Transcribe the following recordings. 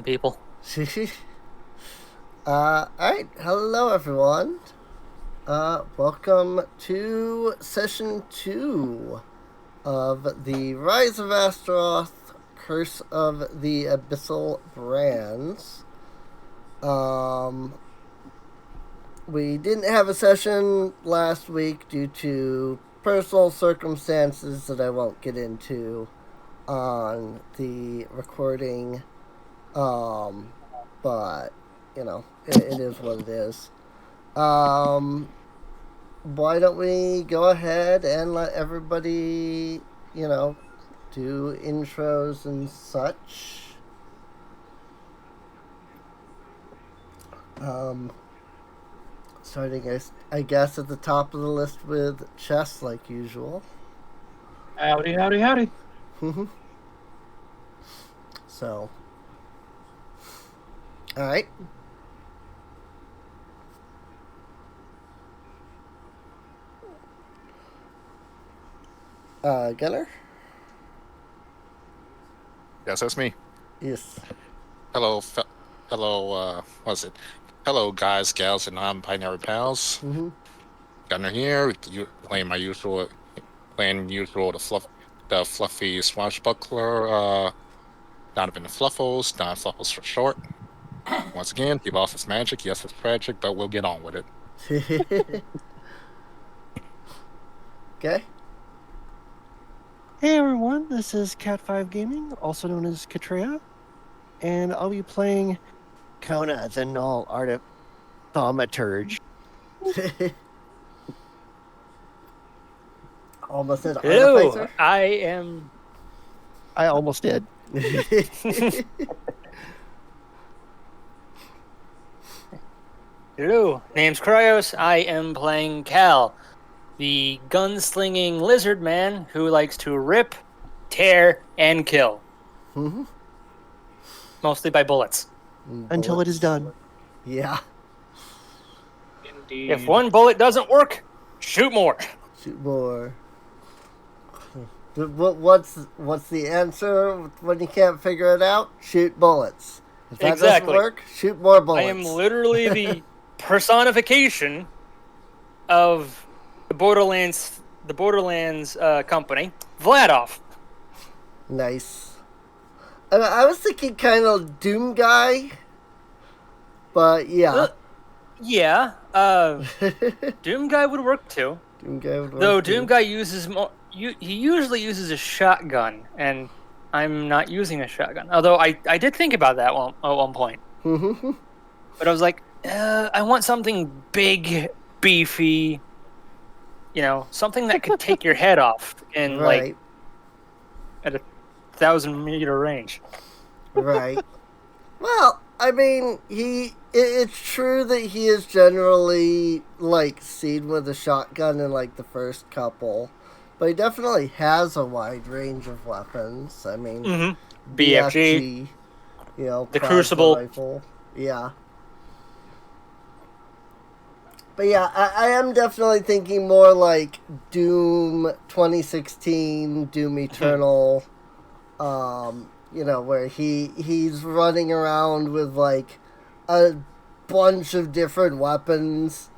people. Alright, hello everyone. Welcome to session 2 of the Rise of Astaroth, Curse of the Abyssal Brands. We didn't have a session last week due to personal circumstances that I won't get into on the recording. But it is what it is. Why don't we go ahead and let everybody, do intros and such. Starting, I guess, at the top of the list with chess, like usual. Howdy, howdy, howdy. So, all right. Gunner? Yes, that's me. Yes. Hello, what's it? Hello, guys, gals, and non-binary pals. Gunner here, playing the fluffy swashbuckler, Donovan the Fluffles, Don Fluffles for short. Once again, he lost his magic. Yes, it's tragic, but we'll get on with it. Okay. Hey everyone, this is Cat5 Gaming, also known as Katrea, and I'll be playing Kona, the Null Thaumaturge. Almost said Hello, artificer. I almost did. Hello, name's Cryos. I am playing Cal, the gunslinging lizard man who likes to rip, tear, and kill. Mostly by bullets. Until it is done. Yeah. Indeed. If one bullet doesn't work, shoot more. Shoot more. What's the answer when you can't figure it out? Shoot bullets. If that doesn't work, shoot more bullets. I am literally the personification of the Borderlands company, Vladov. Nice. I was thinking kind of Doom guy, but yeah. Doom guy would work too. Doom guy would work Though too. Doom guy uses he usually uses a shotgun, and I'm not using a shotgun. Although I did think about that at one point. But I was like, I want something big, beefy, something that could take your head off in right. at 1,000-meter range. Right. Well, I mean, it's true that he is generally, seen with a shotgun in, the first couple. But he definitely has a wide range of weapons. I mean, BFG, the Crucible rifle. Yeah. But yeah, I am definitely thinking more like Doom 2016, Doom Eternal, where he's running around with a bunch of different weapons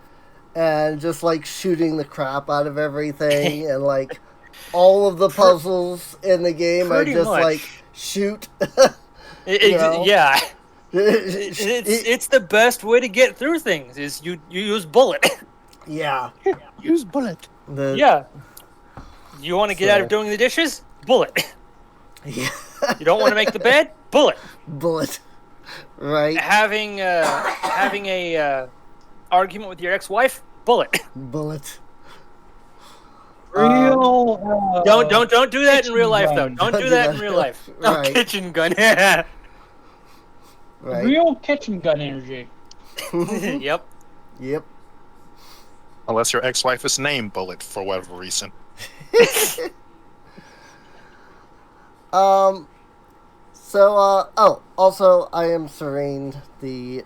and just shooting the crap out of everything and all of the puzzles in the game are just shoot. Yeah. It's the best way to get through things is you use bullet. Yeah. Use bullet. Yeah. You want to get out of doing the dishes? Bullet. Yeah. You don't want to make the bed? Bullet. Bullet. Right. Having a argument with your ex-wife? Bullet. Bullet. Don't do that in real life though. Don't do that in real life. Right. Oh, kitchen gun. Right. Real kitchen gun energy. Yep. Unless your ex-wife is named Bullet for whatever reason. Also, I am Serene, the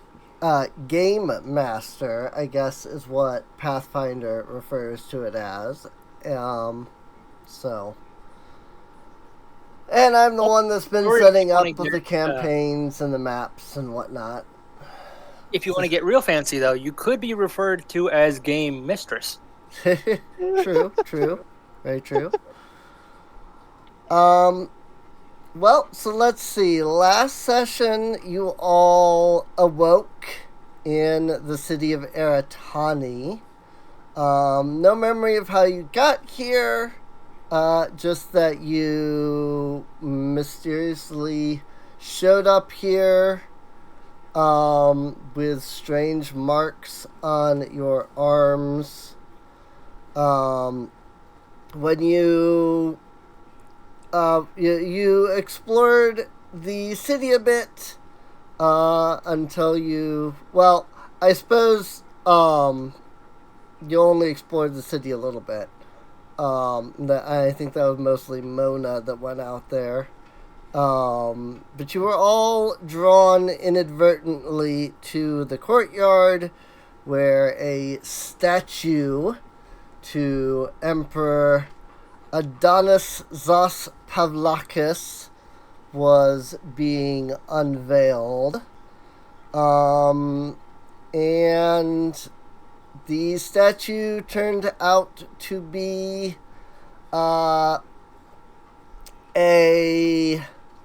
game master, I guess is what Pathfinder refers to it as. So, And I'm the one that's been or if setting you up wanna with the get, campaigns and the maps and whatnot. If you want to get real fancy, though, you could be referred to as game mistress. True, very true. Well, so let's see. Last session, you all awoke in the city of Eratani. No memory of how you got here. Just that you mysteriously showed up here with strange marks on your arms. When you explored the city a bit until you... Well, I suppose you only explored the city a little bit. I think that was mostly Mona that went out there. But you were all drawn inadvertently to the courtyard where a statue to Emperor Adonis Zos Pavlakis was being unveiled. And the statue turned out to be a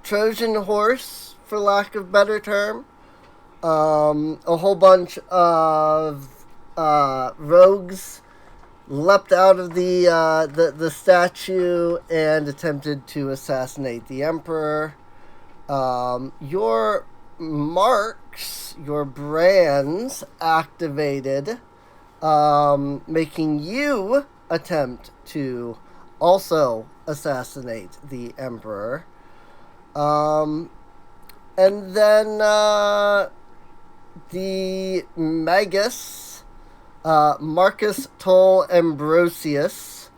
Trojan horse, for lack of better term. A whole bunch of rogues leapt out of the statue and attempted to assassinate the emperor. Your marks, your brands activated, making you attempt to also assassinate the emperor. And then the Magus, Marcus Toll Ambrosius,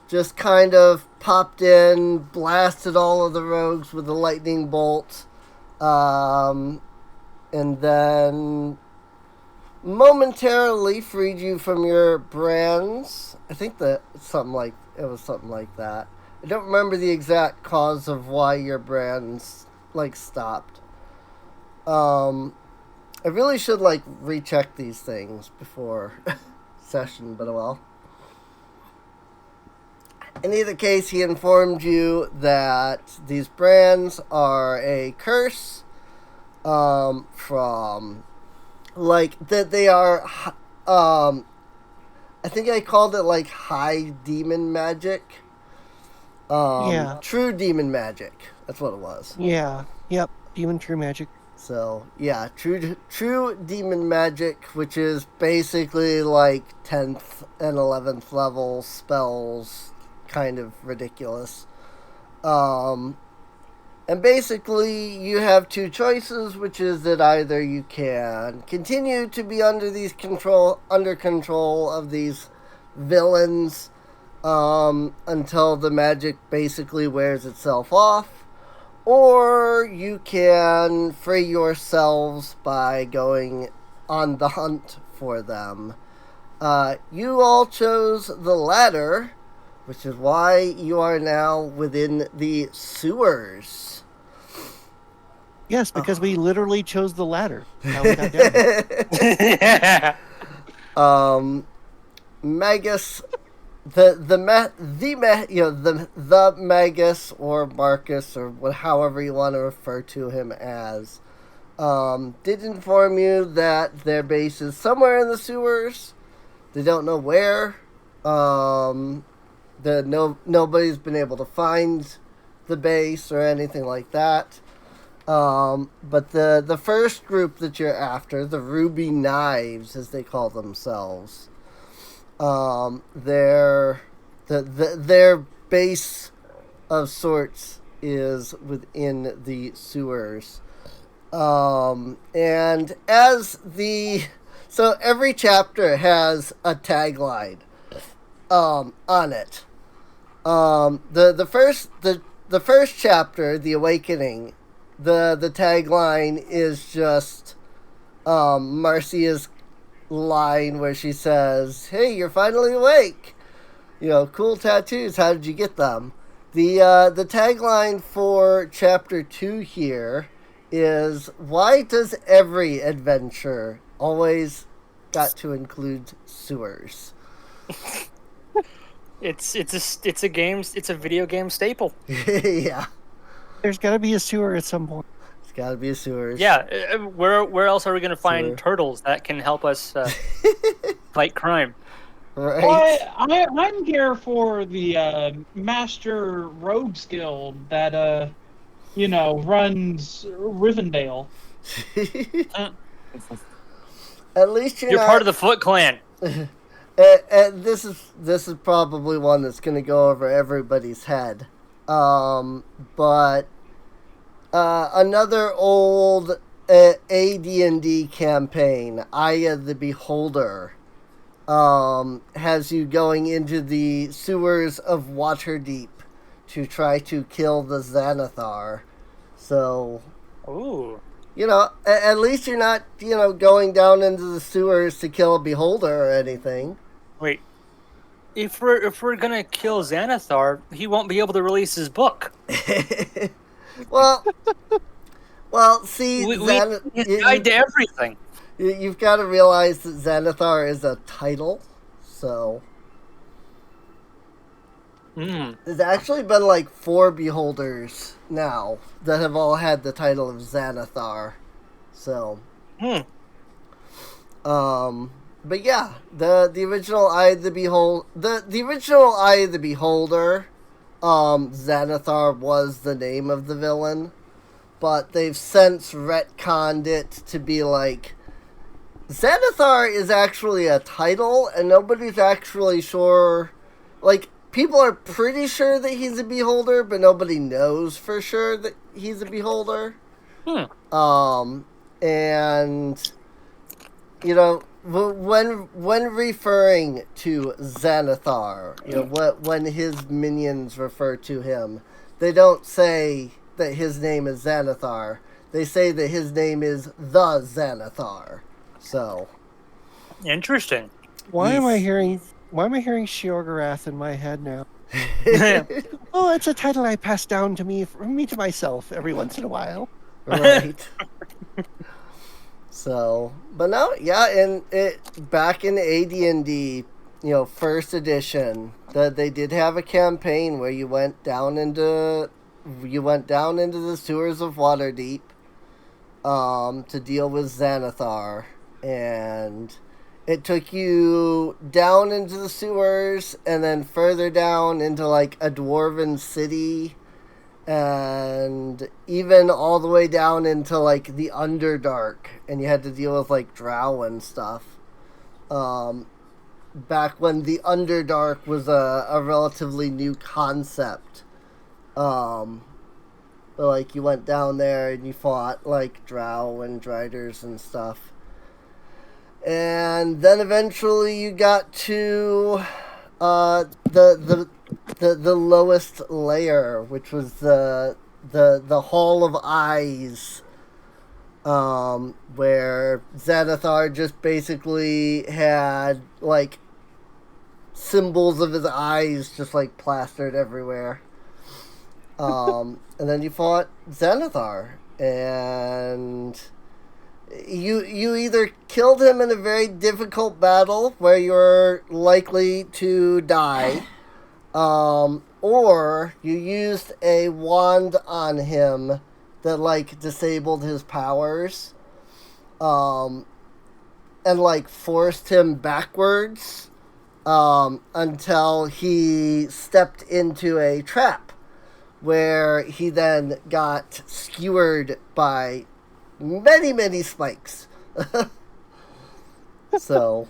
just kind of popped in, blasted all of the rogues with a lightning bolt, and then momentarily freed you from your brands. I think that it was something like that. I don't remember the exact cause of why your brands stopped. I really should recheck these things before session, but well. In either case, he informed you that these brands are a curse from that they are I think I called it high demon magic. Yeah. True demon magic. That's what it was. Yeah. Yep. Demon true magic. So, yeah, true demon magic, which is basically 10th and 11th level spells, kind of ridiculous. And basically you have two choices, which is that either you can continue to be under control of these villains until the magic basically wears itself off, or you can free yourselves by going on the hunt for them. You all chose the latter, which is why you are now within the sewers. Yes, because we literally chose the ladder. How we got down. Magus, the Magus or Marcus or however you want to refer to him as, did inform you that their base is somewhere in the sewers. They don't know where. Nobody's been able to find the base or anything like that. But the first group that you're after, the Ruby Knives, as they call themselves, their base of sorts is within the sewers. And so every chapter has a tagline on it. The first chapter, The Awakening, the tagline is just Marcia's line where she says, "Hey, you're finally awake. Cool tattoos. How did you get them?" The tagline for Chapter 2 here is, why does every adventure always got to include sewers? It's a video game staple. Yeah. There's got to be a sewer at some point. It's got to be a sewers. Yeah, where else are we going to find Sewer. turtles that can help us fight crime? Right? I'm here for the Master Rogues Guild that runs Rivendell. At least You're part of the Foot Clan. And this is probably one that's going to go over everybody's head. But another old AD&D campaign, Eye of the Beholder, has you going into the sewers of Waterdeep to try to kill the Xanathar. So, Ooh. At least you're not, going down into the sewers to kill a beholder or anything. Wait. If we're gonna kill Xanathar, he won't be able to release his book. well, see, He's tied to everything. You've got to realize that Xanathar is a title, so there's actually been like 4 beholders now that have all had the title of Xanathar. So, but yeah, the original Eye of the original Eye of the Beholder, Xanathar was the name of the villain, but they've since retconned it to be like, Xanathar is actually a title, and nobody's actually sure. Like, people are pretty sure that he's a beholder, but nobody knows for sure that he's a beholder. And when referring to Xanathar, when his minions refer to him, they don't say that his name is Xanathar. They say that his name is the Xanathar. So Interesting. Why am I hearing Sheogorath in my head now? Oh, it's a title I pass down to me to myself every once in a while. Right. So, but no, yeah, and back in AD&D, first edition, that they did have a campaign where you went down into the sewers of Waterdeep, to deal with Xanathar, and it took you down into the sewers and then further down into like a dwarven city, and even all the way down into like the Underdark, and you had to deal with like drow and stuff. Back when the Underdark was a relatively new concept. But like you went down there and you fought like drow and driders and stuff. And then eventually you got to the lowest layer, which was the Hall of Eyes, where Xanathar just basically had like symbols of his eyes just like plastered everywhere. And then you fought Xanathar, and you either killed him in a very difficult battle where you're likely to die, or you used a wand on him that like disabled his powers, and like forced him backwards, until he stepped into a trap, where he then got skewered by many, many spikes. So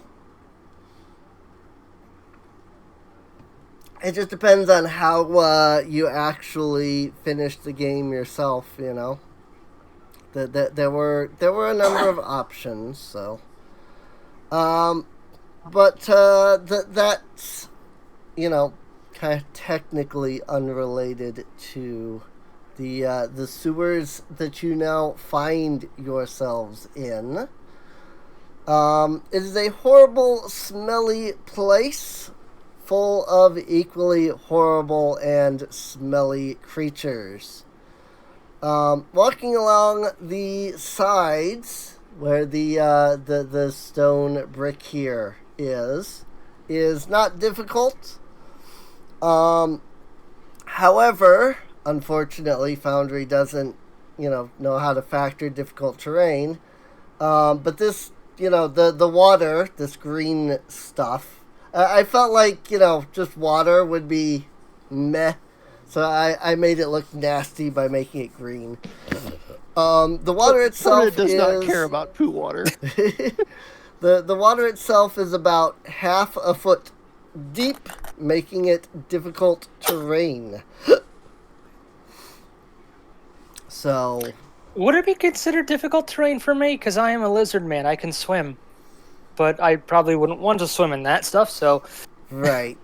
it just depends on how you actually finished the game yourself, There were a number of options, so but that's kind of technically unrelated to the sewers that you now find yourselves in. It is a horrible, smelly place full of equally horrible and smelly creatures. Walking along the sides where the stone brick here is not difficult. However, unfortunately, Foundry doesn't, know how to factor difficult terrain. But this, the water, this green stuff, I felt like, just water would be meh. So I made it look nasty by making it green. The water itself does not care about poo water. The water itself is about half a foot deep, making it difficult terrain. So, would it be considered difficult terrain for me? Because I am a lizard man. I can swim, but I probably wouldn't want to swim in that stuff. So, right.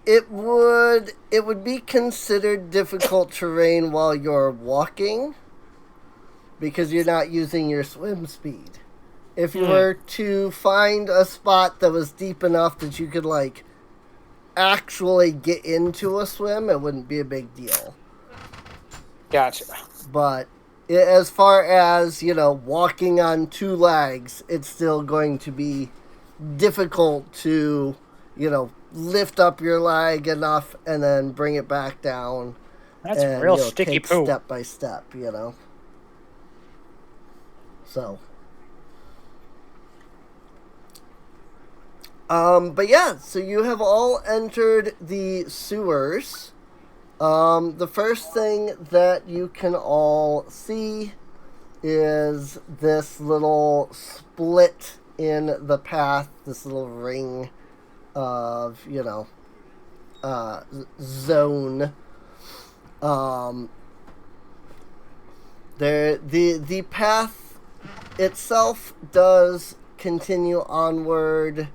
It would be considered difficult terrain while you're walking, because you're not using your swim speed. If you were to find a spot that was deep enough that you could, actually get into a swim, it wouldn't be a big deal. Gotcha. But as far as, walking on two legs, it's still going to be difficult to, lift up your leg enough and then bring it back down. That's real sticky take poo. Step by step, So. But yeah, so you have all entered the sewers. The first thing that you can all see is this little split in the path, this little ring of, zone. The path itself does continue onward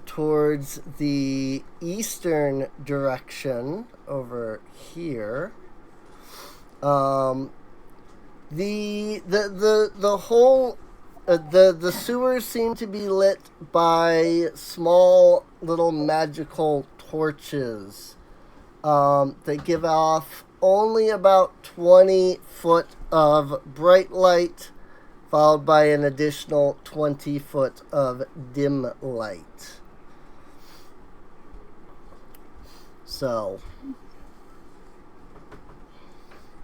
towards the eastern direction over here. The whole the sewers seem to be lit by small little magical torches that give off only about 20 foot of bright light, followed by an additional 20 foot of dim light. So,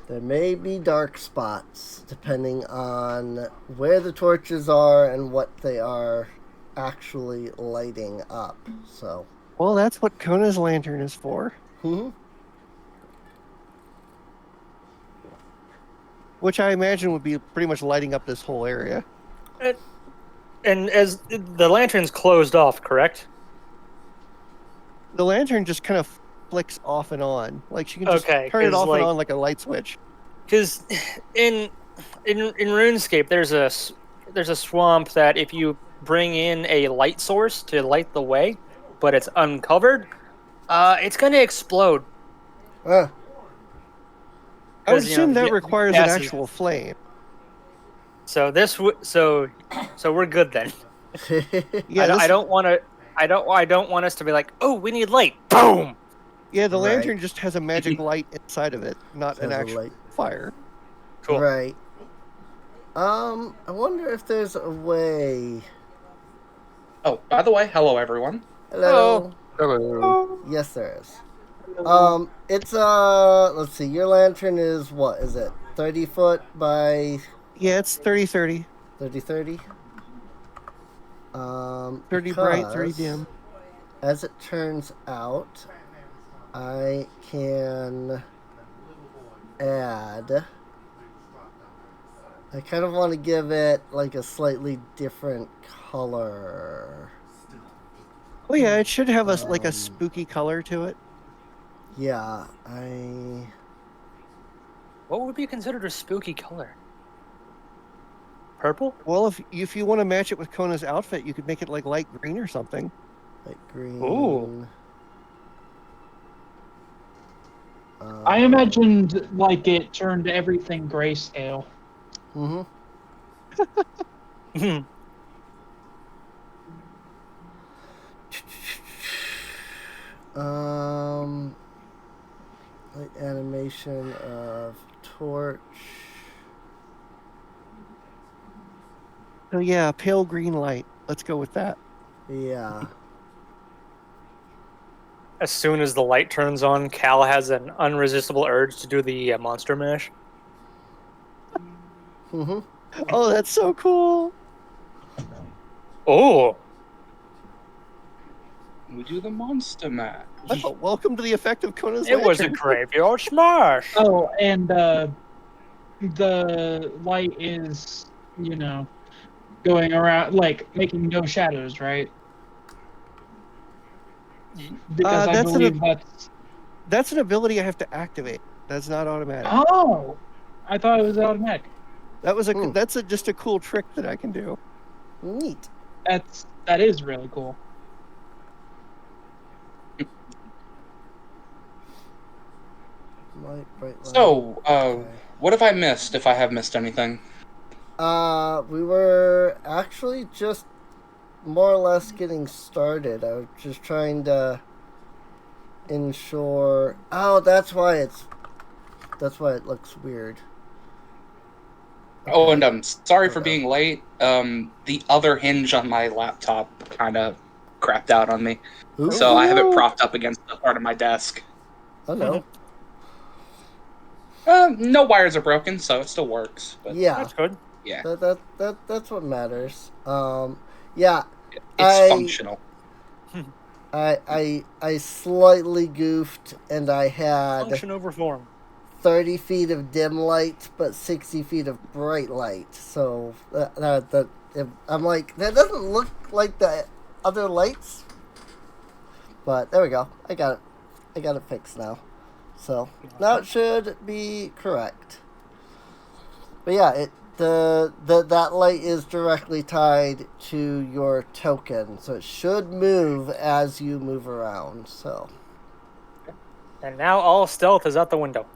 there may be dark spots depending on where the torches are and what they are actually lighting up. So, well, that's what Kona's lantern is for. Which I imagine would be pretty much lighting up this whole area. And as the lantern's closed off, correct? The lantern just kind of flicks off and on. Like she can just turn it 'cause, off and on like a light switch. Because in RuneScape, there's a swamp that if you bring in a light source to light the way, but it's uncovered, it's going to explode. I would assume that requires an actual flame. So so we're good then. Yeah, I don't want us to be like, oh, we need light. Boom. Yeah, the lantern just has a magic light inside of it, not an actual fire. Cool. Right. I wonder if there's a way. Oh, by the way, hello everyone. Hello. Hello. Yes, there is. It's let's see, your lantern is what is it? 30 foot by Yeah, it's 30-30. 30-30. 30 bright, 30 dim. As it turns out, I can add. I kind of want to give it like a slightly different color. Oh yeah, it should have like a spooky color to it. Yeah, What would be considered a spooky color? Purple? Well, if you want to match it with Kona's outfit, you could make it like light green or something. Light green. Ooh. I imagined like it turned everything grayscale. Light animation of torch. So yeah, pale green light. Let's go with that. Yeah. As soon as the light turns on, Cal has an unresistible urge to do the monster mash. Mm-hmm. Oh, that's so cool. Oh, We do the monster match. Oh, welcome to the effect of Kona's it was a lantern. graveyard smash. Oh, and the light is, going around, like, making no shadows, right? Because I believe That's an ability I have to activate. That's not automatic. Oh! I thought it was automatic. That's just a cool trick that I can do. Neat. That is really cool. Light, bright light. So, Okay. what have I missed, if I have missed anything? We were actually just more or less getting started. I was just trying to ensure. Oh, that's why it looks weird. Oh, and sorry for being late. The other hinge on my laptop kind of crapped out on me. Ooh. So I have it propped up against the part of my desk. Oh no. No wires are broken, so it still works. But Yeah. That's good. yeah, That's what matters. Yeah. it's functional. I slightly goofed, and I had Function over form. 30 feet of dim light, but 60 feet of bright light. So I'm like, that doesn't look like the other lights. But there we go. I got it fixed now. So now it should be correct. But yeah, that light is directly tied to your token, so it should move as you move around. So. And now all stealth is out the window.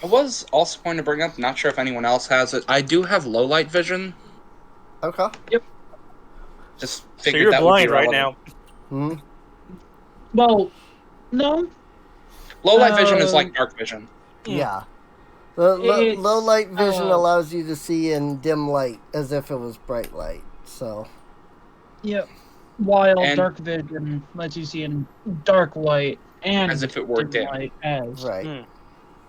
I was also going to bring up, not sure if anyone else has it, I do have low light vision. Okay. Yep. Just So figured you're that would blind be right relevant. Hmm. Well, no. Low light vision is like dark vision. Yeah. The It's, low light vision allows you to see in dim light as if it was bright light. So. Yep. While And- dark vision lets you see in dark light and As if it were dim. light as. Right.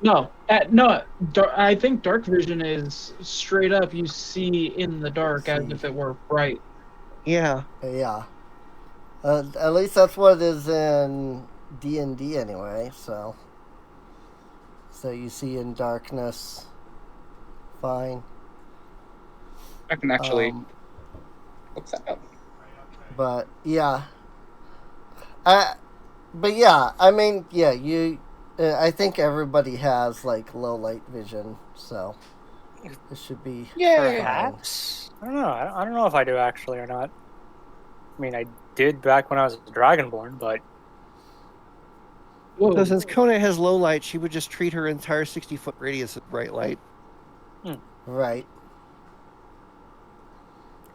No, I think dark vision is straight up you see in the dark as if it were bright. Yeah. Yeah. At least that's what it is in D&D anyway. So you see in darkness. Fine. I can actually look that up. But yeah, I mean, yeah, I think everybody has like low light vision, so it should be. Perhaps. I don't know. I don't know if I do actually or not. I mean, I did back when I was Dragonborn, but Whoa. So since Kona has low light, she would just treat her entire 60-foot radius as bright light. Right.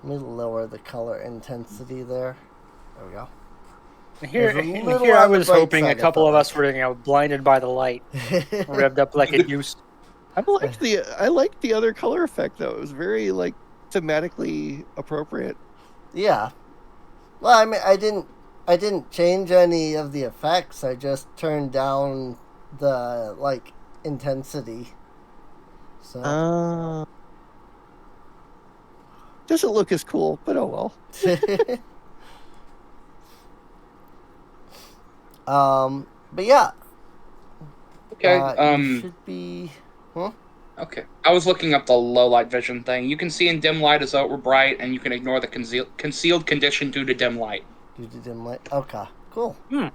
Let me lower the color intensity there. There we go. here There's a little I on the was bright hoping a side, I couple felt of us like. were blinded by the light, revved up like it used. I liked the other color effect though. It was very thematically appropriate. Yeah. Well, I mean, I didn't change any of the effects. I just turned down the intensity. So. Doesn't look as cool, but oh well. But yeah. Okay. You should be. Huh? Okay. I was looking up the low light vision thing. You can see in dim light as though it were bright, and you can ignore the concealed condition due to dim light. Due to dim light. Okay. Cool. Hmm.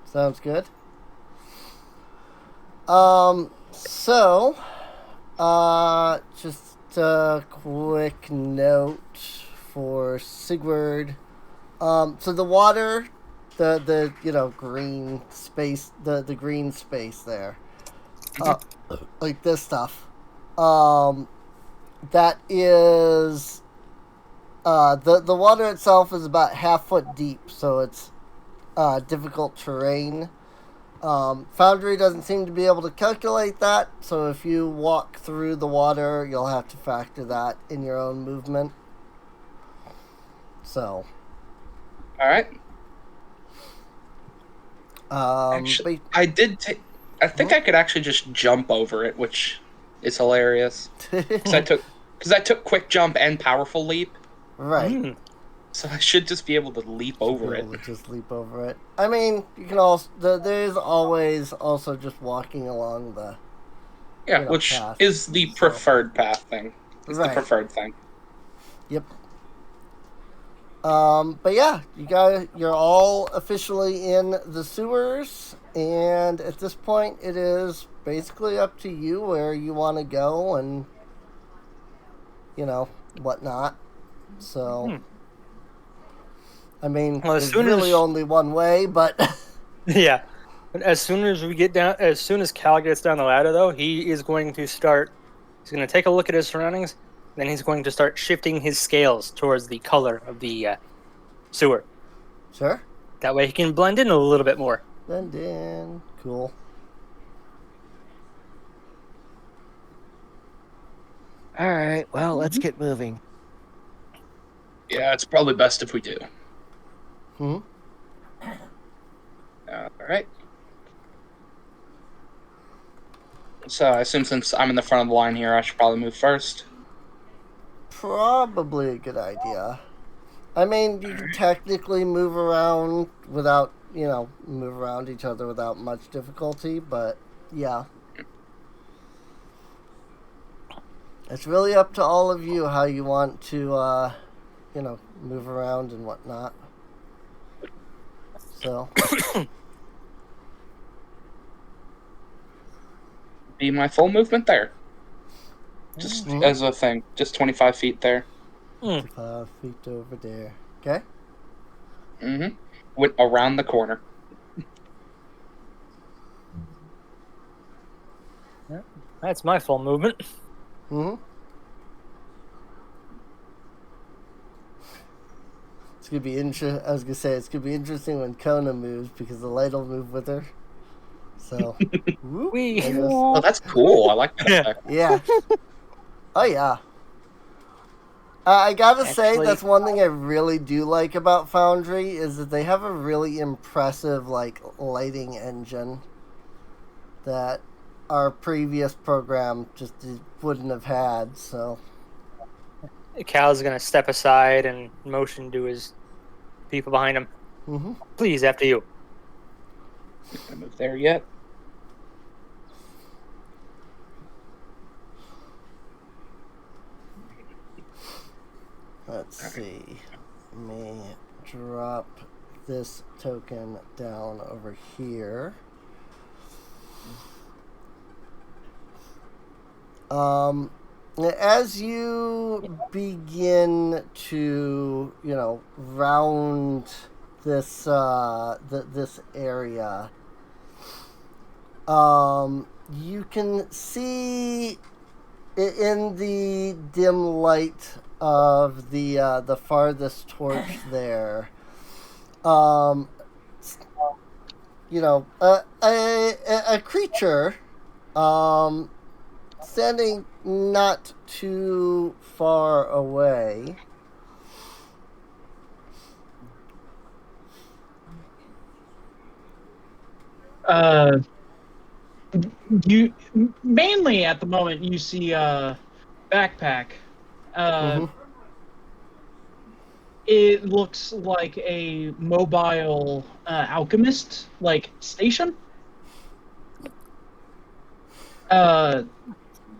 Sounds good. So, just a quick note for Sigurd. So the water, the green space, the green space there, like this stuff, that is The water itself is about half foot deep, so it's difficult terrain. Foundry doesn't seem to be able to calculate that, so if you walk through the water, you'll have to factor that in your own movement. So. All right. Actually, I did take. I think I could actually just jump over it, which is hilarious. Because I took quick jump and powerful leap. Right. So I should just be able to leap over it. Just leap over it. I mean, you can also. There's always also just walking along the. Which path, is the preferred path thing. It's the preferred thing. Yep. But yeah, you're all officially in the sewers, and at this point, it is basically up to you where you want to go and, whatnot. So, I mean, there's really only one way, but yeah. But as soon as Cal gets down the ladder, though, he is going to start. He's going to take a look at his surroundings. Then he's going to start shifting his scales towards the color of the sewer. Sure. That way he can blend in a little bit more. Blend in. Cool. All right. Well, let's get moving. Yeah, it's probably best if we do. All right. So I assume since I'm in the front of the line here, I should probably move first. Probably a good idea. I mean, you can technically move around without, move around each other without much difficulty, but yeah. It's really up to all of you how you want to, move around and whatnot. So. Be my full movement there. Just as a thing. Just 25 feet there. 25 feet over there. Okay? Went around the corner. Yeah, that's my full movement. It's gonna be I was gonna say it's gonna be interesting when Kona moves because the light will move with her. So, oh, that's cool. I like that. Yeah. Oh yeah. I gotta say that's one thing I really do like about Foundry is that they have a really impressive lighting engine that our previous program just wouldn't have had. So Cal's gonna step aside and motion to his people behind him. Please, after you. Not gonna move there yet. Let's see. Let me drop this token down over here. As you begin to, round this this area, you can see in the dim light of the farthest torch there, a creature, standing not too far away. You mainly at the moment you see backpack. It looks like a mobile alchemist station.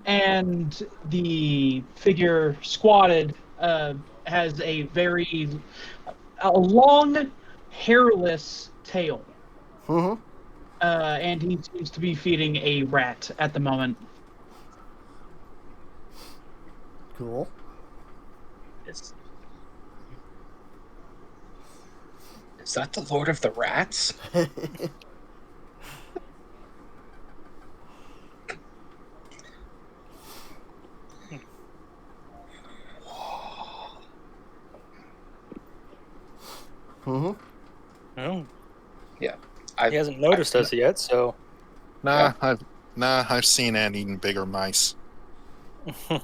And the figure squatted has a long, hairless tail. And he seems to be feeding a rat at the moment. Cool. Is that the Lord of the Rats? Mm-hmm. Oh, Yeah. he hasn't noticed us yet, so. Nah, I've seen ant eating bigger mice. Huh.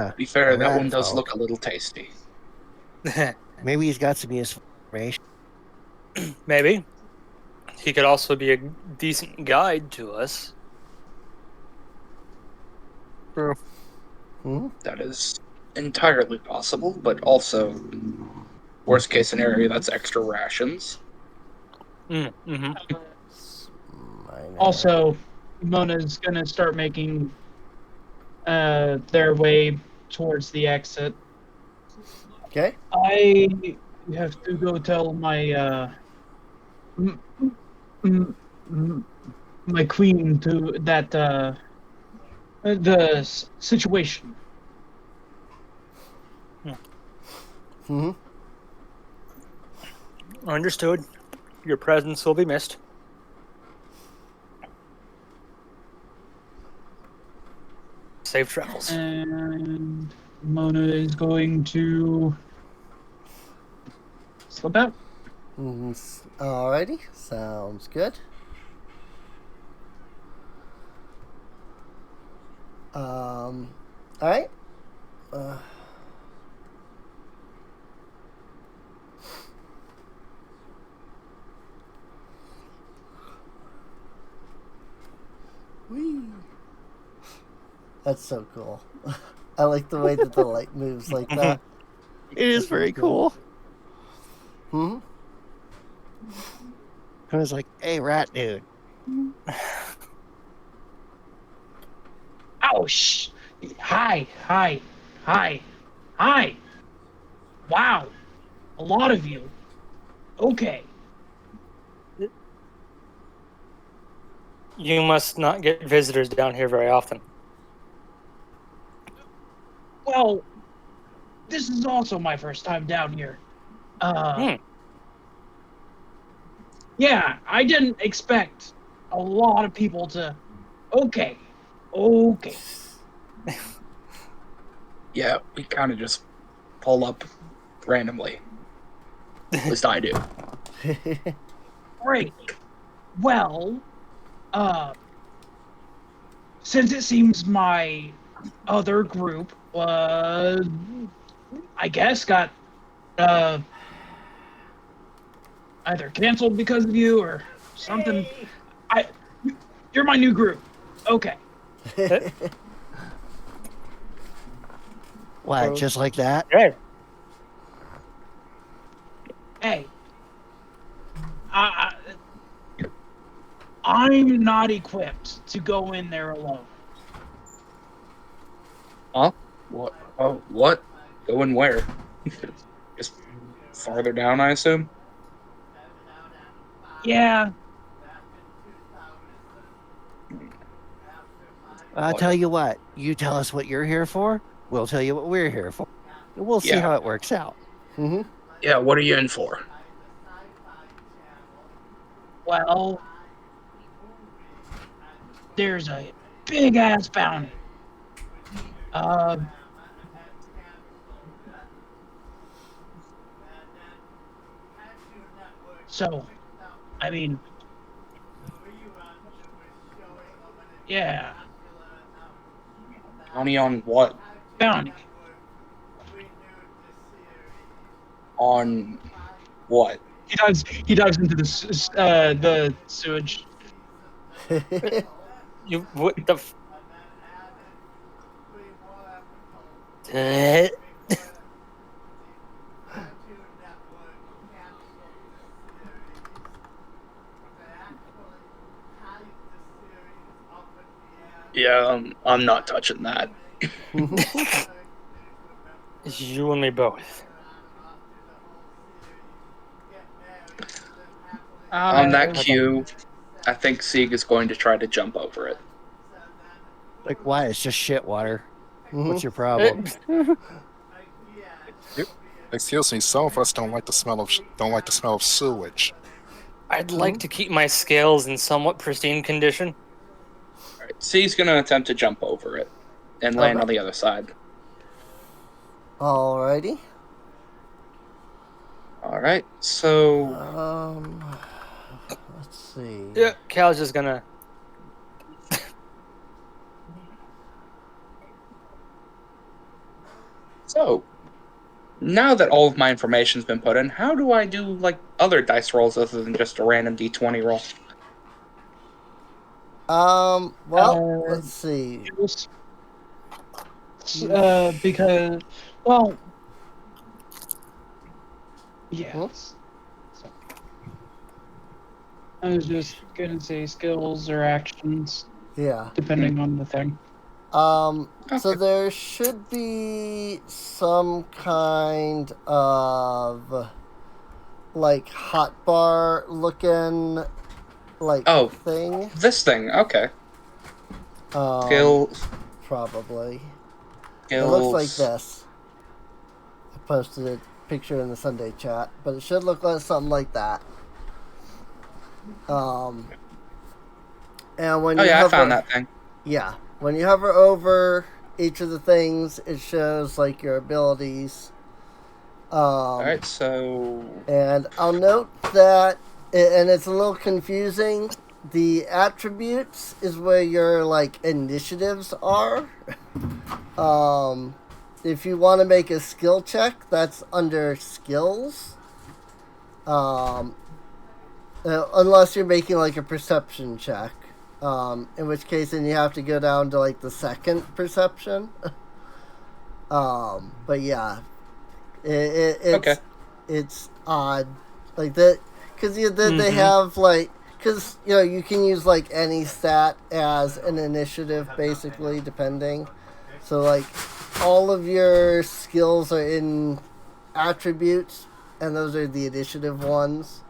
To be fair, A that rat one does folk. look a little tasty. Maybe he's got some useful information. Maybe. He could also be a decent guide to us. True. Hmm. That is entirely possible, but also, worst case scenario, that's extra rations. Mm-hmm. Minor. Also, Mona's gonna start making their way towards the exit. Okay. I have to go tell my m- m- my queen to that situation. Mm-hmm. Understood. Your presence will be missed. Safe travels. And Mona is going to slip out. Alrighty. Sounds good. Alright. Whee. That's so cool. I like the way that the light moves like that. It is very cool. Hmm. I was like, hey, rat dude. Oh, shh. Hi. Wow. A lot of you. Okay. You must not get visitors down here very often. Well, this is also my first time down here. Yeah, I didn't expect a lot of people to. Okay. Yeah, we kind of just pull up randomly. At least I do. Great. Well, since it seems my other group, I guess, got either canceled because of you or something. You're my new group. Okay. What, just like that? Hey. Hey. I'm not equipped to go in there alone. Huh? What? Oh, what? Going where? Just farther down, I assume? Yeah. I'll tell you what. You tell us what you're here for. We'll tell you what we're here for. And we'll see Yeah. how it works out. Mm-hmm. Yeah, what are you in for? Well, there's a big ass bounty. So, I mean, yeah, Bounty on what? bounty. On what? He dives into the sewage. You what the? Yeah, I'm not touching that. You and me both. On that cue, I think Sieg is going to try to jump over it. Like, why? It's just shit water. Mm-hmm. What's your problem? Excuse me, some of us don't like the smell of sewage. I'd like to keep my scales in somewhat pristine condition. All right, Sieg's going to attempt to jump over it and land Okay. on the other side. Alrighty. All right. So let's see. Yeah, Cal's just gonna. now that all of my information's been put in, how do I do like other dice rolls other than just a random d20 roll? Well, let's see. Because, well, yes. I was just gonna say skills or actions, Yeah. depending on the thing. So there should be some kind of like hotbar looking like thing. This thing. Okay. Skills. Probably. Skills. It looks like this. I posted a picture in the Sunday chat, but it should look like something like that. And when I found that thing. Yeah, when you hover over each of the things, it shows like your abilities. All right, so. And I'll note that, and it's a little confusing. The attributes is where your like initiatives are. If you want to make a skill check, that's under skills. Unless you're making like a perception check, in which case then you have to go down to like the second perception. But yeah, it's odd like that because they have like because you can use like any stat as an initiative basically depending. So like all of your skills are in attributes, and those are the initiative ones.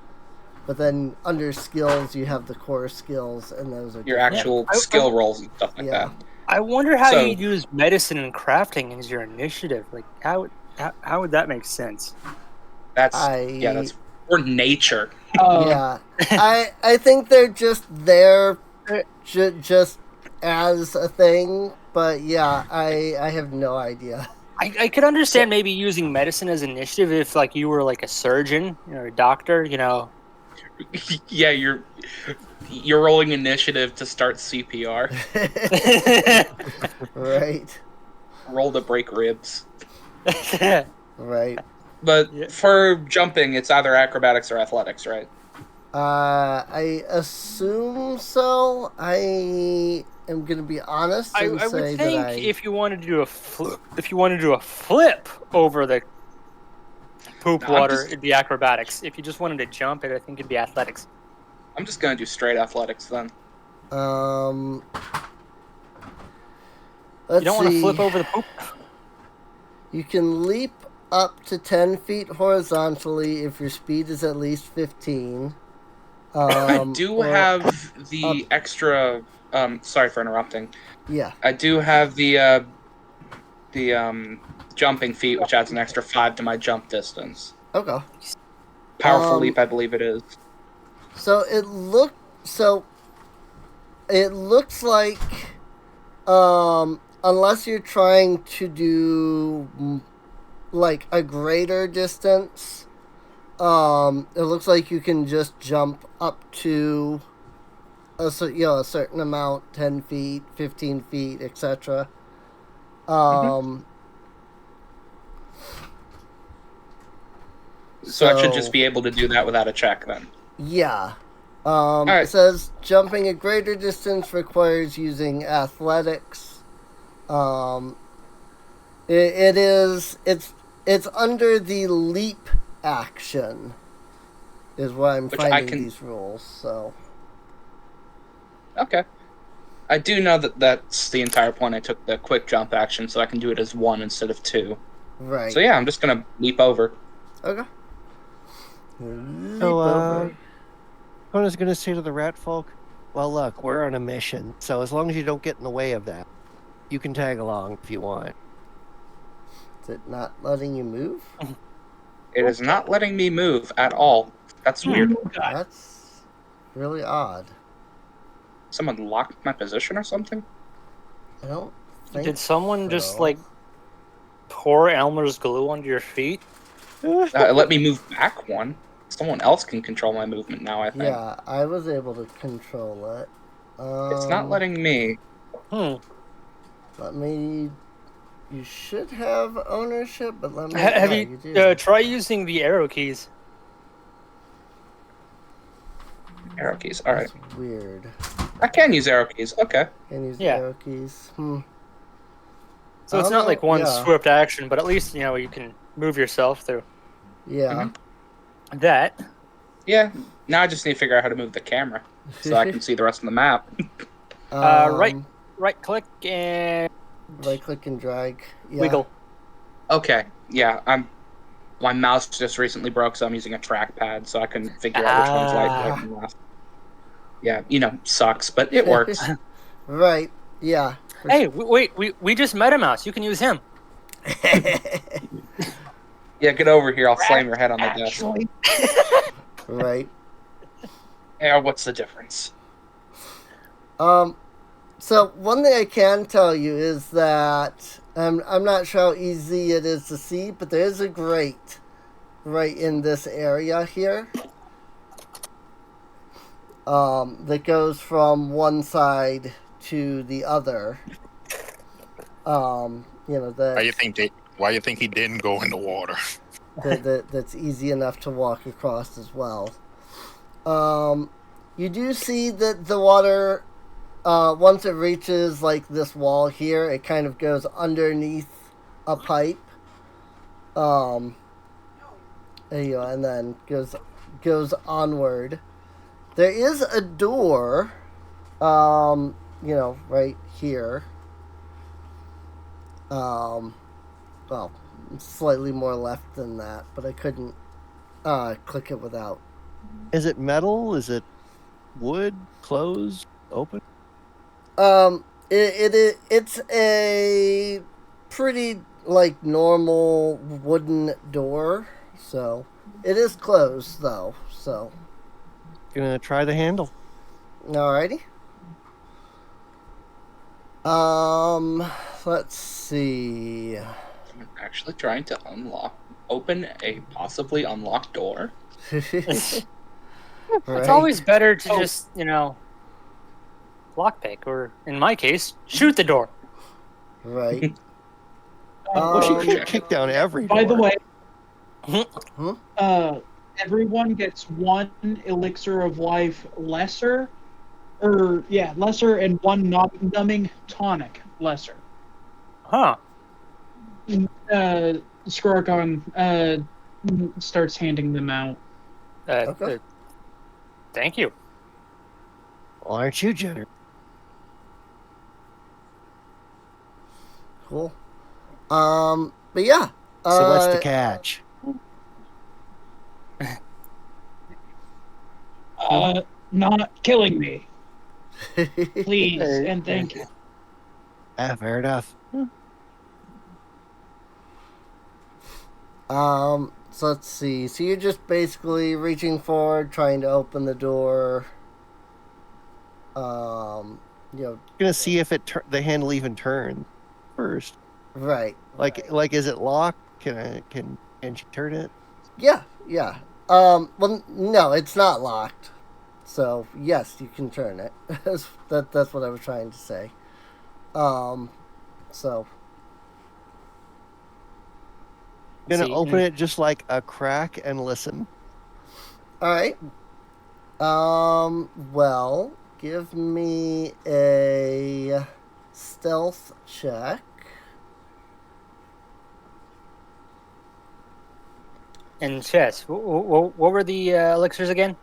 But then under skills, you have the core skills, and those are your actual skill rolls and stuff like that. I wonder how you use medicine and crafting as your initiative. Like, how would that make sense? That's for nature. Yeah, I think they're just there, just as a thing. But yeah, I have no idea. I could understand maybe using medicine as initiative if like you were like a surgeon or a doctor, Yeah, you're rolling initiative to start CPR. Right. Roll to break ribs. Right. But for jumping, it's either acrobatics or athletics, right? I assume so. I am going to be honest and I say would think that if you wanted to do a flip over the poop water, it'd be acrobatics. If you just wanted to jump it, I think it'd be athletics. I'm just gonna do straight athletics then. You don't want to flip over the poop? You can leap up to 10 feet horizontally if your speed is at least 15. I do have the extra. Sorry for interrupting. Yeah. I do have the jumping feat, which adds an extra 5 to my jump distance. Okay. Powerful leap, I believe it is. So it looks like, unless you're trying to do like a greater distance, it looks like you can just jump up to a certain amount, 10 feet, 15 feet, etc. So I should just be able to do that without a check then. Yeah. Right. It says jumping a greater distance requires using athletics. It's under the leap action is where I'm finding these rules. So. Okay. I do know that that's the entire point. I took the quick jump action, so I can do it as 1 instead of 2. Right. So yeah, I'm just gonna leap over. Okay. So, I was going to say to the rat folk, well, look, we're on a mission, so as long as you don't get in the way of that, you can tag along if you want. Is it not letting you move? It is not letting me move at all. That's weird. That's really odd. Someone locked my position or something? I don't think Did someone just, like, pour Elmer's glue under your feet? Let me move back one. Someone else can control my movement now, I think. Yeah, I was able to control it. It's not letting me. Let me. You should have ownership, but let me. Have you you do. try using the arrow keys? Arrow keys. All right. That's weird. I can use arrow keys. Okay. Can use Yeah. arrow keys. So it's not like one swift action, but at least you can move yourself through. Yeah. That. Yeah. Now I just need to figure out how to move the camera so I can see the rest of the map. Right click and right click and drag. Yeah. wiggle. Okay. Yeah. My mouse just recently broke, so I'm using a trackpad, so I couldn't figure out which one's right and left. Yeah, sucks, but it works. Right. Yeah. Hey, wait, we just met a mouse. You can use him. Yeah, get over here. I'll slam your head on the desk. Right. Yeah, what's the difference? So one thing I can tell you is that I'm not sure how easy it is to see, but there is a grate right in this area here. That goes from one side to the other. That. Why you think he didn't go in the water? That's easy enough to walk across as well. You do see that the water, once it reaches like this wall here, it kind of goes underneath a pipe. And then goes onward. There is a door, right here. Well, slightly more left than that, but I couldn't click it without. Is it metal? Is it wood? Closed? Open? It's a pretty normal wooden door, so it is closed though. So Gonna try the handle. alrighty. Let's see. I'm actually trying to open a possibly unlocked door. Right. It's always better to just, lockpick, or in my case, shoot the door. Right. Well, she could kick down every door. By the way, Huh? everyone gets one elixir of life lesser, and one numbing tonic lesser. Huh. Skorkon starts handing them out. Okay. Thank you. Well, aren't you generous? Cool. But yeah. So what's the catch? Not killing me, please, and thank you. Fair enough. So let's see. So you're just basically reaching forward, trying to open the door. Gonna see if the handle even turns first. Right. Like, is it locked? Can she turn it? Yeah. Well, no, it's not locked. So yes, you can turn it. That's what I was trying to say. So. Gonna open it just like a crack and listen. All right. Well, give me a stealth check. And chess. What were the elixirs again?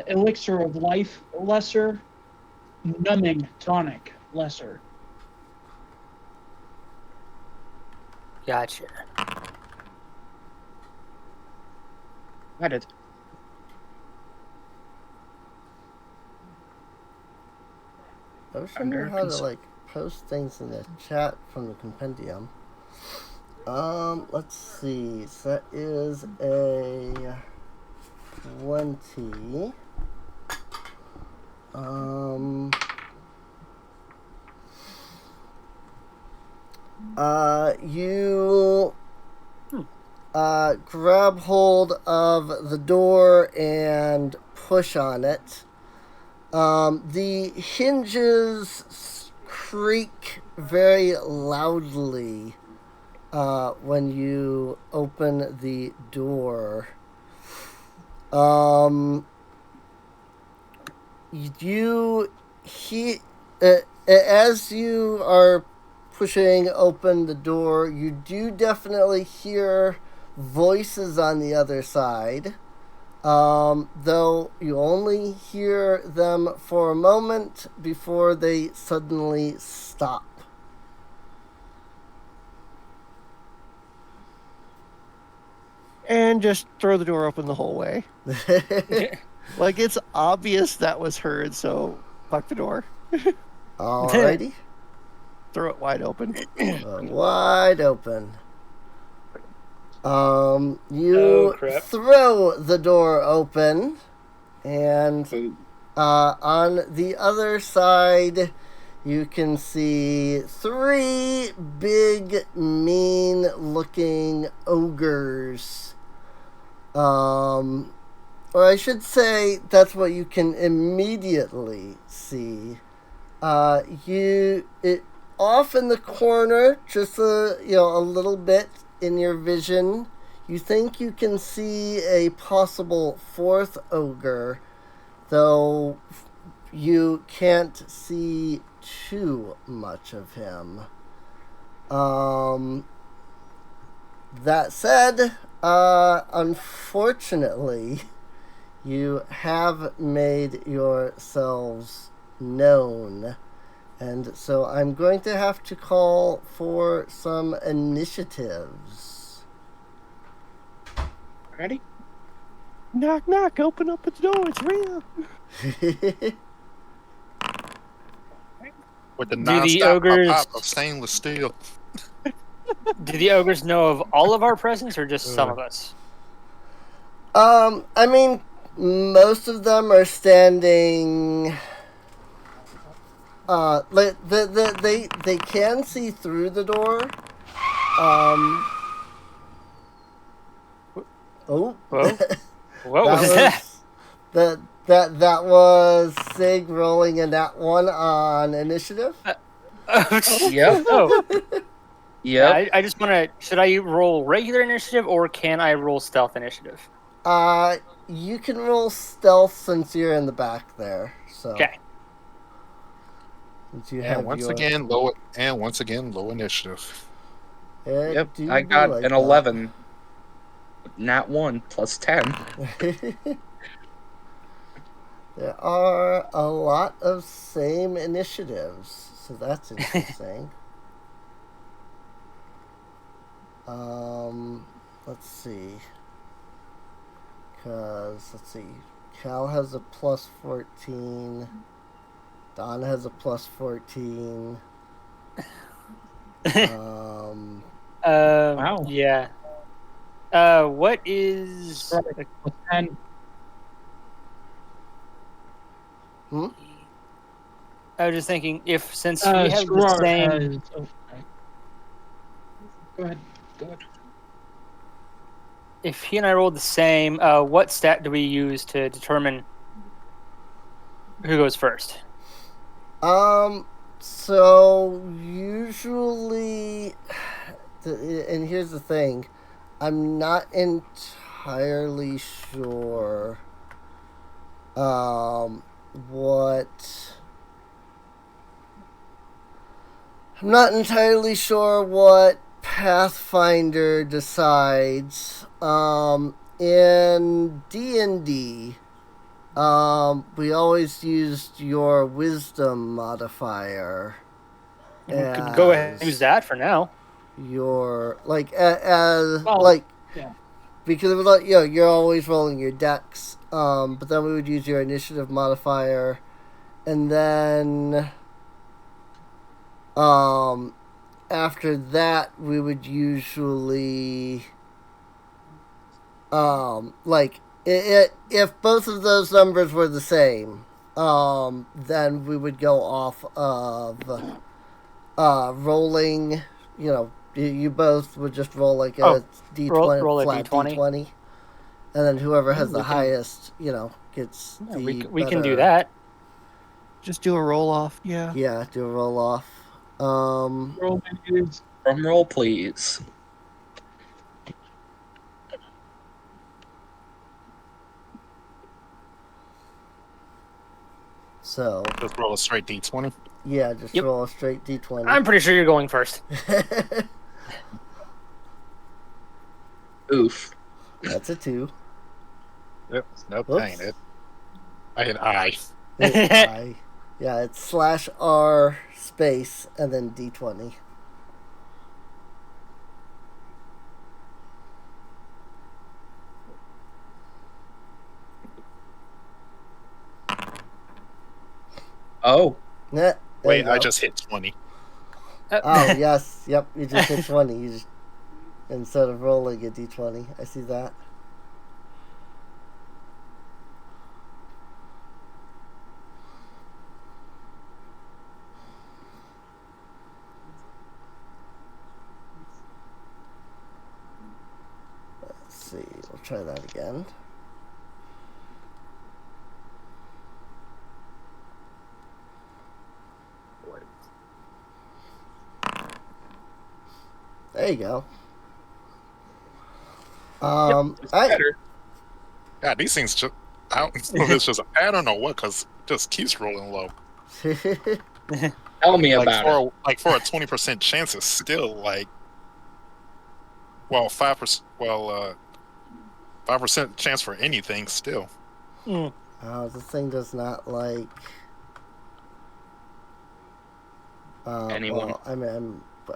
Elixir of life lesser, numbing tonic lesser. Gotcha. I did. I was wondering how to post things in the chat from the compendium. Let's see. So that is a 20. You grab hold of the door and push on it. The hinges creak very loudly when you open the door. You as you are pushing open the door, you do definitely hear voices on the other side. Though you only hear them for a moment before they suddenly stop. And just throw the door open the whole way. Like, it's obvious that was heard, so fuck the door. Alrighty. Throw it wide open. Wide open. You throw the door open, and on the other side, you can see 3 big, mean-looking ogres. Or I should say, that's what you can immediately see. Off in the corner, just a little bit in your vision, you think you can see a possible 4th ogre, though you can't see too much of him. That said, unfortunately, you have made yourselves known. And so I'm going to have to call for some initiatives. Ready? Knock, knock, open up the door, it's real. With the Do the non-stop ogres- pop of stainless steel. Do the ogres know of all of our presence or just some of us? I mean, most of them are standing. They can see through the door. What was that? That was Sig rolling a nat 1 on initiative. Yep. Oh. Yep. I just want to. Should I roll regular initiative or can I roll stealth initiative? You can roll stealth since you're in the back there. So. Okay. Since you And have once your... again, low initiative. Yep. I got an 11. Nat 1 plus 10. There are a lot of same initiatives, so that's interesting. Let's see. Cal has a plus 14. Don has a plus 14. Wow. Yeah. What is... Plus 10. I was just thinking, since we have the Gerard same... has... Oh, right. Go ahead. If he and I rolled the same, what stat do we use to determine who goes first? So usually, and here's the thing, I'm not entirely sure I'm not entirely sure what Pathfinder decides. In D&D, we always used your wisdom modifier. We could go ahead and use that for now. Your Yeah. because it was like, you're always rolling your dex. But then we would use your initiative modifier, and then after that we would usually if both of those numbers were the same, then we would go off of rolling you both would just roll like a Oh, d20, roll a flat d20. d20, and then whoever has the We can- highest, gets Yeah, the we can do better- that. Just do a roll off. Yeah. Yeah, do a roll off. Roll please. Drum roll, please. So Just roll a straight d20. yeah, just Yep. roll a straight d20. I'm pretty sure you're going first. Oof. That's a 2. Yep. Nope, Whoops. that ain't it. I hit I. Yeah, it's /R space and then d20. Oh. There Wait, you go. I just hit 20. Oh yes, yep. You just hit 20. You just instead of rolling a d20. I see that. Let's see. We'll try that again. There you go. It's better. God, these things just. I don't know if it's just a pattern or what, because it just keeps rolling low. Tell me Like about it. for a 20% chance, it's still like, well, 5%. Well, 5% chance for anything still. Mm. This thing does not like. Anyone. Well,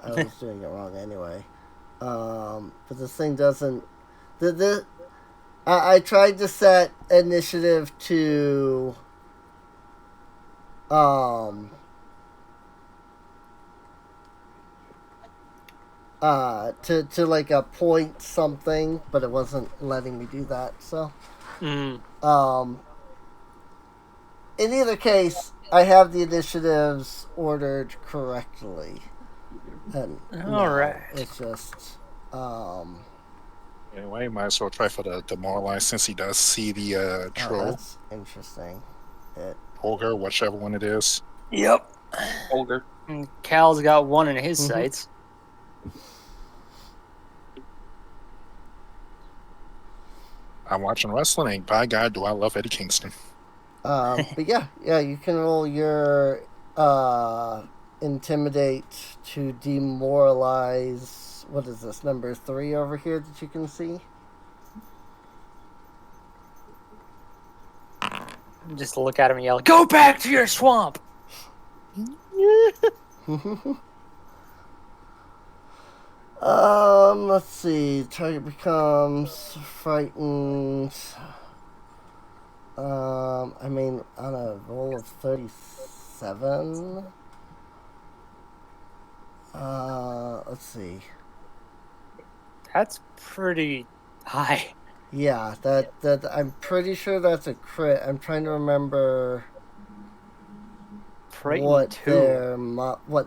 I was doing it wrong anyway. But this thing doesn't. I tried to set initiative to. To like a point something, but it wasn't letting me do that. So, Mm. in either case, I have the initiatives ordered correctly. And All right. it's just Anyway, might as well try for the demoralize since he does see the troll, that's interesting. ogre, whichever one it is. Yep. Ogre. And Cal's got one in his Mhm. sights. I'm watching wrestling, and by God, do I love Eddie Kingston. But yeah, you can roll your intimidate to demoralize. What is this, number 3 over here that you can see? Just look at him and yell, "Go back to your swamp!" Let's see. Target becomes frightened. I mean, on a roll of 37. Let's see. That's pretty high. Yeah, that I'm pretty sure that's a crit. I'm trying to remember Frightened what too.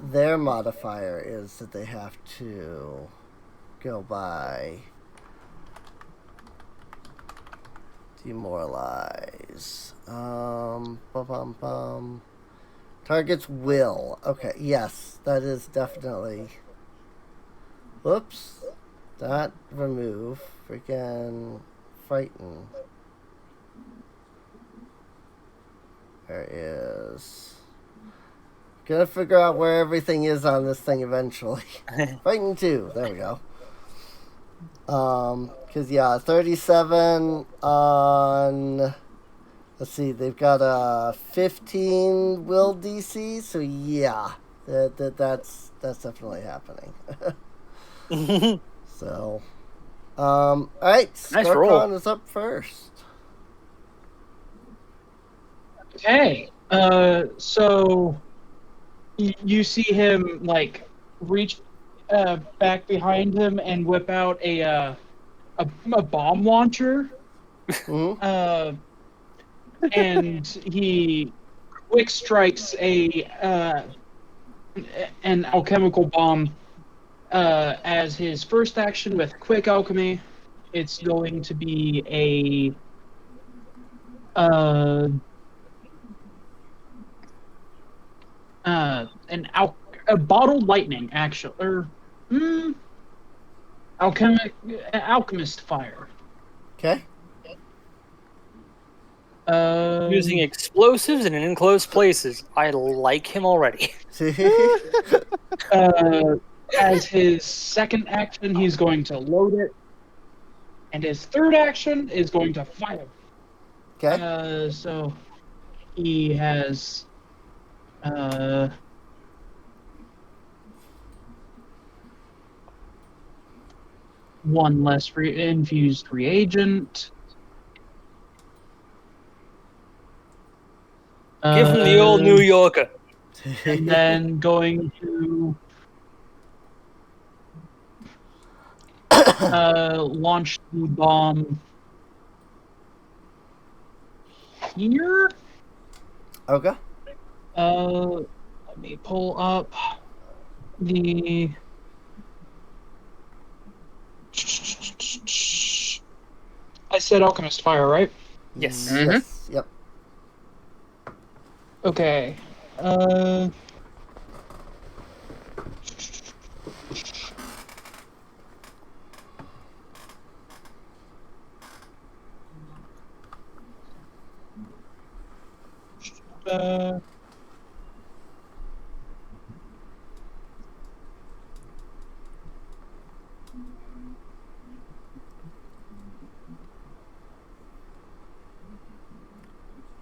their modifier is that they have to go by. Demoralize. Target's will. Okay, yes, that is definitely. Whoops. That remove. Freaking frighten. There is. Gonna figure out where everything is on this thing eventually. Frighten 2. There we go. Cause yeah, 37 on. Let's see, they've got a 15 will DC, so yeah, that's definitely happening. So, all right, Nice roll. Scarcon is up first. Okay. So you see him like reach back behind him and whip out a bomb launcher. Mm-hmm. And he quick strikes an alchemical bomb As his first action with Quick Alchemy, it's going to be a bottled lightning, actually, or alchemist fire. Okay. Using explosives in enclosed places. I like him already. As his second action, he's going to load it, and his third action is going to fire. Okay. So he has one less infused reagent. Give him the old New Yorker. And then going to launch the bomb here. Okay. Let me pull up the. I said alchemist fire, right? Yes. Yes. Yep. Okay.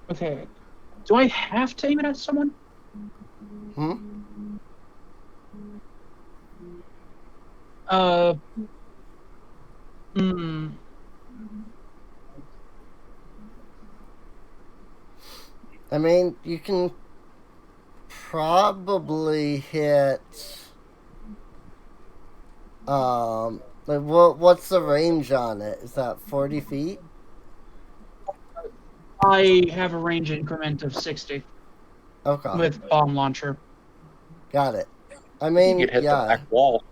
Okay. Do I have to aim it at someone? I mean, you can probably hit. Like what's the range on it? Is that 40 feet? I have a range increment of 60 Okay. with bomb launcher. Got it. I mean, You could hit the yeah. back wall.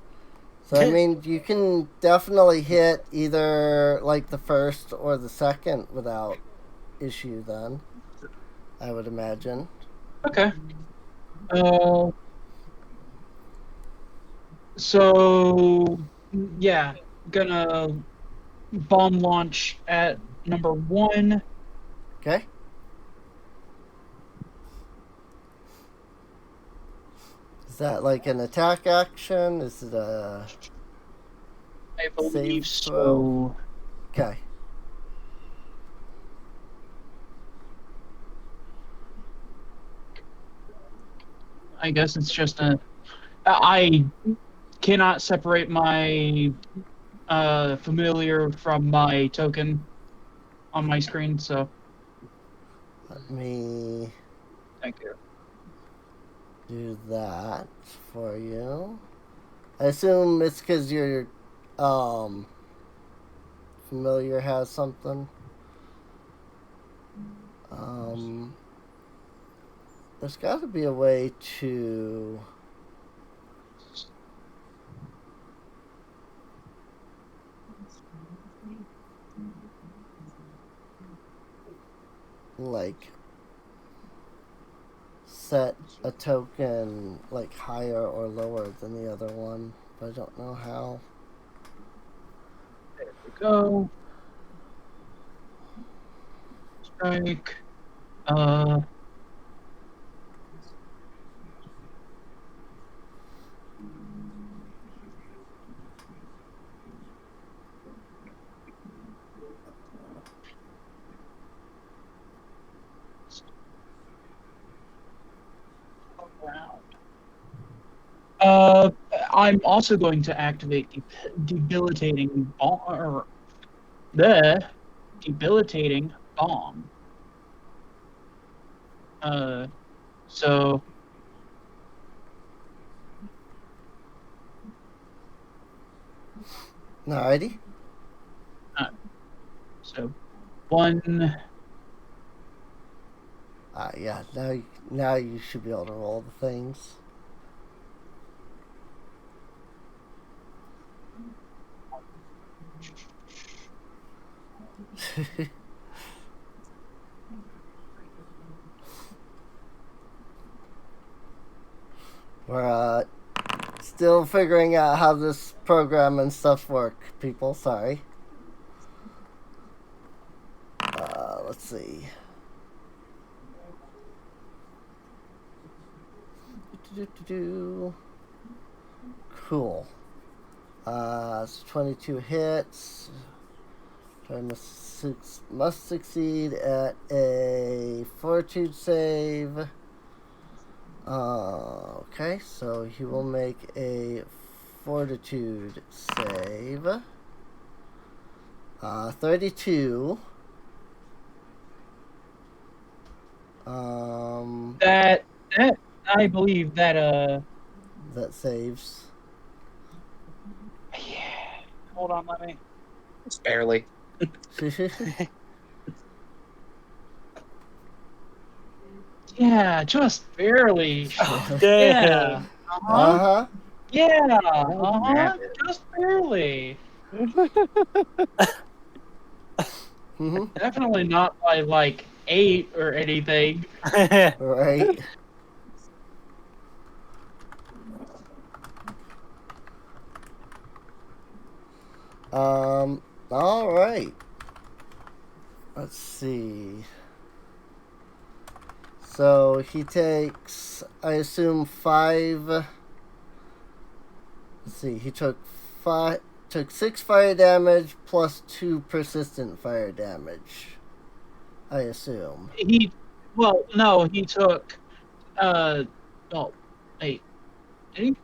So I mean, you can definitely hit either like the first or the second without issue. Then, I would imagine. Okay. So yeah, gonna bomb launch at number 1. Okay. Is that like an attack action? Is it a I believe save so. throw? Okay. I guess it's just a. I cannot separate my familiar from my token on my screen, so Let me thank you. do that for you. I assume it's because your familiar has something. There's got to be a way to. Like set a token like higher or lower than the other one, but I don't know how. There we go. Strike. I'm also going to activate debilitating bomb, or the debilitating bomb. So Alrighty. so 1. Yeah. Now you should be able to roll the things. We're still figuring out how this program and stuff work, people. Sorry. Let's see. Cool. So 22 hits. Must succeed at a fortitude save. Okay, so he will make a fortitude save. 32. That I believe that That saves. yeah. Hold on, let me. Just barely. Yeah, just barely. Dang. Yeah. Uh-huh. Uh-huh. Yeah. Oh, Uh-huh. man. Just barely. Definitely not by like 8 or anything. Right. All right. Let's see. So he takes, I assume, 5. Let's see. He took 6 fire damage plus 2 persistent fire damage. I assume. He took well, 8. Did he?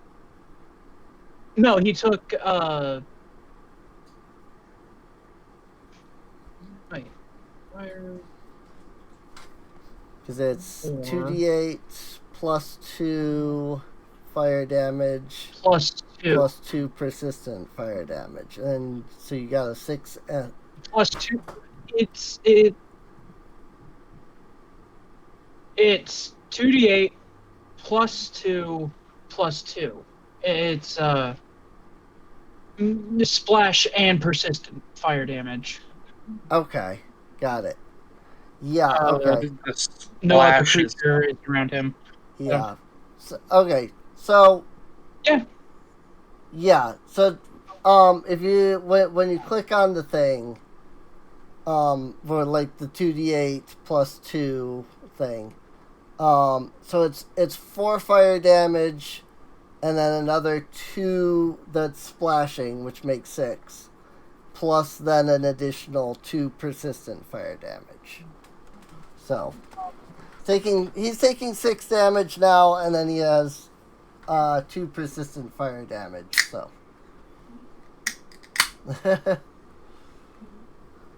No, he took wait. Fire Because it's 4 2d8 plus 2 fire damage plus 2. plus 2 persistent fire damage. And so you got a 6. Plus 2. It's 2d8 plus 2 plus 2. It's splash and persistent fire damage. Okay. Got it. Yeah, okay. No other Splashes. creature is around him. Yeah. So, okay. So Yeah. yeah. So if you when you click on the thing for like the 2d8 plus 2 thing, so it's 4 fire damage and then another 2 that's splashing, which makes 6, plus then an additional 2 persistent fire damage. So he's taking 6 damage now, and then he has 2 persistent fire damage. So because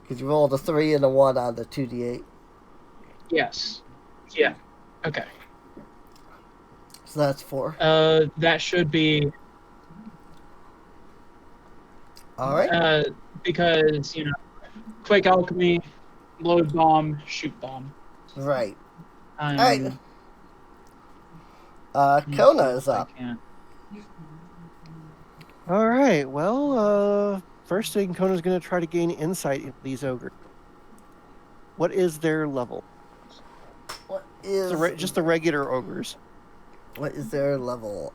you rolled a 3 and a 1 on the 2d8. Yes. Yeah. Okay. So that's 4. That should be All right. because quick alchemy, load bomb, shoot bomb. Right. All right. Kona is up. All right. Well, first thing, Kona's going to try to gain insight into these ogres. What is their level? What is Just the regular ogres. What is their level?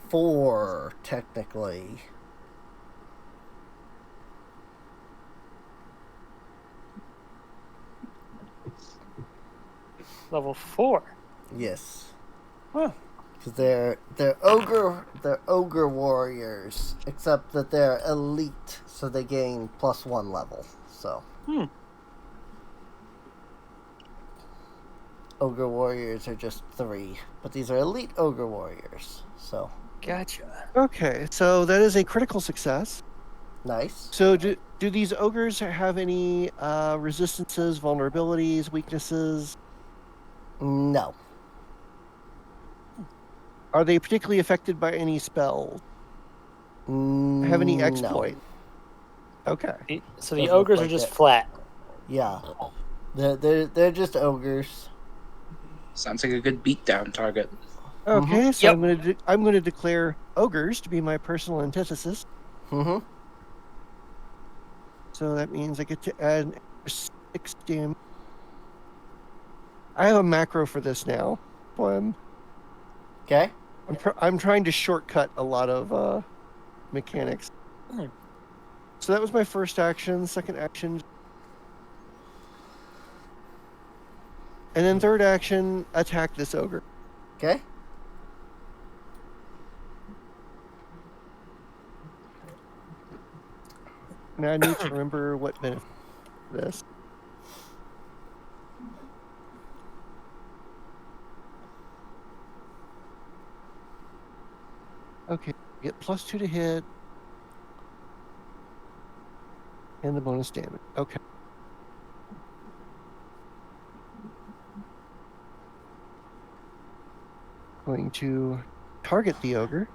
4 technically. Level 4. Yes. Huh. Because they're ogre warriors, except that they're elite, so they gain +1 level. So. Ogre warriors are just 3, but these are elite ogre warriors. So. Gotcha. Okay, so that is a critical success. Nice. So do these ogres have any resistances, vulnerabilities, weaknesses? No. Are they particularly affected by any spells? Have any exploit? No. Okay. So the Doesn't ogres look are like just it. flat. Yeah. They're just ogres. Sounds like a good beatdown target. Okay, so Yep. I'm going to declare ogres to be my personal antithesis. Mm-hmm. So that means I get to add an extra 6 damage. I have a macro for this now. So Okay. I'm trying to shortcut a lot of mechanics. So that was my first action. Second action. And then third action, attack this ogre. Okay. Now I need to remember what benefit this. Okay, get +2 to hit. And the bonus damage. Okay. Going to target the ogre.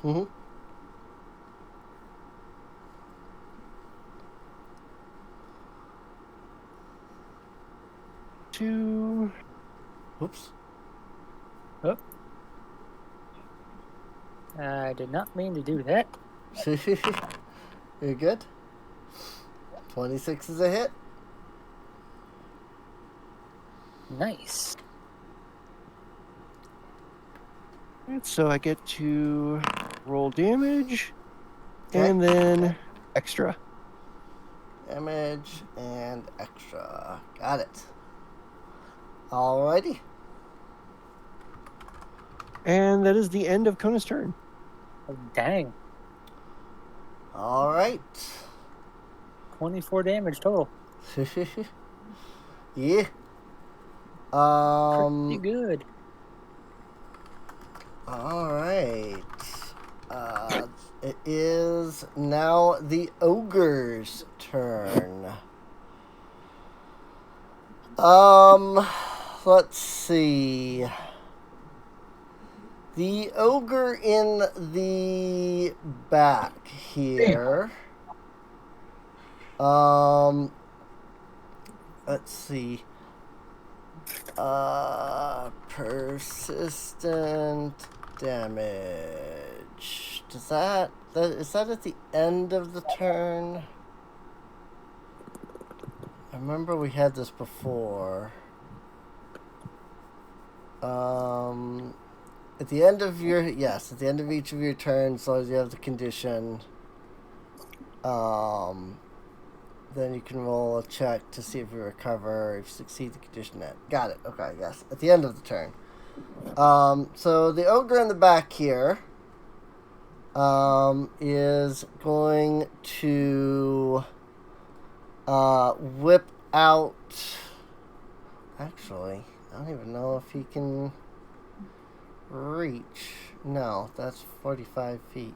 Mm-hmm. Two. Oops. Oh. I did not mean to do that. You're good. 26 is a hit. Nice. And so I get to roll damage. Okay. And then extra. Damage and extra. Got it. Alrighty. And that is the end of Kona's turn. Oh, dang. Alright. 24 damage total. Yeah. Pretty good. Alright. It is now the ogre's turn. Let's see. The ogre in the back here. Let's see. Persistent damage. Is that at the end of the turn? I remember we had this before. At the end of your at the end of each of your turns, as long as you have the condition, then you can roll a check to see if you recover. If you succeed the condition, got it. Okay, yes, at the end of the turn. So the ogre in the back here, is going to, whip out. Actually, I don't even know if he can reach. No, that's 45 feet.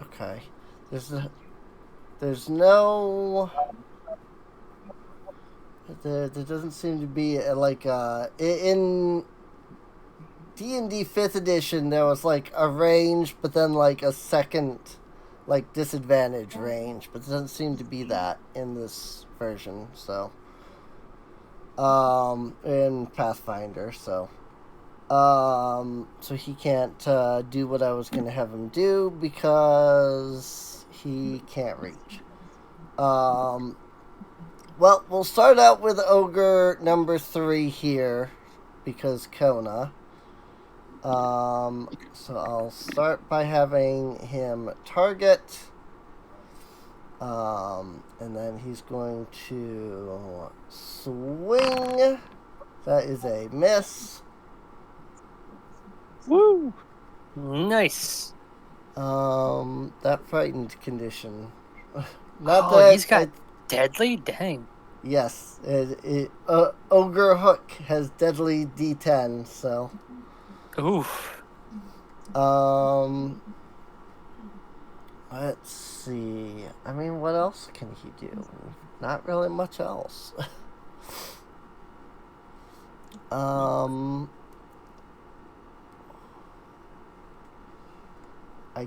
Okay. There doesn't seem to be in D&D 5th edition there was like a range, but then like a second like disadvantage range, but there doesn't seem to be that in this version, so in Pathfinder, so he can't do what I was going to have him do because he can't reach. Well, we'll start out with ogre number 3 here because Kona. So I'll start by having him target. And then he's going to swing. That is a miss. Woo! Nice. That frightened condition. He's got deadly? Dang. Yes. Ogre Hook has deadly D10, so. Oof. Let's see. I mean, what else can he do? Not really much else. I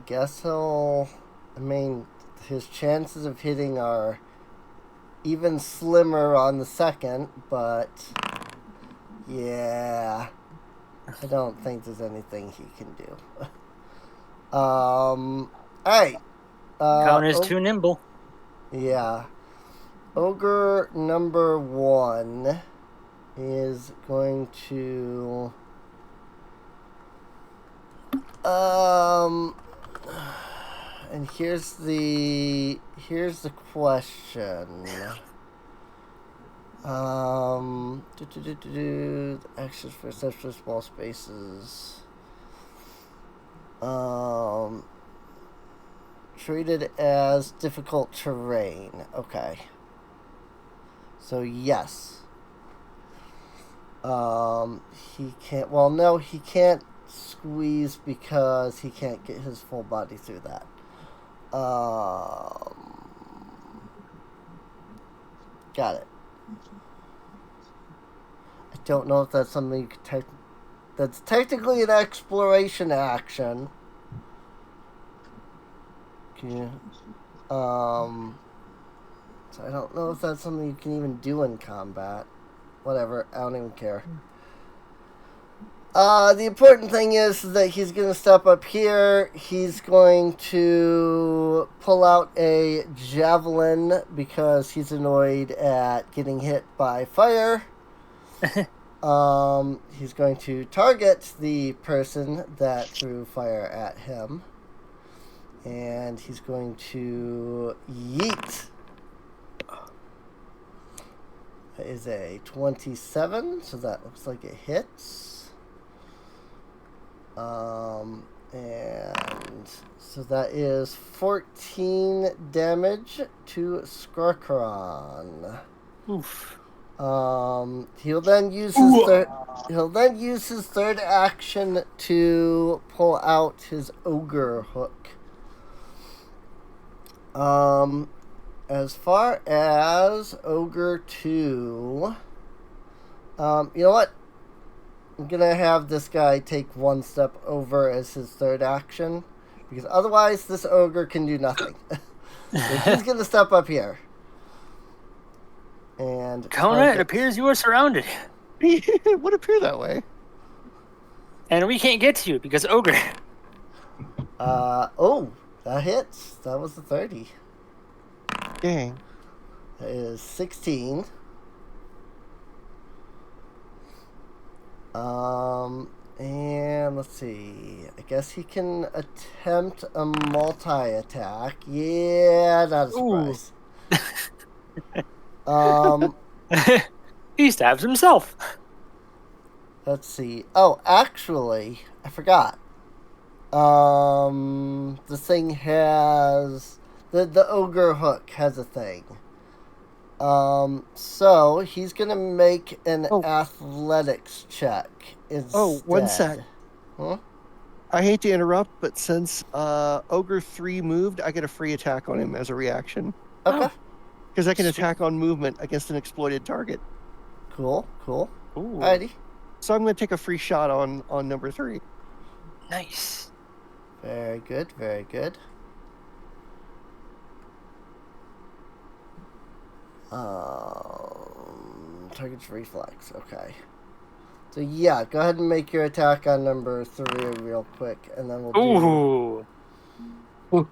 guess he'll... I mean, his chances of hitting are even slimmer on the second, but... Yeah... I don't think there's anything he can do. Alright. Count is too nimble. Yeah. Ogre number 1 is going to... And here's the question. Actions for such small spaces. Treated as difficult terrain. Okay. So yes. He can't. Well, no, he can't squeeze because he can't get his full body through that. Got it. I don't know if that's something you could that's technically an exploration action. Can you, so I don't know if that's something you can even do in combat. Whatever, I don't even care. The important thing is that he's going to step up here. He's going to pull out a javelin because he's annoyed at getting hit by fire. He's going to target the person that threw fire at him. And he's going to yeet. That is a 27, so that looks like it hits. And so that is 14 damage to Skarkaron. Oof. He'll then use his third action to pull out his ogre hook. As far as Ogre 2, you know what? I'm gonna have this guy take one step over as his third action, because otherwise this ogre can do nothing. So he's gonna step up here. And Kona, it appears you are surrounded. It would appear that way. And we can't get to you because Ogre. Oh, that hits. That was the 30. Dang. That is 16. And let's see. I guess he can attempt a multi-attack. Yeah, not a surprise. He stabs himself. Let's see. Oh, actually, I forgot. The thing has... The ogre hook has a thing. So he's gonna make an athletics check instead. Oh, one sec. Huh? I hate to interrupt, but since Ogre 3 moved, I get a free attack on him as a reaction. Okay. Because I can attack on movement against an exploited target. Cool. Ooh. Alrighty. So I'm going to take a free shot on number 3. Nice. Very good. Target's reflex. Okay. So yeah, go ahead and make your attack on number 3 real quick, and then we'll do... Ooh.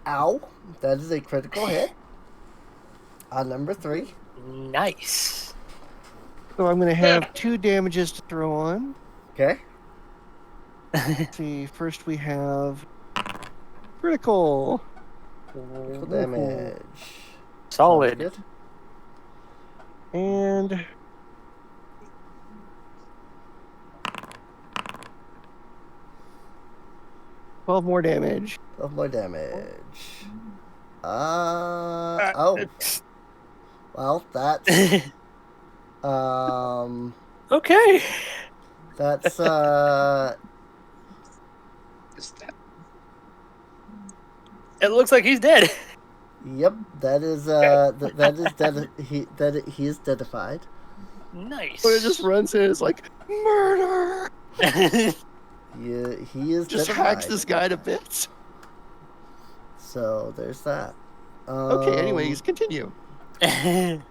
Ow. That is a critical hit. On number 3. Nice. So I'm going to have 2 damages to throw on. Okay. Let's see. First we have critical. Critical damage. Solid. Sounds good. And 12 more damage. 12 more damage. Oh. Well, that's... Okay. That's, Is that It looks like he's dead. Yep, that is he is deadified. Nice. But it just runs in, it's like, murder! Yeah, he is Just deadified. hacks this guy to bits. So there's that. Okay, anyways, continue.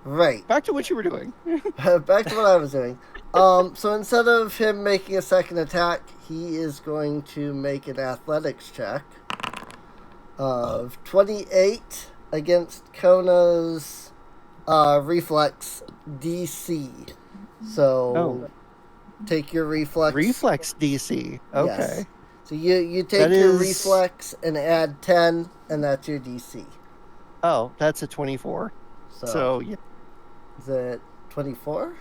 Right. Back to what you were doing. Back to what I was doing. So instead of him making a second attack, he is going to make an athletics check of 28 against Kona's reflex DC. So take your reflex. Reflex DC. Okay. Yes. So you take your reflex and add 10, and that's your DC. Oh, that's a 24. So yeah. Is it 24?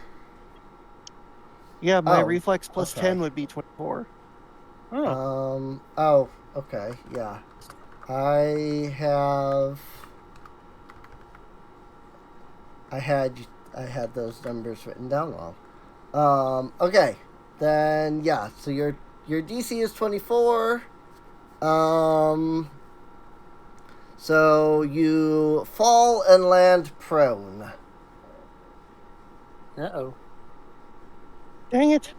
Yeah, my reflex plus 10 would be 24. Oh, okay, yeah. I had those numbers written down wrong. Okay. Then yeah, so your DC is 24. So you fall and land prone. Uh-oh. Dang it.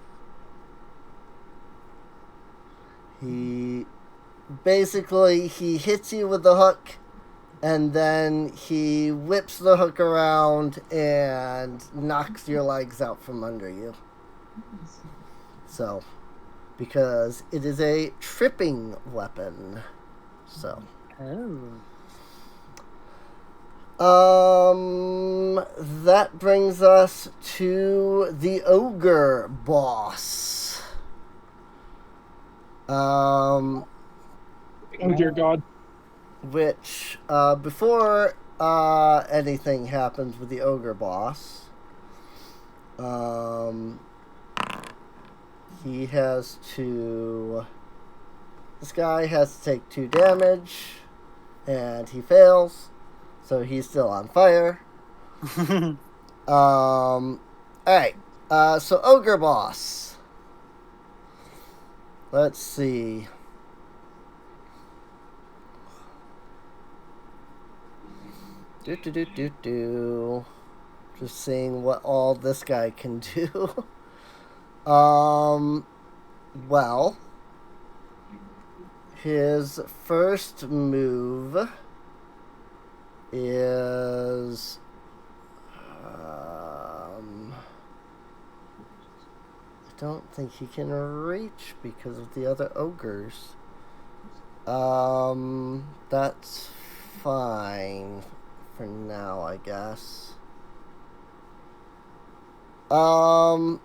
He hits you with the hook, and then he whips the hook around and knocks your legs out from under you. So, because it is a tripping weapon. So. That brings us to the Ogre boss. Oh dear God. Which, before anything happens with the Ogre boss, he has to... This guy has to take 2 damage, and he fails, so he's still on fire. Alright, so Ogre boss. Let's see. Just seeing what all this guy can do. Well, his first move is I don't think he can reach because of the other ogres. That's fine for now, I guess. You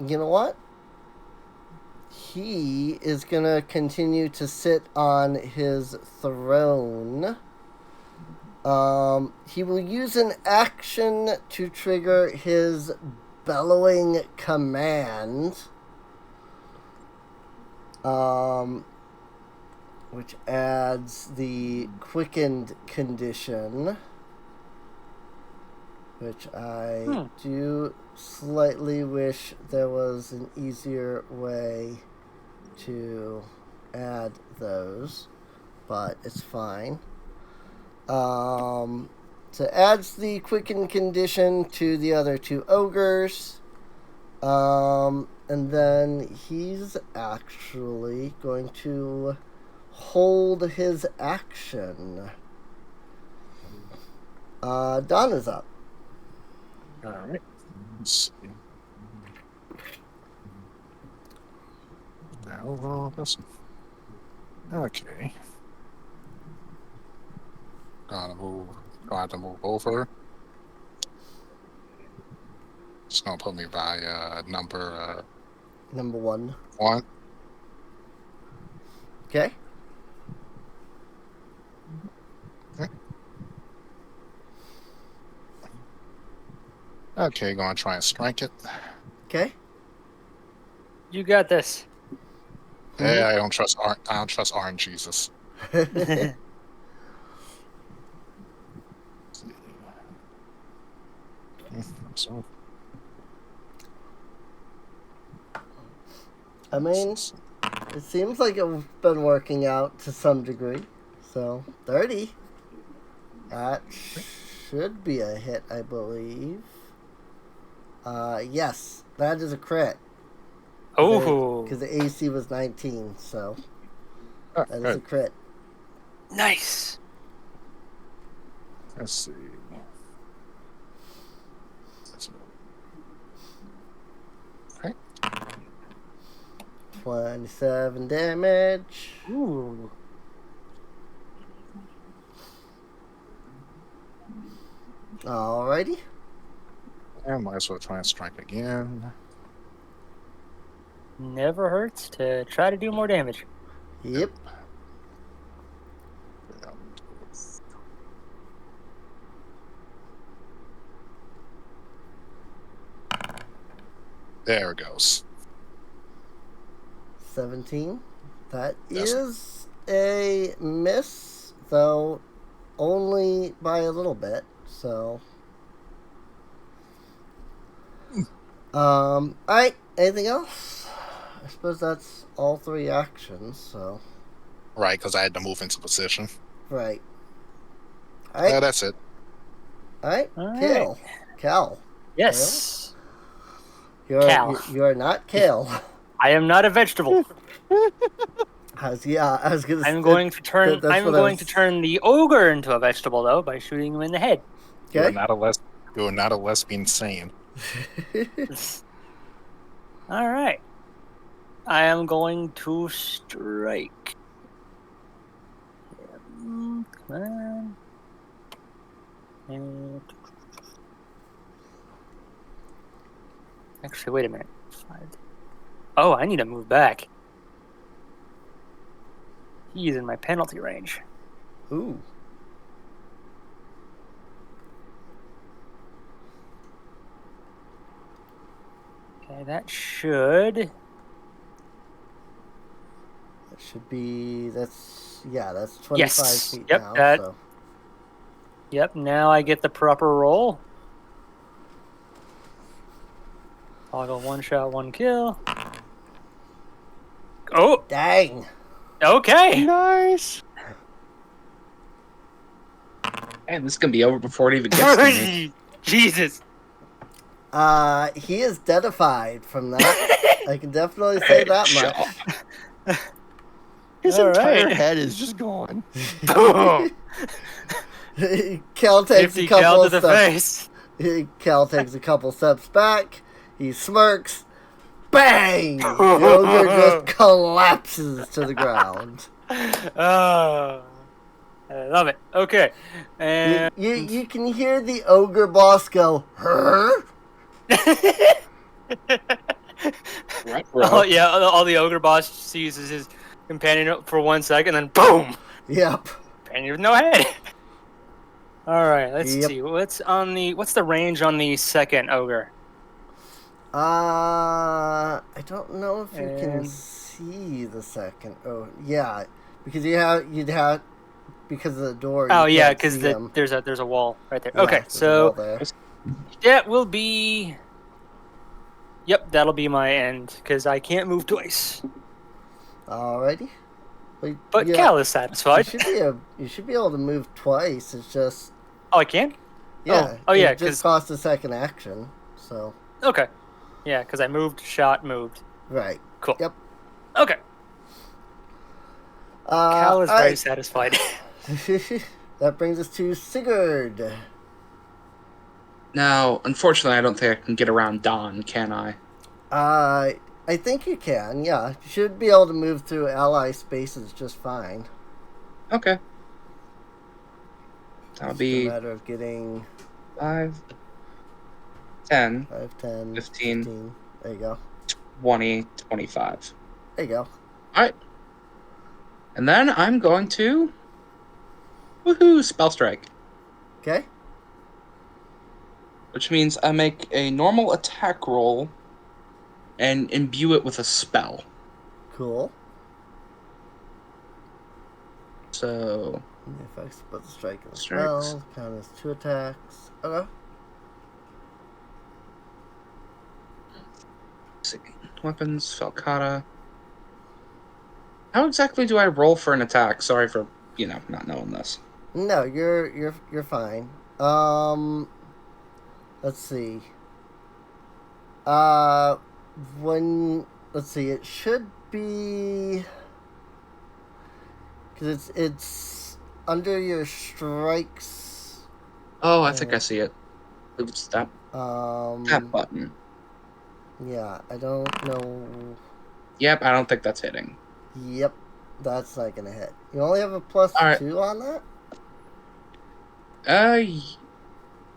know what? He is gonna continue to sit on his throne. He will use an action to trigger his bellowing command. Which adds the quickened condition. Which I do slightly wish there was an easier way to add those, but it's fine. So adds the quickened condition to the other 2 ogres. And then he's actually going to hold his action. Donna's up. Alright. Let's see. Now, okay. Gotta move over. It's gonna put me by number 1. 1. Okay. Okay, gonna try and strike it. Okay. You got this. Hey, I don't trust Orange Jesus. So, I mean, It seems like it's been working out to some degree. So, 30. That should be a hit, I believe. Yes, that is a crit. Oh, Because the AC was 19, so that is a Good. crit. nice. Let's see. 27 damage. Ooh. Alrighty. I might as well try and strike again. Never hurts to try to do more damage. Yep. There it goes. 17. That Yes. is a miss, though only by a little bit. So, alright. Anything else? I suppose that's all 3 actions. So, Right, because I had to move into position. right. Yeah, Alright. that's it. Alright. All right. Kale. Cal. Yes. You are not Kale. I am not a vegetable. I was gonna. I'm going to turn. that's I'm what I going was- to turn the ogre into a vegetable, though, by shooting him in the head. You are Okay. not a lesbian sane. All right. I am going to strike. Come on. And... Actually, wait a minute. 5. Oh, I need to move back. He's in my penalty range. Ooh. Okay, that should. That should be. That's 25 Yes. feet Yep, now. that- So. Yep, now I get the proper roll. I'll go 1 shot, 1 kill. Oh, Dang. okay. Nice. And this is gonna be over before it even gets to me. Jesus. He is deadified from that. I can definitely say that much. His All entire right. head is just gone. Boom. Cal takes 50 a couple cal to of the steps. face. Cal takes a couple steps back. He smirks. Bang! The ogre just collapses to the ground. Oh, I love it. Okay. And You can hear the ogre boss go, "Huh?" Right, oh, yeah, all the ogre boss sees is his companion for 1 second, then boom! Yep. Companion with no head. All right, let's Yep. see. What's the range on the second ogre? I don't know if you can And- see the second. Oh, yeah, because because of the door. Oh you yeah, can't because see him. there's a wall right there. Yeah, Okay, there's a wall so there. that will be. Yep, that'll be my end because I can't move twice. Alrighty. But yeah, Cal is you satisfied. you should be able to move twice. It's just Oh, I can. yeah. Oh, yeah, it just 'cause- cost a second action. So Okay. Yeah, because I moved, shot, moved. right. Cool. Yep. Okay. Cal is very alright. satisfied. That brings us to Sigurd. Now, unfortunately, I don't think I can get around Don, can I? I think you can. Yeah, you should be able to move through ally spaces just fine. Okay. That'll It's be a matter of getting 5, 10, 5, 10, 15. 15. There you go. 20, 25. There you go. Alright. And then I'm going to... Woohoo! Spell Strike. Okay. Which means I make a normal attack roll and imbue it with a spell. Cool. So... The effects of both the strike and the Strikes. spell count as 2 attacks. Okay. Let's see. Weapons, Falcata. How exactly do I roll for an attack? Sorry for, not knowing this. No, you're fine. Let's see. Let's see, it should be because it's under your strikes. Oh, I think I see it. It's that button. Yeah, I don't know. Yep, I don't think that's hitting. Yep, that's not gonna hit. You only have a plus All right. 2 on that?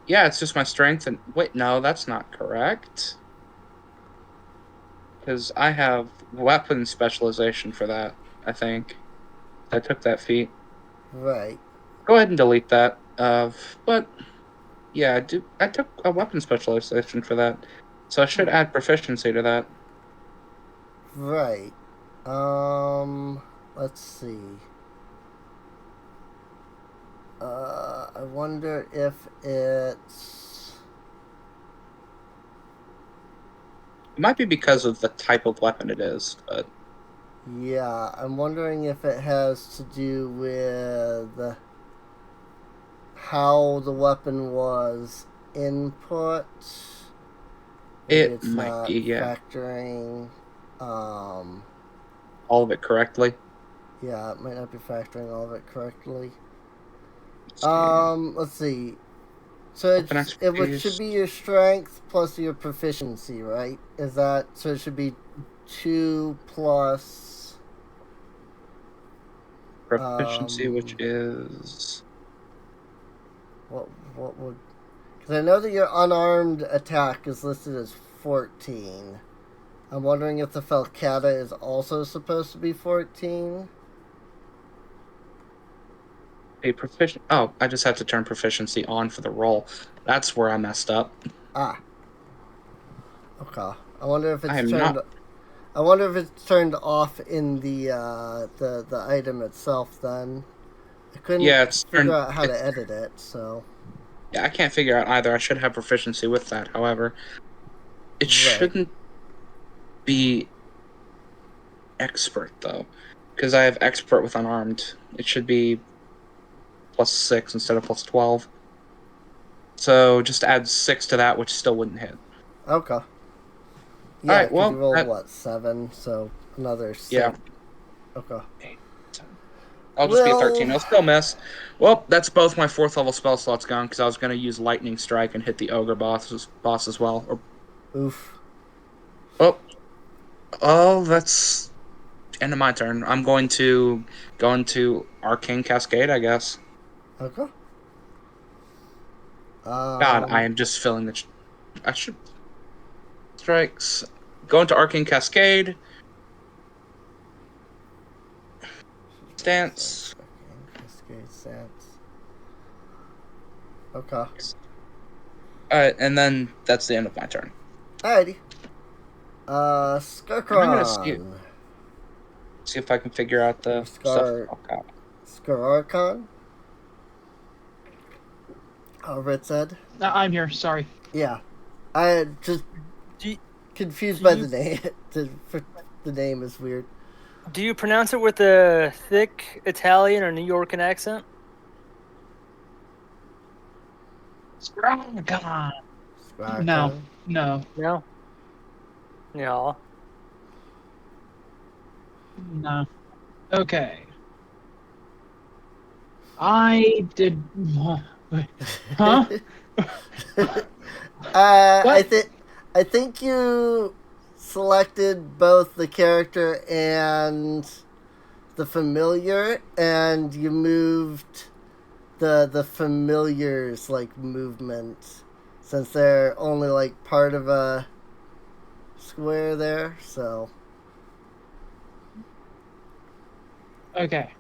Yeah, it's just my strength and... Wait, no, that's not correct. Because I have weapon specialization for that, I think. I took that feat. Right. Go ahead and delete that. But, yeah, I took a weapon specialization for that. So I should add proficiency to that. Right. Let's see. I wonder if it's... It might be because of the type of weapon it is, but... Yeah, I'm wondering if it has to do with how the weapon was input. Maybe It might be, yeah. Factoring, all of it correctly. Yeah, it might not be factoring all of it correctly. Let's see. Let's see. So it should be your strength plus your proficiency, right? Is that so? It should be 2 plus proficiency, which is what would? Because I know that your unarmed attack is listed as 14. I'm wondering if the Falcata is also supposed to be 14. a proficient. Oh, I just had to turn proficiency on for the roll. That's where I messed up. Ah. Okay. I wonder if it's I turned. I wonder if it's turned off in the item itself. Then I couldn't figure out how to edit it. So. Yeah, I can't figure out either. I should have proficiency with that. However, it shouldn't be expert though, because I have expert with unarmed. It should be +6 instead of +12. So just add 6 to that, which still wouldn't hit. Okay. Yeah, all right, well, you rolled 7, so another 6. Yeah. Okay. I'll just be a 13. I'll still miss. Well, that's both my 4th level spell slots gone because I was going to use Lightning Strike and hit the Ogre boss as well. Oof. Oh, that's end of my turn. I'm going to go into Arcane Cascade, I guess. Okay. God, I am just filling the... I should... Strikes. Go into Arcane Cascade. Stance. Cascade stance. Okay. Alright, and then that's the end of my turn. Alrighty. Skarkron. I'm gonna see if I can figure out the stuff. Skarkron? Rit said. I'm here, sorry. Yeah. I just confused by the name. The name is weird. Do you pronounce it with a thick Italian or New Yorker accent? Skarkron. Skarkron? No. No? Yeah. No. Okay. I did... Huh? I think you selected both the character and the familiar, and you moved the familiar's movement, since they're only part of a square there. So okay.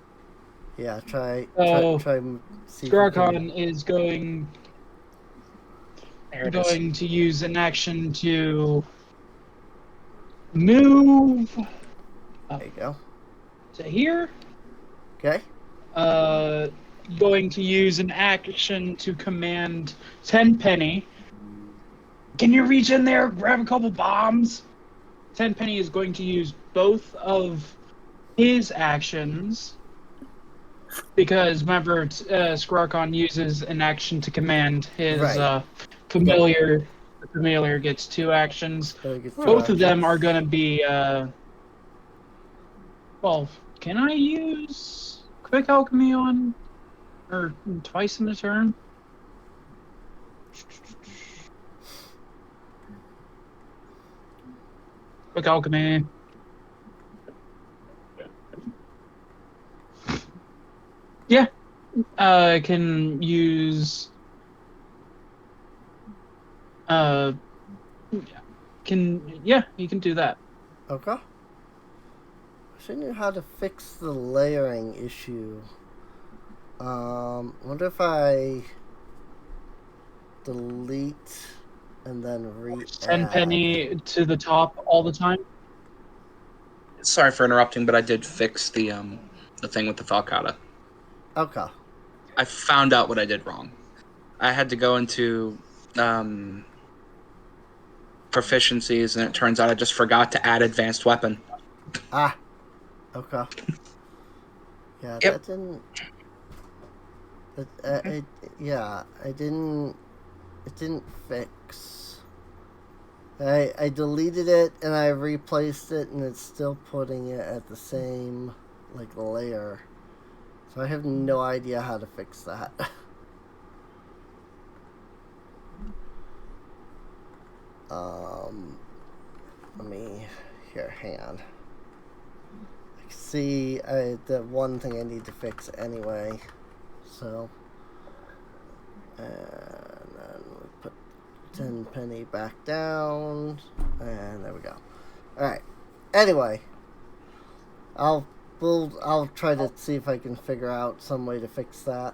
yeah, try. Skarkron is going to use an action to move. There you go. To here. Okay. Going to use an action to command Tenpenny. Can you reach in there, grab a couple bombs? Tenpenny is going to use both of his actions, because remember, Skrarkon uses an action to command his Right. familiar. The familiar gets 2 actions. So it gets two Both of them are actions. going to be. Well, can I use Quick Alchemy on, or twice in a turn? Quick Alchemy. Yeah, can use. You can do that. Okay. I should know how to fix the layering issue. Wonder if I delete and then re-add. Send Penny to the top all the time. Sorry for interrupting, but I did fix the thing with the Falcata. Okay. I found out what I did wrong. I had to go into proficiencies, and it turns out I just forgot to add advanced weapon. Ah. Okay. Yeah, Yep. that didn't. I didn't. It didn't fix. I deleted it and I replaced it, and it's still putting it at the same layer. So I have no idea how to fix that. Let me hang on. I can see the one thing I need to fix anyway. So, and then we put 10 penny back down, and there we go. All right. Anyway, I'll try to see if I can figure out some way to fix that.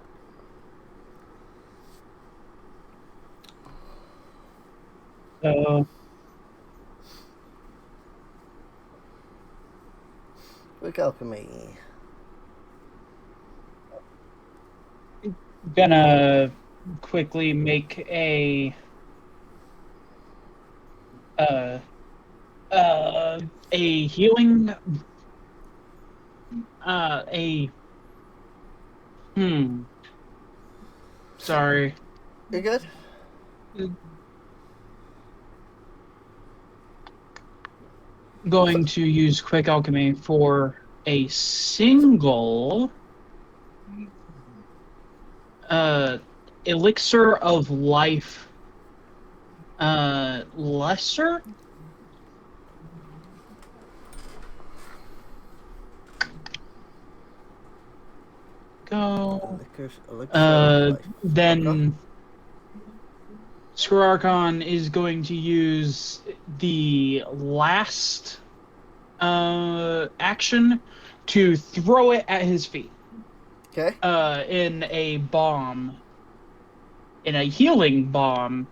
Quick alchemy. Gonna quickly make a healing sorry. You good? Going to use Quick Alchemy for a single elixir of life lesser. Go. Then Skrarkon is going to use the last action to throw it at his feet. Okay. In a bomb. In a healing bomb.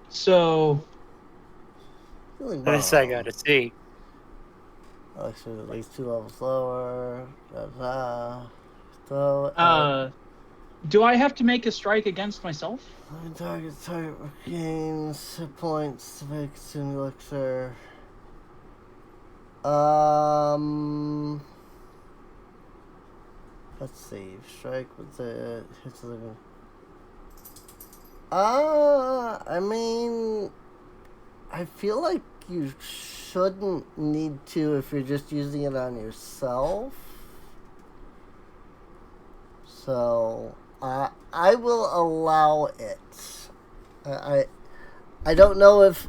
So. This I gotta see. Actually, at least 2 levels lower. So, do I have to make a strike against myself? Target gains hit points to make an elixir. Let's see. Strike with the hits of the. I mean, I feel like you shouldn't need to if you're just using it on yourself. So I will allow it. I don't know if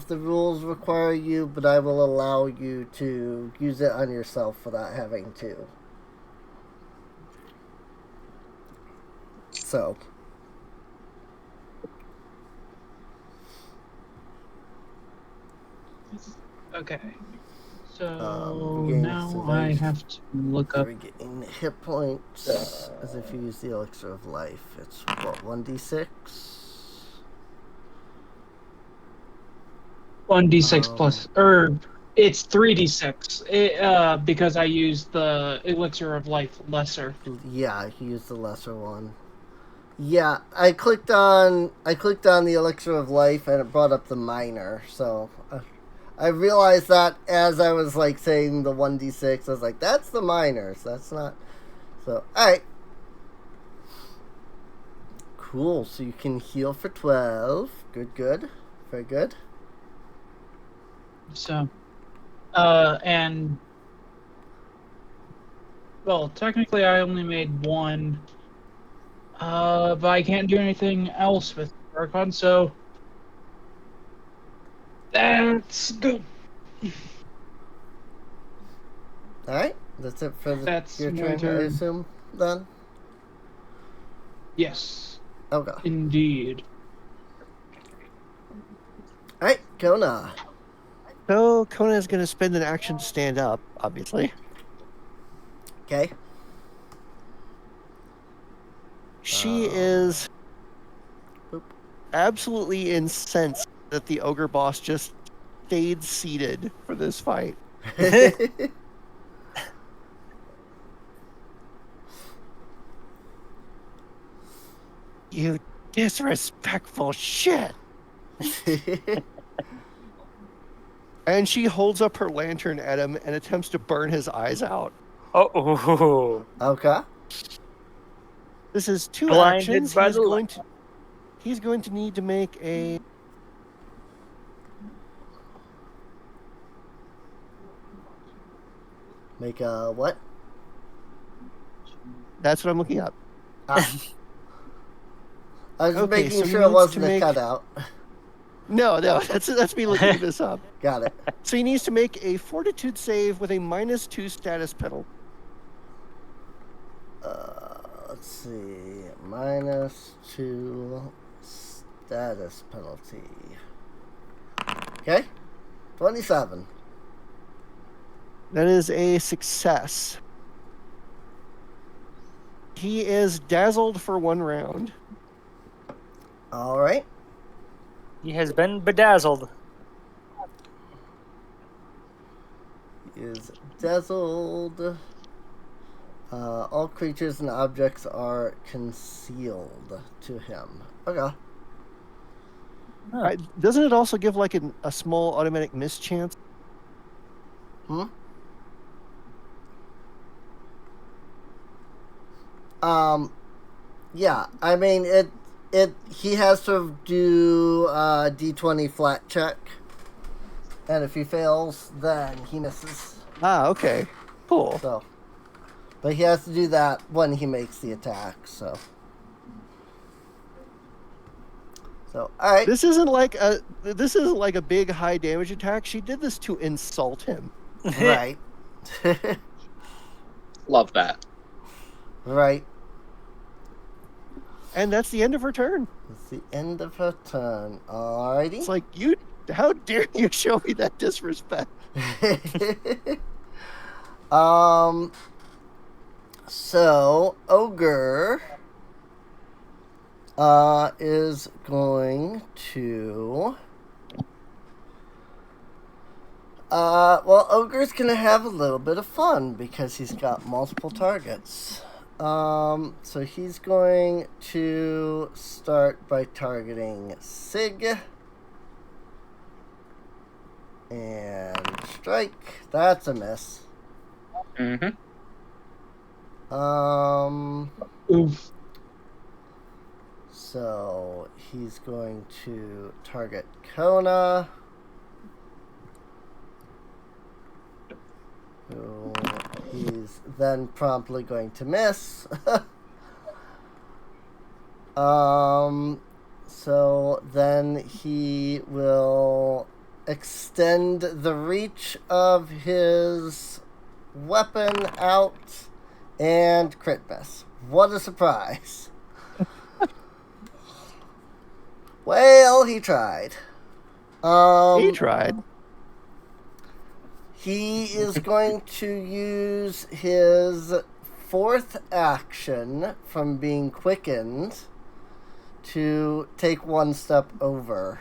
the rules require you, but I will allow you to use it on yourself without having to. So. Okay. So now I have to look up. Regain hit points as if you use the elixir of life. It's what, 1d6? 1d6 plus, or it's 3d6. Because I used the elixir of life lesser. Yeah, he used the lesser one. Yeah, I clicked on the elixir of life and it brought up the miner. So I realized that as I was like saying the 1d6, I was like, that's the miners. That's not. So all right, cool. So you can heal for 12. Good, very good. So, and well, technically I only made one, but I can't do anything else with Archon, so that's good. All right, that's it for That's your my turn, I turn. assume. Then. Yes, Okay. indeed. All right, Kona. So Kona is going to spend an action to stand up, obviously. Okay. She is Boop. absolutely incensed that the ogre boss just stayed seated for this fight. You disrespectful shit. And she holds up her lantern at him and attempts to burn his eyes out. Oh, Okay. This is two blinded actions. by the light. He's going to need to make a Make a what? That's what I'm looking up. Ah. I was Okay, making so sure he it needs wasn't to a make- cutout. No, that's me looking this up. Got it. So he needs to make a fortitude save with a -2 status penalty. Let's see. -2 status penalty. Okay. 27. That is a success. He is dazzled for 1 round. All right. He has been bedazzled. He is dazzled. All creatures and objects are concealed to him. Okay. Doesn't it also give like a small automatic miss chance? Yeah. I mean, he has to do a D20 flat check, and if he fails, then he misses. Ah, okay. Cool. So, but he has to do that when he makes the attack. So, all right. This isn't like a big high damage attack. She did this to insult him. Right. Love that. Right. And that's the end of her turn. It's the end of her turn. Alrighty. It's like, how dare you show me that disrespect? So Ogre is going to Ogre's gonna have a little bit of fun because he's got multiple targets. So he's going to start by targeting Sig. And strike. That's a miss. Mm-hmm. Oof. So he's going to target Kona, who he's then promptly going to miss. So then he will extend the reach of his weapon out and crit miss. What a surprise. Well, he tried. He tried. He is going to use his 4th action from being quickened to take 1 step over.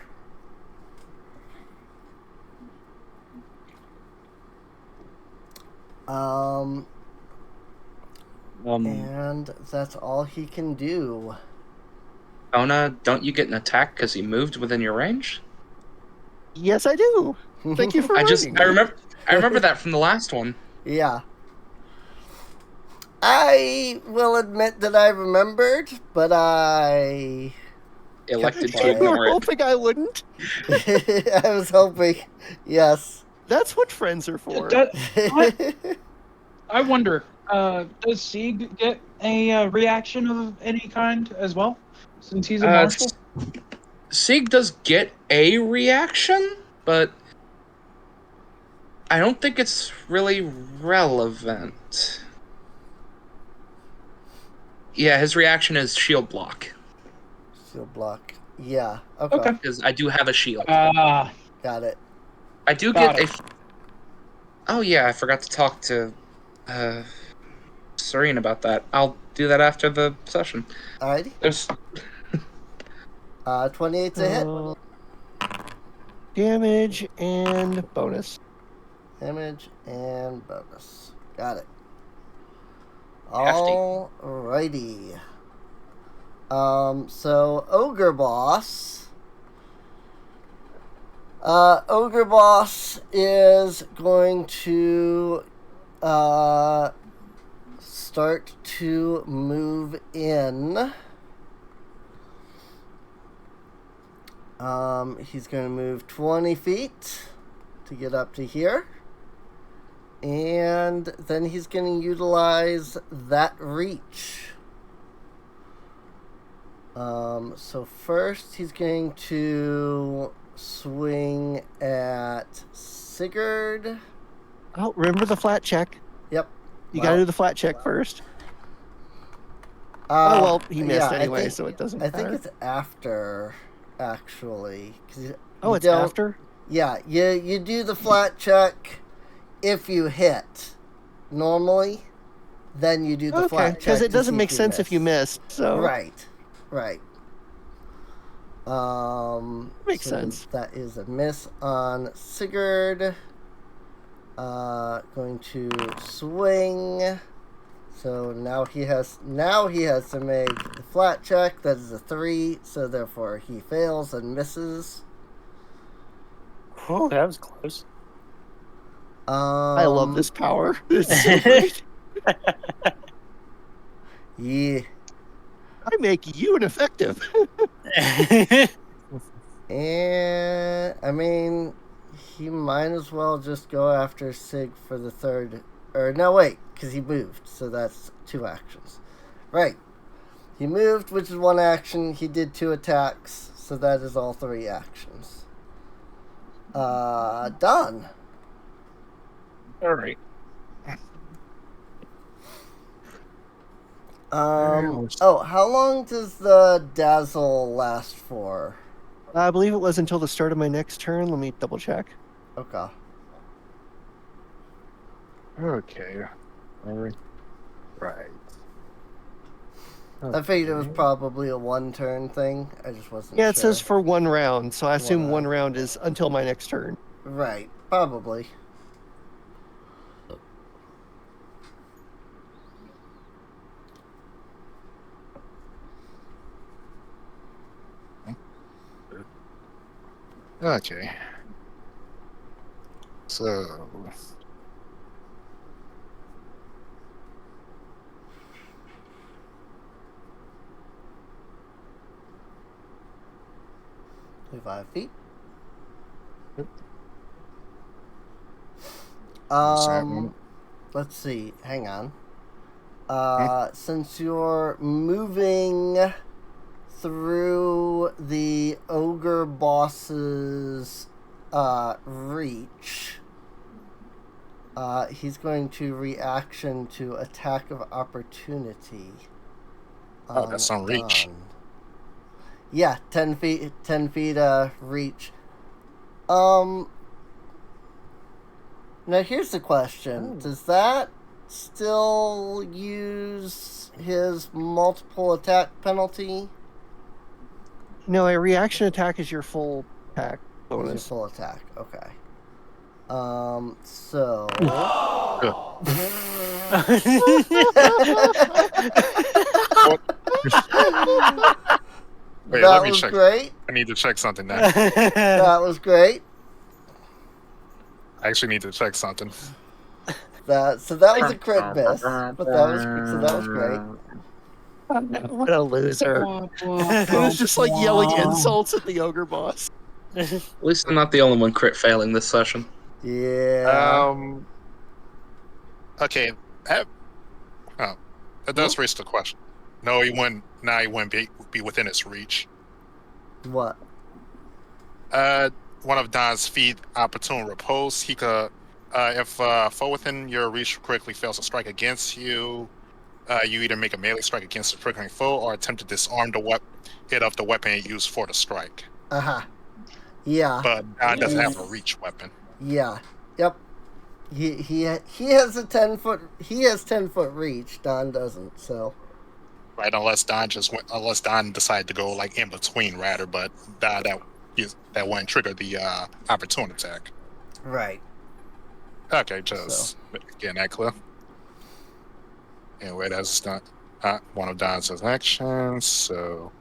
And that's all he can do. Ona, don't you get an attack because he moved within your range? Yes, I do. Thank you for reminding me. I remember that from the last one. Yeah. I will admit that I remembered, but I Elected to quiet. You were ignore it. hoping I wouldn't. I was hoping. Yes. That's what friends are for. I wonder, does Sieg get a reaction of any kind as well, since he's a marshal? Sieg does get a reaction, but I don't think it's really relevant. Yeah, his reaction is shield block. Shield block. Yeah. Okay. Because I do have a shield. Got it. I do get a... Oh yeah, I forgot to talk to Serene about that. I'll do that after the session. Alrighty. There's 28's a hit. Damage and bonus. Damage and bonus. Got it. Hefty. Alrighty. So Ogre Boss. Ogre Boss is going to start to move in. He's going to move 20 feet to get up to here. And then he's going to utilize that reach. So first he's going to swing at Sigurd. Oh, remember the flat check. Yep. You gotta do the flat check first. Oh, well, he missed anyway, so it doesn't matter. I think it's after, actually. It's after? Yeah, you do the flat check if you hit normally, then you do the flat check. Because it doesn't make sense if you miss. So Right. Makes sense. That is a miss on Sigurd. Going to swing. So now he has to make the flat check. That is a 3, so therefore he fails and misses. Oh, that was close. I love this power. This is so great. Yeah. I make you ineffective. And I mean, he might as well just go after Sig for the third. Or no, wait, because he moved, so that's 2 actions. Right. He moved, which is 1 action. He did 2 attacks, so that is all 3 actions. Done. All right. How long does the dazzle last for? I believe it was until the start of my next turn. Let me double check. Okay. Okay. All right. I figured it was probably a 1-turn thing. I just wasn't Yeah, sure. it says for 1 round, so I assume 1 round is until my next turn. Right, probably. Okay. So. $5 feet. Yep. Let's see. Hang on. Since you're moving through the ogre boss's reach, he's going to reaction to attack of opportunity. That's on reach. Yeah, 10 feet reach. Now here's the question. Does that still use his multiple attack penalty? No, a reaction attack is your full attack bonus. Your full attack, okay. So... Wait, that let me was check. great. I need to check something now. That was great. I actually need to check something. That was a crit miss, but that was great. What a loser. He was just like yelling insults at the ogre boss. At least I'm not the only one crit failing this session. Yeah. Okay. That does raise the question. No, he wouldn't. Now he wouldn't be within its reach. What? One of Don's feet, opportune repose. He could, if foe within your reach quickly fails to strike against you, you either make a melee strike against the triggering foe or attempt to disarm the hit of the weapon used for the strike. Yeah. But Don doesn't have a reach weapon. Yeah. Yep. He has a 10-foot. He has 10-foot reach. Don doesn't. So. Right, unless Don decided to go like in between rather, but that wouldn't trigger the opportune attack. Right. Okay, just getting that clear. Anyway, that's not one of Don's actions, so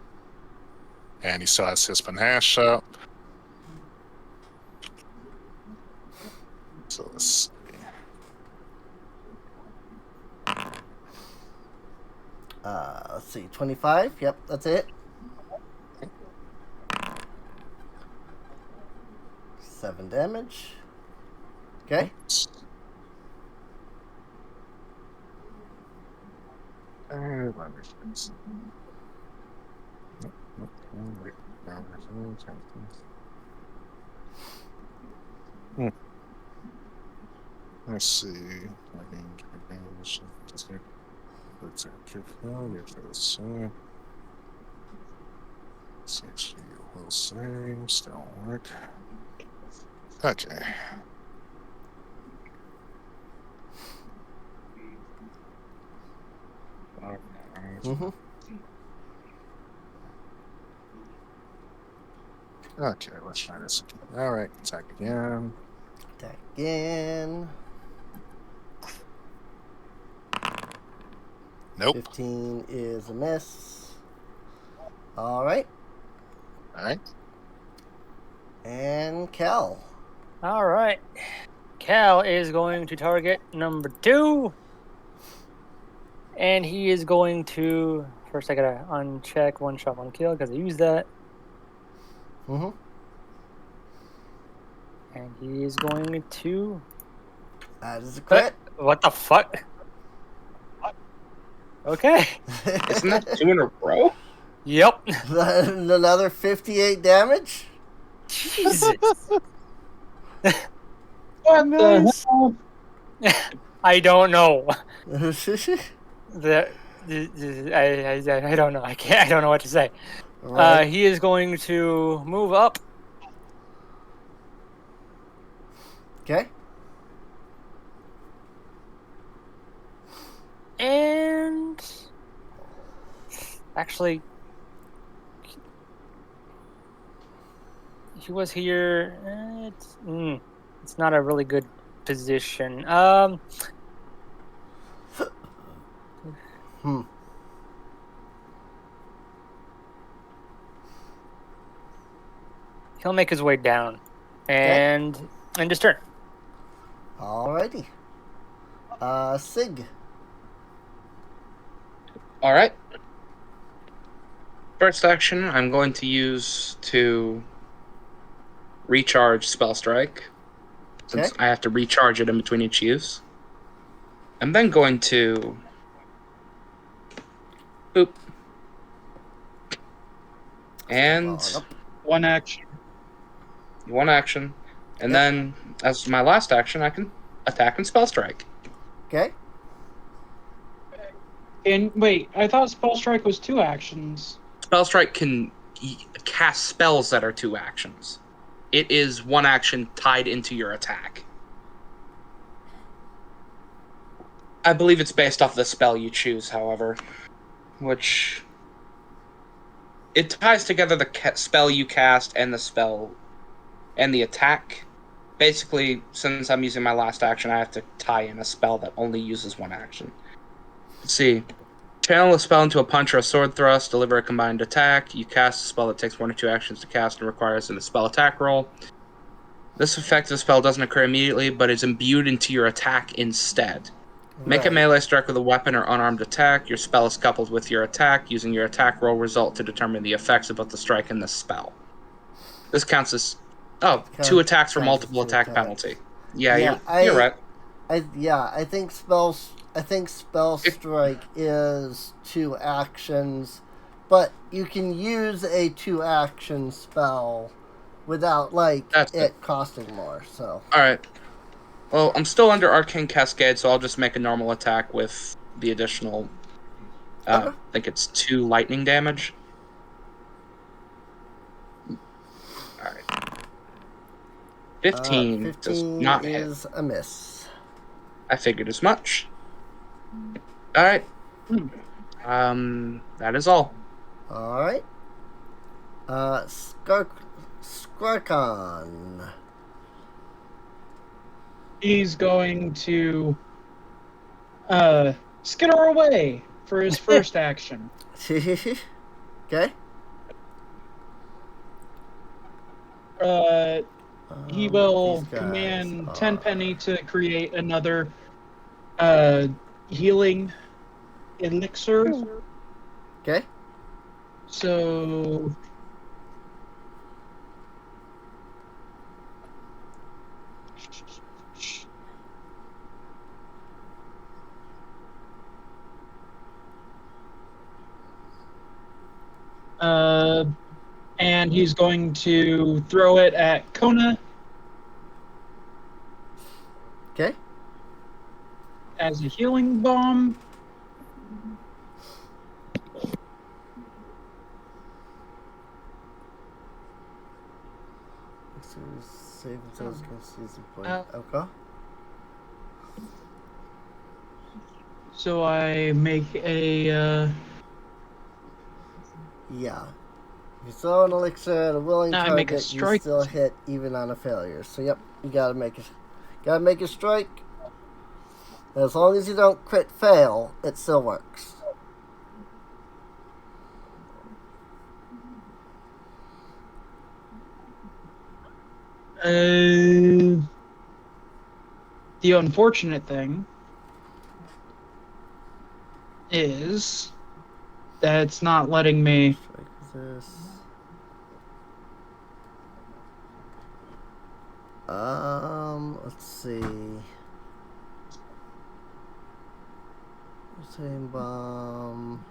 and he still has his panache up. So let's see. Let's see. 25. Yep, that's it. 7 damage. Okay. Let's see. Will save, still work. Okay. Okay, let's try this again. Alright, attack again. Attack again. Nope. 15 is a miss. Alright. Alright. And Cal. All right. Cal is going to target number 2. And he is going to... First, I gotta uncheck one shot, one kill, because I used that. And he is going to... That is a crit. What the fuck? Okay. Isn't that 2 in a row? Yep. Another 58 damage? Jesus. What the hell? I don't know. Right. I don't know. I don't know what to say. He is going to move up. Okay. And actually, he was here. It's not a really good position. He'll make his way down, and end his turn. Alrighty. Sig. Alright. First action, I'm going to use to recharge Spell Strike, since I have to recharge it in between each use. I'm then going to... Boop. And... One action. And then, as my last action, I can attack and Spell Strike. Okay. And wait, I thought Spell Strike was 2 actions. Spell Strike can cast spells that are 2 actions. It is 1 action tied into your attack. I believe it's based off the spell you choose, however. Which... It ties together the spell you cast and the spell... and the attack. Basically, since I'm using my last action, I have to tie in a spell that only uses 1 action. Let's see. Channel a spell into a punch or a sword thrust. Deliver a combined attack. You cast a spell that takes 1 or 2 actions to cast and requires a spell attack roll. This effective spell doesn't occur immediately, but is imbued into your attack instead. Make a melee strike with a weapon or unarmed attack. Your spell is coupled with your attack, using your attack roll result to determine the effects of both the strike and the spell. This counts as 2 attacks for multiple attack penalty. Yeah, you're right. I think spell strike is 2 actions, but you can use a 2-action spell without it costing more. So. All right. Well, I'm still under Arcane Cascade, so I'll just make a normal attack with the additional. Okay. I think it's 2 lightning damage. All right. 15 does not hit. Is a miss. I figured as much. All right. That is all. All right. Skarkon. He's going to skitter away for his first action. Okay. He will command Tenpenny to create another healing elixir. Okay. So and he's going to throw it at Kona. Okay. As a healing bomb. Save themselves against using point. Okay. So I make a. Yeah. If you throw an elixir at a willing Now I make a target, you strike. still hit even on a failure. So yep, you gotta make a strike. As long as you don't crit fail, it still works. The unfortunate thing is that it's not letting me. Strike this. Let's see. Same bomb.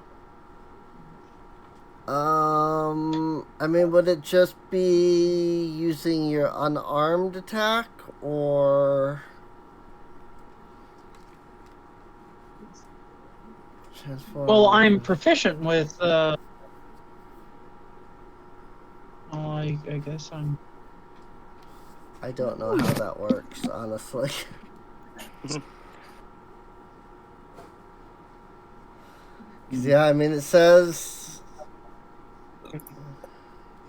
I mean, would it just be using your unarmed attack, or transform? Well, I'm proficient with. I guess I'm. I don't know how that works, honestly. Yeah, I mean, it says,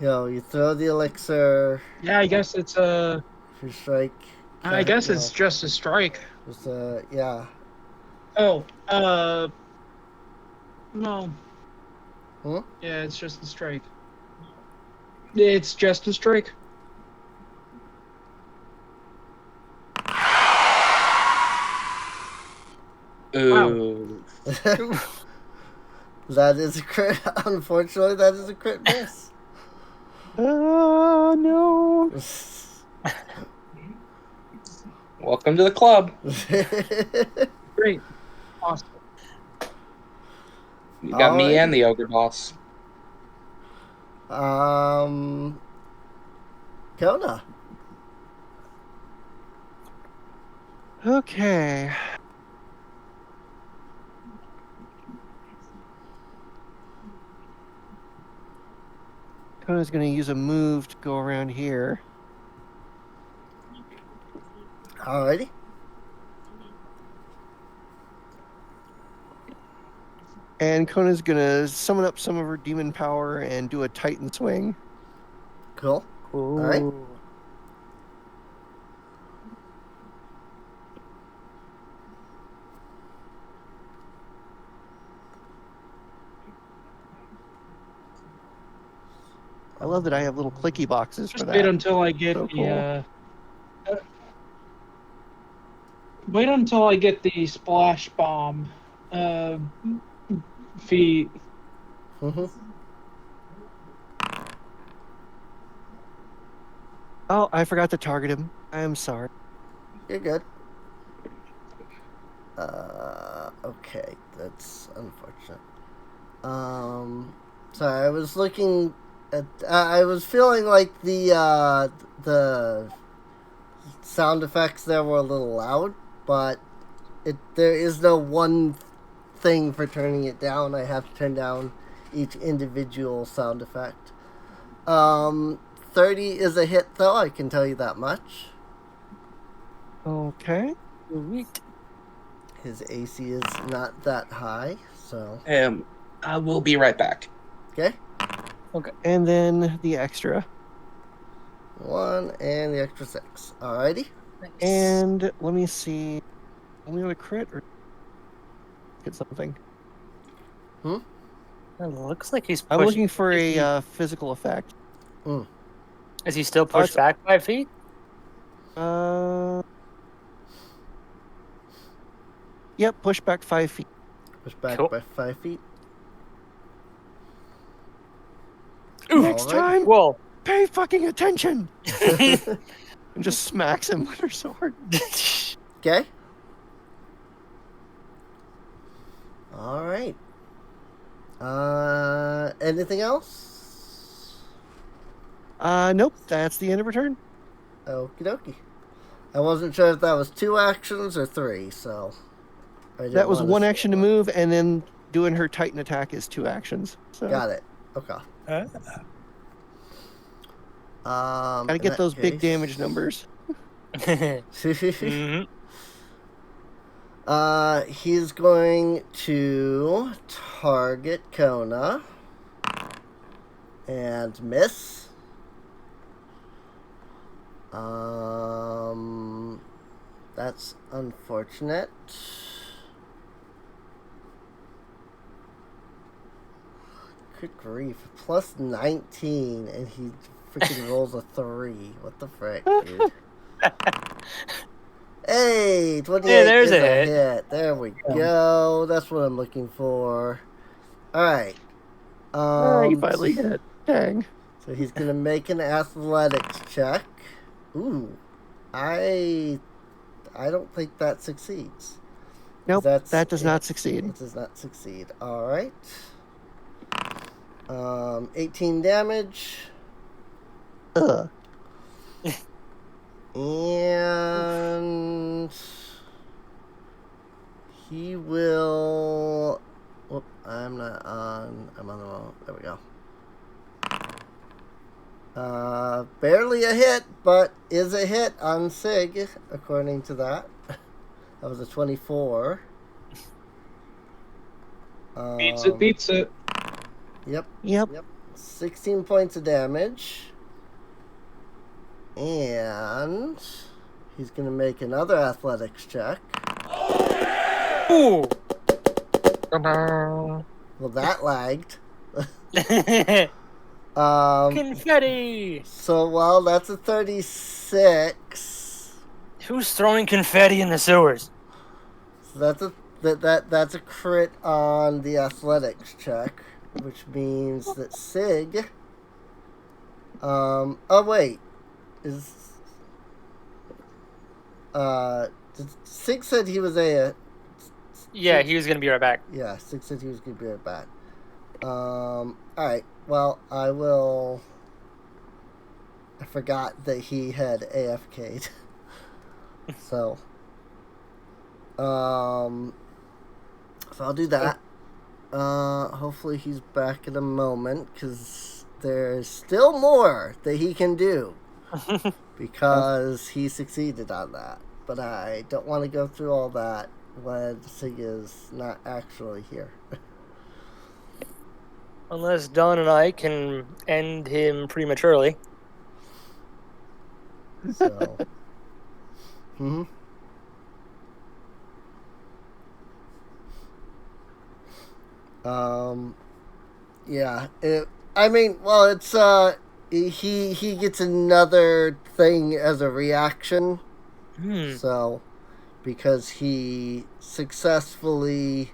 you throw the elixir. Yeah, I guess it's a. If you strike. I guess it's just a strike. Just yeah. Oh, no. Hmm? Yeah, it's just a strike. It's just a strike. Ooh. Wow. That is a crit. Unfortunately, that is a crit miss. Oh, no. Welcome to the club. Great. Awesome. You got me and the ogre boss. Kona. Okay. Kona's going to use a move to go around here. Alrighty. And Kona's going to summon up some of her demon power and do a Titan swing. Cool. Alright. I love that I have little clicky boxes for Just that. wait until I get So the. cool. Wait until I get the splash bomb feat. Mm-hmm. Oh, I forgot to target him. I am sorry. You're good. Okay, that's unfortunate. Sorry, I was looking at. I was feeling like the sound effects there were a little loud, but there is no one thing for turning it down. I have to turn down each individual sound effect. 30 is a hit, though. I can tell you that much. Okay. Sweet. His AC is not that high, so I will be right back. okay. And then the extra. 1 and the extra 6. Alrighty. Nice. And let me see. Only with a crit or get something. It looks like he's. I'm pushed- looking for is he- a physical effect. Is he still pushed it's- back 5 feet? Yep, push back 5 feet. Push back Cool. by 5 feet. Next Alrighty. time, Whoa. pay fucking attention. And just smacks him with her sword. Okay. Alright. Anything else? Nope, that's the end of her turn. Okie dokie. I wasn't sure if that was 2 actions or 3, so. That was 1 action to move, and then doing her Titan attack is 2 actions. So Got it. Okay. gotta get those big damage numbers. Mhm. He's going to target Kona and miss. That's unfortunate. Good grief. Plus 19, and he freaking rolls a 3. What the frick, dude? Hey, 28 there's is a a hit. hit. There we go. That's what I'm looking for. Alright. You finally hit it. Dang. So he's going to make an athletics check. Ooh. I don't think that succeeds. Nope, That's- that does not succeed. It does not succeed. Alright. 18 damage. Ugh. And he will. Whoop, I'm not on. I'm on the wrong. There we go. Barely a hit, but is a hit on Sig, according to that. That was a 24. Beats it, beats it. Yep. Yep. 16 points of damage. And he's going to make another athletics check. Ooh. Well, that lagged. Confetti. So, well, that's a 36. Who's throwing confetti in the sewers? So that's a crit on the athletics check, which means that Sig. Oh wait, Sig said he was a. Yeah, he was gonna be right back. Yeah, Sig said he was gonna be right back. All right. Well, I will. I forgot that he had AFK'd. So I'll do that. Hopefully he's back in a moment, because there's still more that he can do. Because he succeeded on that. But I don't want to go through all that when Sig is not actually here. Unless Don and I can end him prematurely. So. Yeah. It's he gets another thing as a reaction. So, because he successfully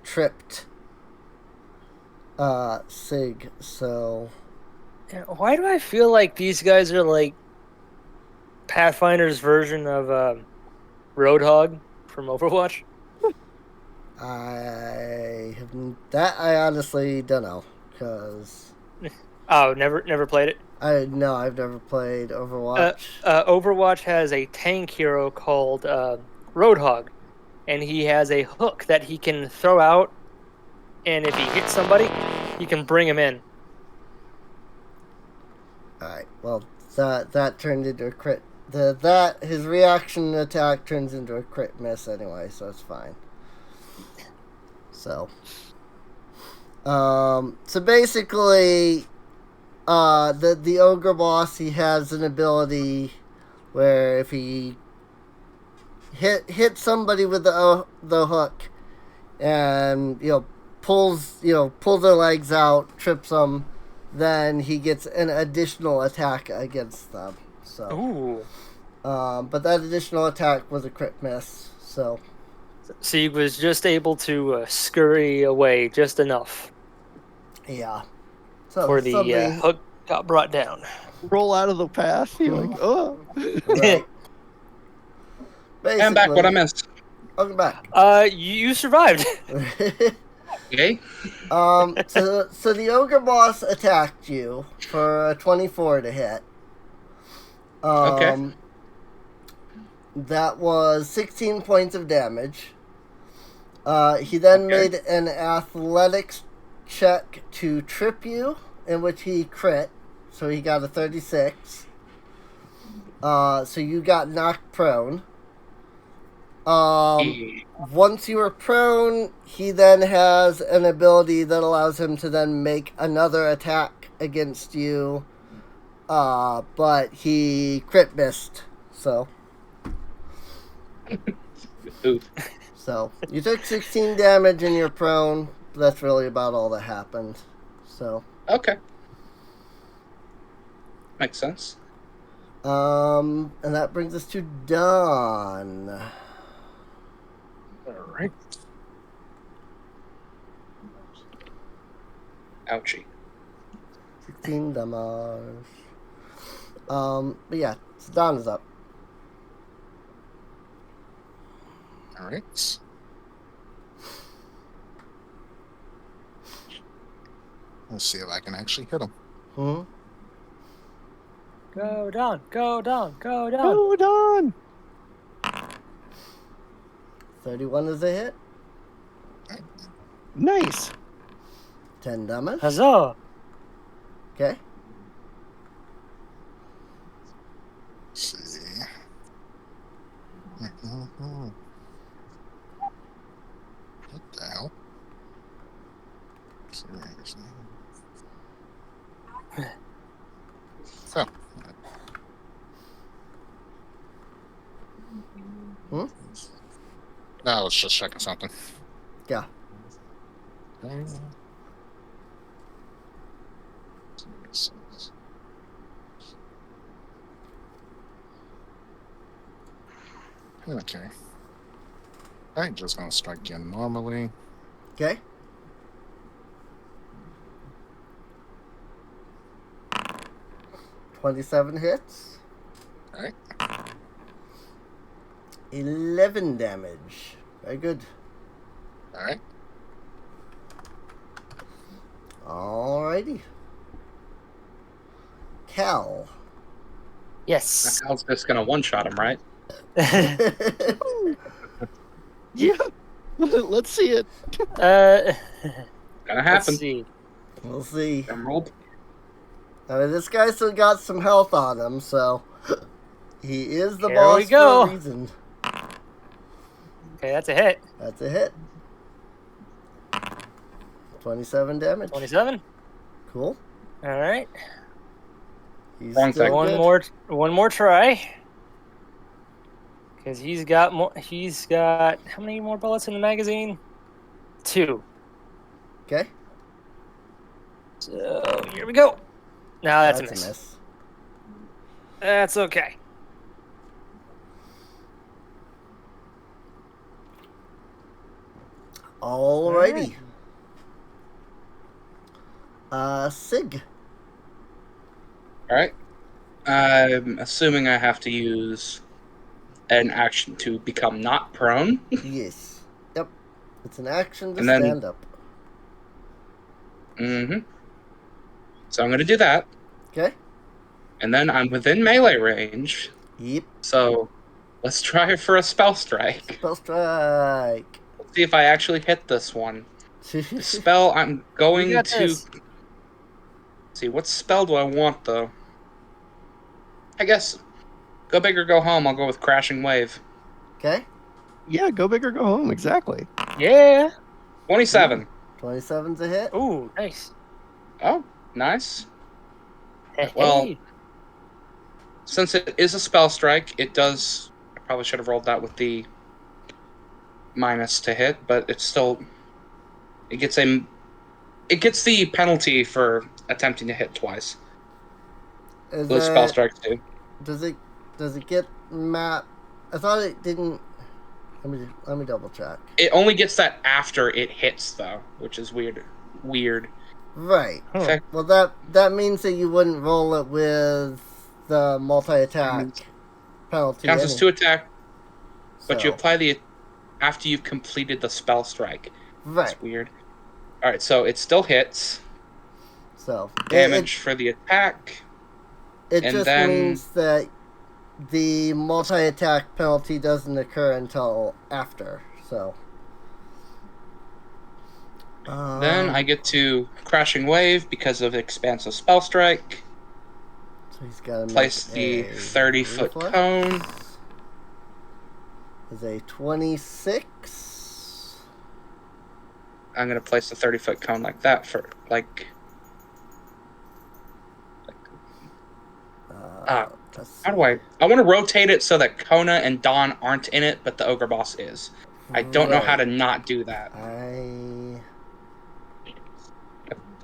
tripped Sig. So, Why do I feel like these guys are like Pathfinder's version of Roadhog from Overwatch? I honestly don't know, because Oh, never played it. I've never played Overwatch. Overwatch has a tank hero called Roadhog, and he has a hook that he can throw out, and if he hits somebody, he can bring him in. All right. Well, that turned into a crit. His reaction attack turns into a crit miss anyway, so it's fine. So basically, the ogre boss, he has an ability where if he hit somebody with the hook, and pulls their legs out, trips them, then he gets an additional attack against them. So, Ooh. But that additional attack was a crit miss. So he was just able to scurry away just enough. Yeah. So for the hook got brought down. Roll out of the path. You're like, oh. Right. I'm back. What I missed? Welcome back. You survived. Okay. So the ogre boss attacked you for a 24 to hit. Okay. That was 16 points of damage. He then made an athletics check to trip you, in which he crit, so he got a 36. So you got knocked prone. Once you were prone, he then has an ability that allows him to then make another attack against you. But he crit missed, so. Oof. So, you took 16 damage and you're prone. That's really about all that happened. So. Okay. Makes sense. And that brings us to Dawn. Alright. Ouchie. 16 damage. But yeah, so Dawn is up. Alright. Let's see if I can actually hit him. Hmm? Go down, go down, go down. Oh, Don! 31 is a hit. Nice. 10 damage. Huzzah! Okay. Let's see. What the hell? So. Hmm? No, I was just checking something. Yeah. Okay. I'm just gonna strike again normally. Okay. $27 hits. Alright. 11 damage. Very good. Alright. Alrighty. Cal. Yes. I was just gonna one-shot him, right? Yeah. Let's see it. Gonna Let's happen. see. We'll see. Emerald. I mean, this guy still got some health on him, so he is the Here boss we go. for a reason. Okay, that's a hit. That's a hit. 27 damage. 27. Cool. All right. He's Wrong still thing. good. One more try. Because he's got more. He's got how many more bullets in the magazine? 2. Okay. So here we go. No, that's a miss. miss. That's okay. Alrighty. Sig. All right. I'm assuming I have to use an action to become not prone. Yes. Yep. It's an action to And then- stand up. Mm-hmm. So I'm going to do that. Okay. And then I'm within melee range. Yep. So let's try for a spell strike. Spell strike. Let's see if I actually hit this one. The spell I'm going You got to... this. See, what spell do I want, though? I guess go big or go home. I'll go with Crashing Wave. Okay. Yeah, go big or go home. Exactly. Yeah. 27. 27's a hit. Ooh, nice. Oh, nice. Hey, Well, hey. since it is a spell strike, it does... I probably should have rolled that with the minus to hit, but it's still... It gets the penalty for attempting to hit twice. Those spell strikes do. Does it get map? I thought it didn't. Let me double check. It only gets that after it hits, though, which is weird. Right. Huh. Well, that means that you wouldn't roll it with the multi-attack penalty. Counts as 2 attack, but you So, apply the after you've completed the spell strike. right. That's weird. All right, so it still hits. So Damage for the attack. It and just then- means that the multi-attack penalty doesn't occur until after. So. Then I get to Crashing Wave because of Expansive Spell Strike. So he's got to Place the 30-foot cone. Is a 26. I'm going to place the 30-foot cone like that for, like... How do I want to rotate it so that Kona and Dawn aren't in it, but the Ogre Boss is. I don't know how to not do that. I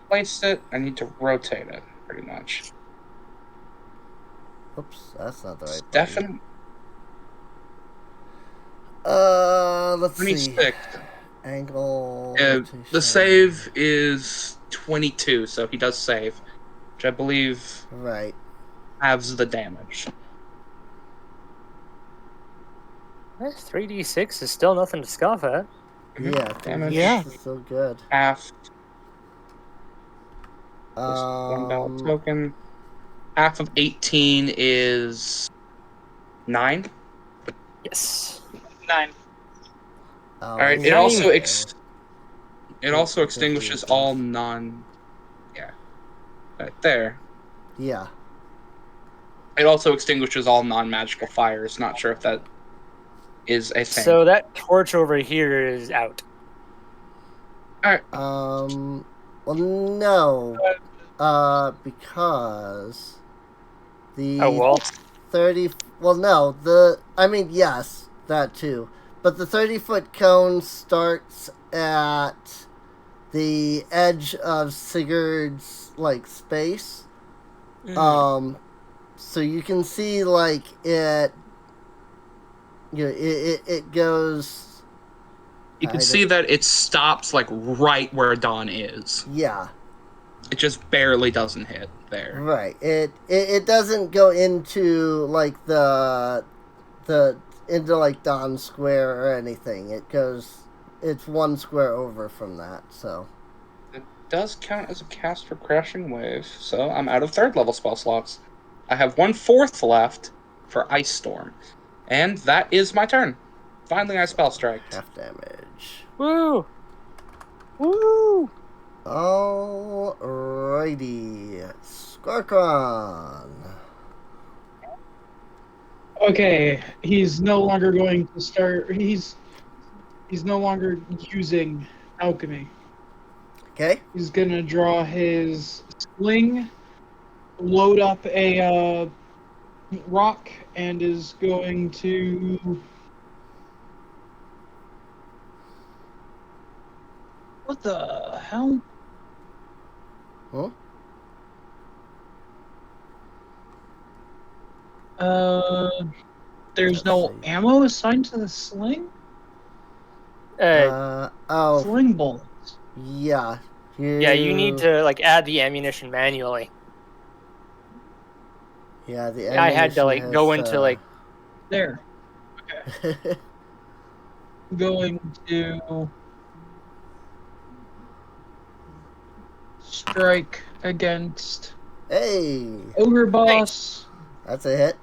Place it. I need to rotate it, pretty much. Oops, that's not the right button. Definitely. Let's see. 26. Angle. The rotation. save is 22, so he does save, which I believe Right. halves the damage. 3d6 is still nothing to scoff at. Yeah. Damage. Yeah. This is so good. Half. One battle Um. token. Half of 18 is 9. Yes. 9. All right, it also extinguishes all non. Yeah, right there. Yeah. It also extinguishes all non-magical fires. Not sure if that is a thing. So that torch over here is out. All right. Well, no. Because the Oh, well. 30. Well, no. I mean, yes, that too. But the 30-foot cone starts at the edge of Sigurd's space. So you can see it. It goes. You can see that it stops right where Dawn is. Yeah. It just barely doesn't hit there. Right. It doesn't go into into Dawn Square or anything. It's one square over from that. So It does count as a cast for Crashing Wave, so I'm out of 3rd level spell slots. I have 1/4 left for Ice Storm, and that is my turn. Finally, I spell strike. half damage. Woo! Woo! Alrighty, Skarkron. Okay, he's no longer going to start. He's no longer using alchemy. Okay. He's gonna draw his sling, load up a rock, and is going to. What the hell? Huh? There's Let's no see. ammo assigned to the sling? Oh, Sling bullets. yeah. Yeah, you need to like add the ammunition manually. Yeah, the I had to ammunition like go has, into like There. Going to strike against Hey! Ogre Boss. That's a hit.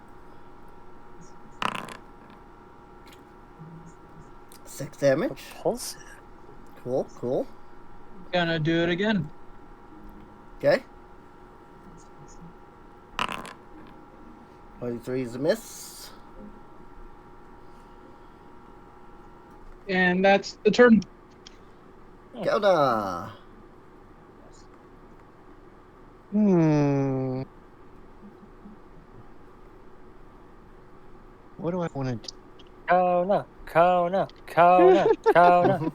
6 damage. pulse. Cool, cool. Gonna do it again. Okay. 23 is a miss. And that's the turn. Kelda! What do I want to do? Kona, Kona, Kona, Kona.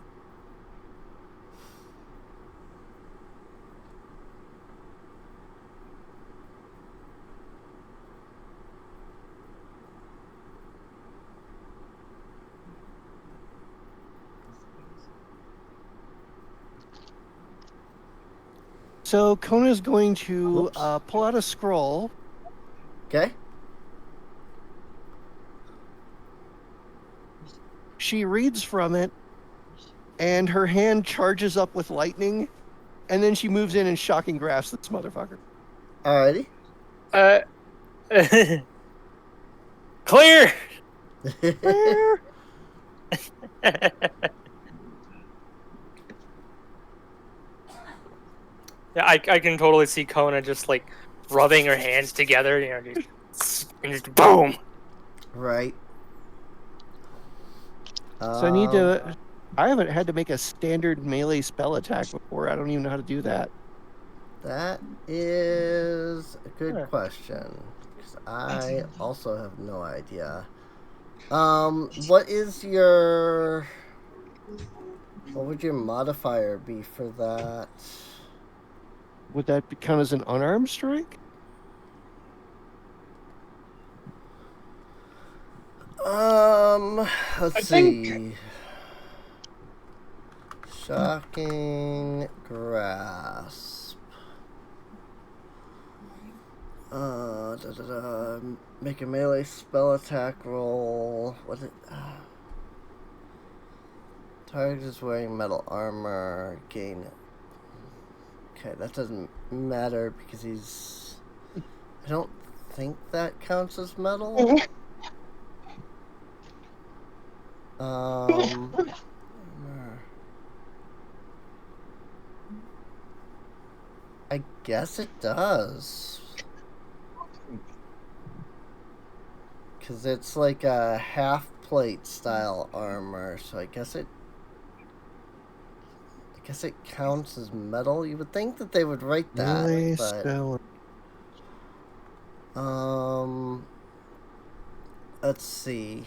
So Kona's going to Oops. pull out a scroll. Okay. She reads from it, and her hand charges up with lightning, and then she moves in and shocking grasps this motherfucker. Alrighty. Clear. Where? Yeah, I can totally see Kona just like rubbing her hands together, you know, and just boom. Right. So I need to. I haven't had to make a standard melee spell attack before. I don't even know how to do that. That is a good Huh. question. 'Cause I also have no idea. What is your... What would your modifier be for that? Would that count as an unarmed strike? Let's think- see. Shocking grasp. Make a melee spell attack roll. What it? Target is wearing metal armor. Gain. Okay, that doesn't matter because he's. I don't think that counts as metal. I guess it does. Because it's like a half plate style armor, so I guess it counts as metal. You would think that they would write that, Melee but spell. let's see.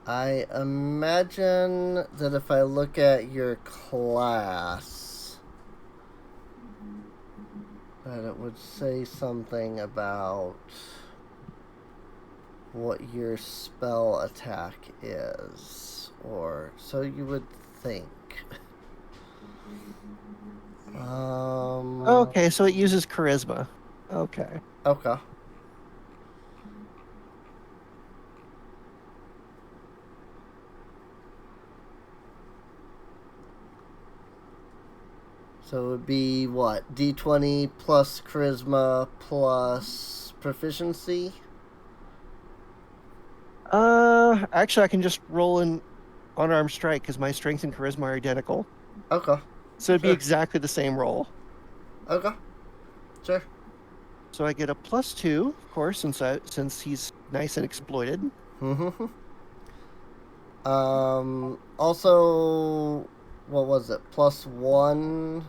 I imagine that if I look at your class, that it would say something about what your spell attack is, or so you would think. Okay, so it uses charisma. Okay. Okay. So it would be what? D20 plus charisma plus proficiency? Actually, I can just roll an unarmed strike because my strength and charisma are identical. Okay. So it'd be Sure. exactly the same roll. Okay. Sure. So I get a +2, of course, since he's nice and exploited. Mm-hmm. Also, what was it? +1.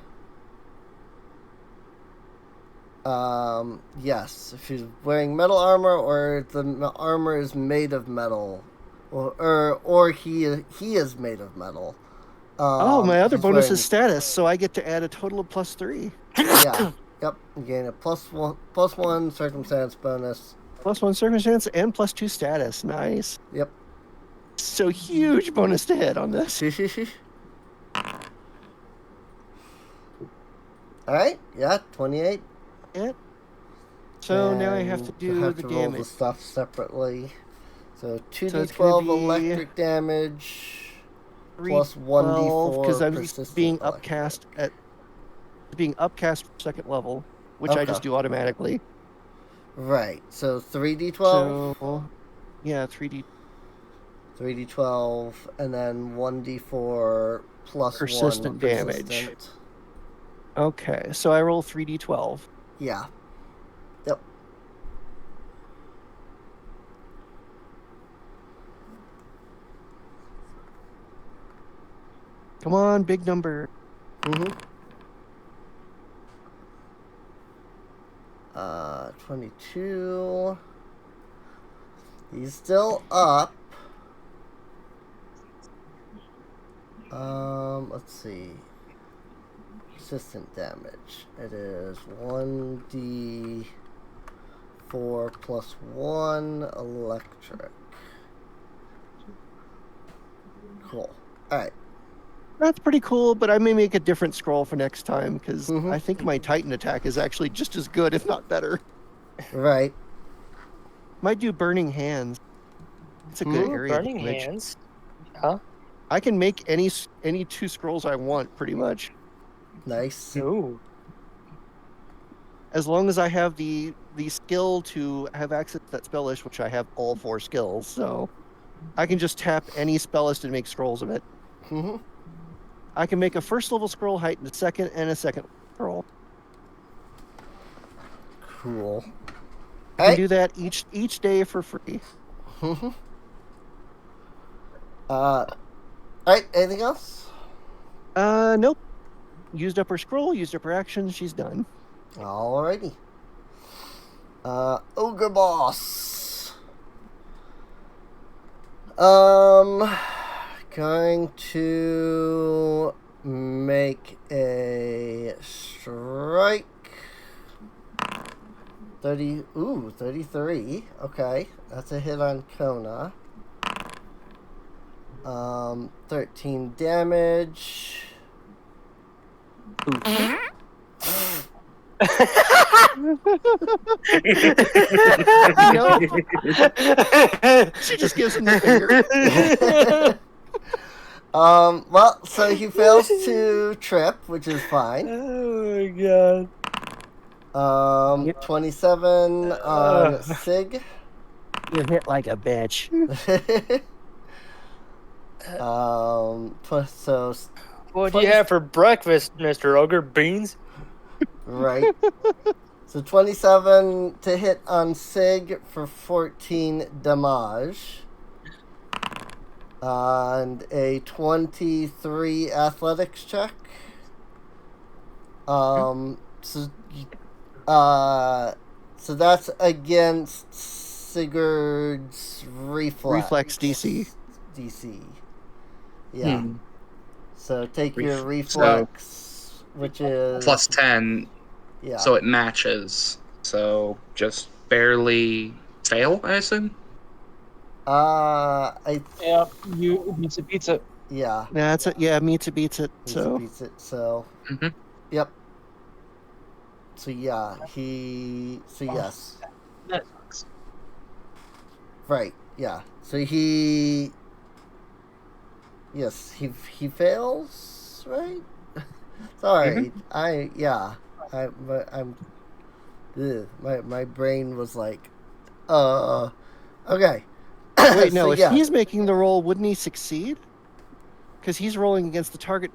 Yes, if he's wearing metal armor or the armor is made of metal, or he is made of metal. My other he's bonus wearing- is status, so I get to add a total of +3. Yeah. Yep. You gain a +1 circumstance bonus +1 circumstance and +2 status. Nice. Yep. So huge bonus to hit on this. Alright, yeah, 28. Yeah. So now I have to And do you'll have the to roll damage. the stuff separately. So So it's 2d12 gonna be electric damage plus 1d4 because I'm persistent being electric. upcast for second level, which I just Okay. do automatically. Right. So 3d12, So yeah, 3D 3d12, and then 1d4 plus Persistent 1 damage. persistent. Okay, so I roll 3d12. Yeah. Yep. Come on, big number. Mm-hmm. 22. He's still up. Let's see. Persistent damage. It is 1d4 plus 1 electric. Cool. Alright. That's pretty cool, but I may make a different scroll for next time because Mhm. I think my Titan attack is actually just as good, if not better. Right. Might do Burning Hands. It's a good area Burning damage. hands. Huh? I can make any 2 scrolls I want, pretty much, Nice. Ooh. as long as I have the skill to have access to that spell list, which I have all 4 skills. So I can just tap any spell list and make scrolls of it. Mm-hmm. I can make a first level scroll, heighten a second, and a second scroll. Cool. I can do that each day for free. Mm-hmm. Alright, anything else? Nope. Used up her scroll, used up her action, she's done. Alrighty. Ogre boss. Going to make a strike. 33. Okay, that's a hit on Kona. 13 damage. She just gives him the finger. Well, so he fails to trip, which is fine. Oh my god. 27 on Sig. You hit like a bitch. So What do you have for breakfast, Mr. Ogre? Beans? right. So 27 to hit on Sig for 14 damage. And a 23 athletics check. So that's against Sigurd's reflex DC. Yeah. So take your reflex, which is Plus 10, yeah. so it matches. So just barely fail, I assume? Yeah, you beats it. Beats it. Yeah. That's it. Yeah, meets it, beats it. So Beats it. So. Mhm. Yep. So yeah, yes. That sucks. Right. Yeah. So he. Yes, he fails, right? Sorry, my brain was like, okay. wait, no. So, if yeah. he's making the roll, wouldn't he succeed? Because he's rolling against the target.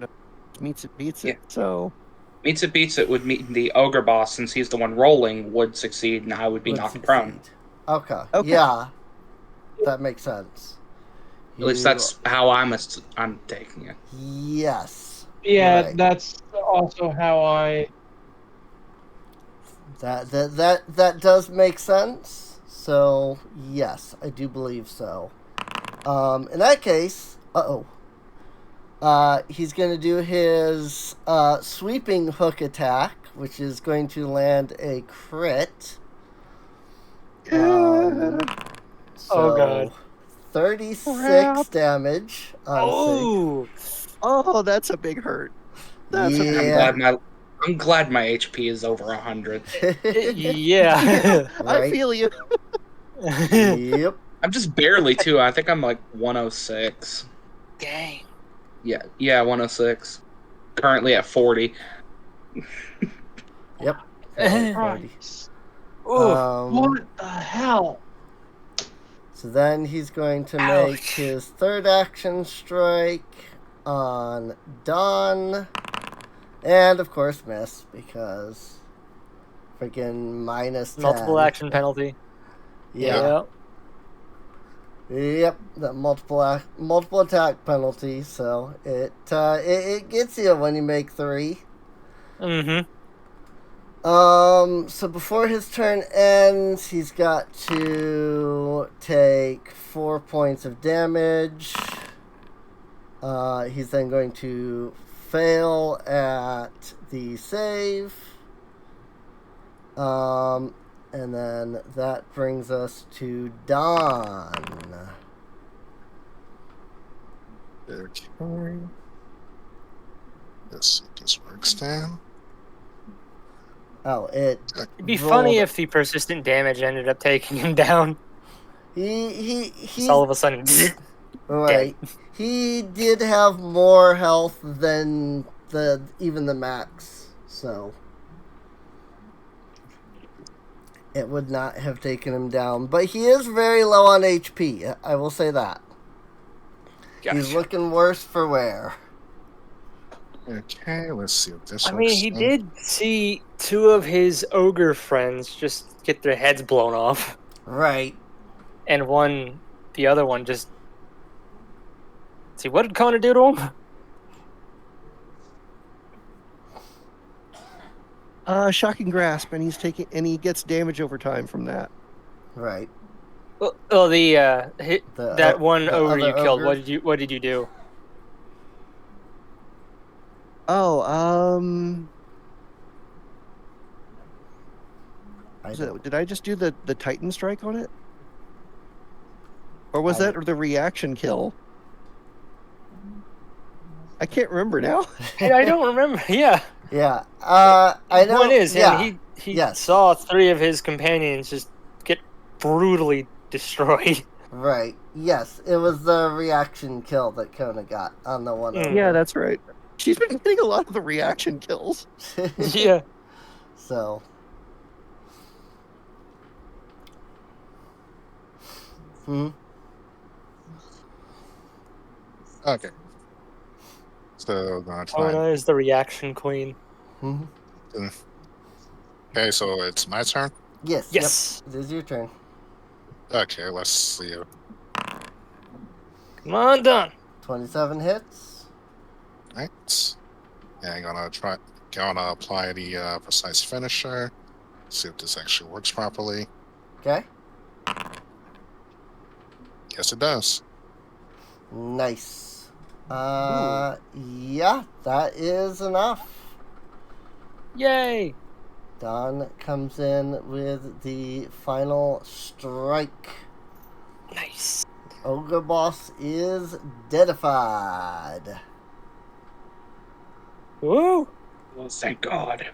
Meets it, beats it. Yeah. So Meets it, beats it would meet the ogre boss, since he's the one rolling, would succeed, and I would be knocked prone. Okay. Okay. Yeah, that makes sense. At least that's how I'm taking it. Yes. Yeah, Right. that's also how I. That does make sense. So yes, I do believe so. In that case, he's going to do his sweeping hook attack, which is going to land a crit. So, Oh, God. 36 Crap. damage on Oh, Oh, that's a big hurt. That's a big Yeah. hurt. I'm glad my HP is over 100. Sig. yeah. I Right. feel you. Yep. I'm just barely too. I think I'm like 106. Dang. Yeah, 106. Currently at 40. Yep. At 40. Christ. Oh, What the hell? So then he's going to Ouch. make his third action strike on Dawn. And of course miss because freaking minus 10. multiple action penalty. Yeah. Yep, that multiple attack penalty. So it gets you when you make 3. Mm-hmm. So before his turn ends, he's got to take 4 points of damage. He's then going to fail at the save. And then that brings us to Dawn. Okay. Let's see if this works then. Oh, It'd be rolled- funny if the persistent damage ended up taking him down. He's all of a sudden. right. He did have more health than even the max, so it would not have taken him down. But he is very low on HP. I will say that. Gotcha. He's looking worse for wear. Okay, let's see if this works. I mean, he did see 2 of his ogre friends just get their heads blown off, Right. and the other one just. See, what did Connor do to him? Shocking grasp, and he gets damage over time from that. Right. Well, that one the ogre other you killed. ogre? What did you do? Oh, I don't- did I just do the Titan strike on it? Or was I- that the reaction kill? I can't remember now. I don't remember. Yeah. Yeah. I know. Point is, yeah. and he Yes. saw 3 of his companions just get brutally destroyed. Right. Yes, it was the reaction kill that Kona got on the one. Mm. Yeah, that's right. She's been getting a lot of the reaction kills. Yeah. So. Okay. So gonna try. Kona is the reaction queen. Okay, so it's my turn. Yes. Yes. Yep, it is your turn. Okay, let's see. Come on, done. 27 hits. Right. Yeah, I'm gonna apply the precise finisher. See if this actually works properly. Okay. Yes, it does. Nice. Yeah, that is enough. Yay. Don comes in with the final strike. Nice. Ogre boss is deadified. Woo. Oh, thank God.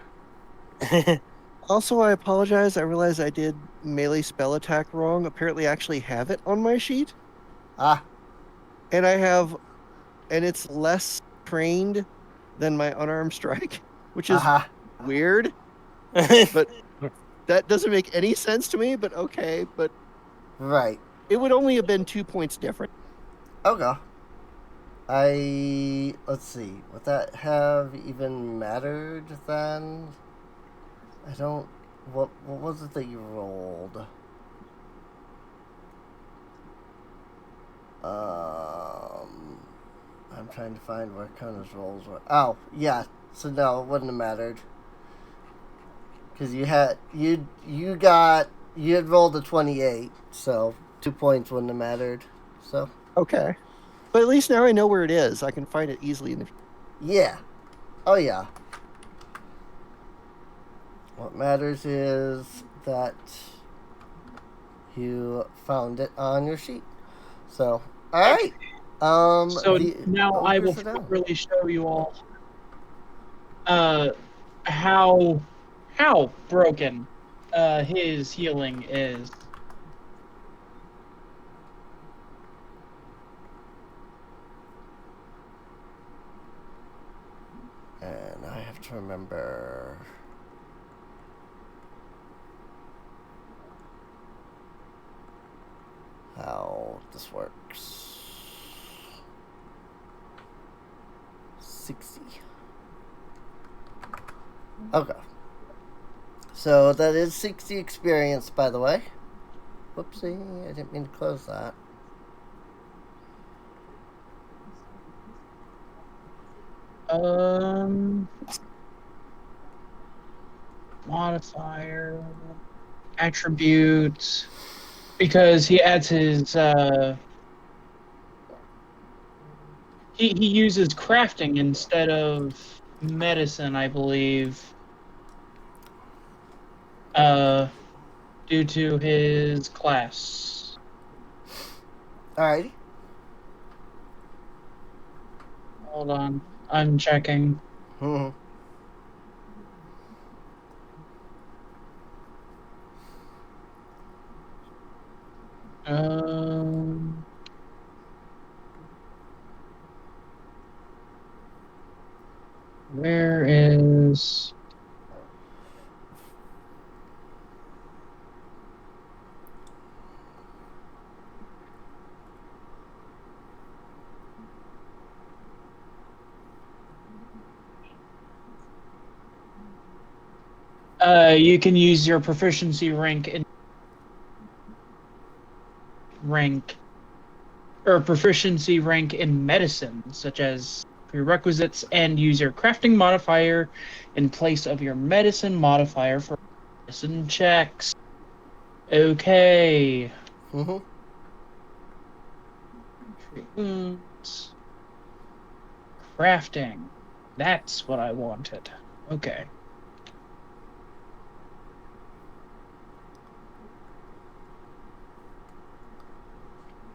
Also, I apologize. I realized I did melee spell attack wrong. Apparently, I actually have it on my sheet. Ah. And it's less trained than my unarmed strike, which is weird. But that doesn't make any sense to me, but okay. But Right. it would only have been 2 points different. Okay. Let's see. Would that have even mattered then? I don't. What was it that you rolled? I'm trying to find where Kona's rolls were. Oh, yeah. So no, it wouldn't have mattered. Because you had rolled a 28, so 2 points wouldn't have mattered. So Okay. But at least now I know where it is. I can find it easily in the. yeah. Oh yeah. What matters is that You found it on your sheet. So, all right. So now I will ogres are down. really show you all how broken his healing is. And I have to remember. How this works. 60. Okay. So that is 60 experience, by the way. Whoopsie, I didn't mean to close that. Modifier, attribute, because he adds his he uses crafting instead of medicine, I believe. Due to his class. Alrighty. Hold on, I'm checking. Mm-hmm. Where is... you can use your proficiency rank in proficiency rank in medicine, such as prerequisites, and use your crafting modifier in place of your medicine modifier for medicine checks. Okay. Mm-hmm. Wounds. Crafting. That's what I wanted. Okay.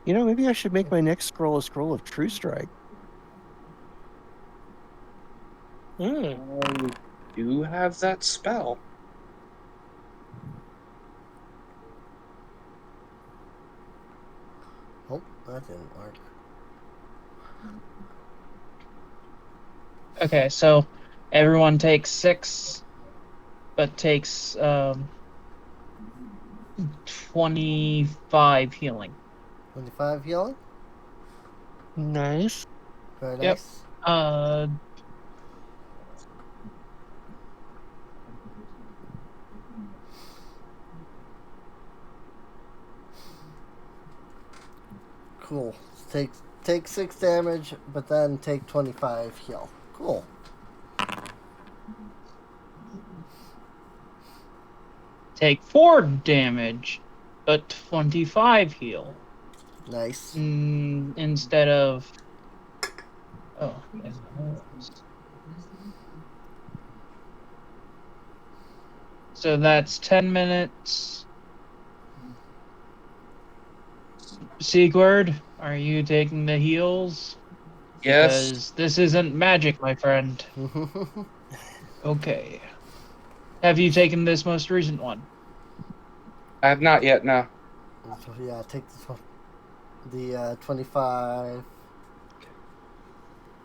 You know, maybe I should make my next scroll a scroll of True Strike. I do have that spell. Oh, that didn't work. Okay, so everyone takes 6, but takes 25 healing. 25 healing? Nice. Very Yep. nice. Cool. Take 6 damage, but then take 25 heal. Cool. Take 4 damage, but 25 heal. Nice. Instead of... Oh, yes. So that's 10 minutes. Sigurd, are you taking the heals? Yes. Because this isn't magic, my friend. Okay. Have you taken this most recent one? I have not yet, no. So, yeah, take the 25.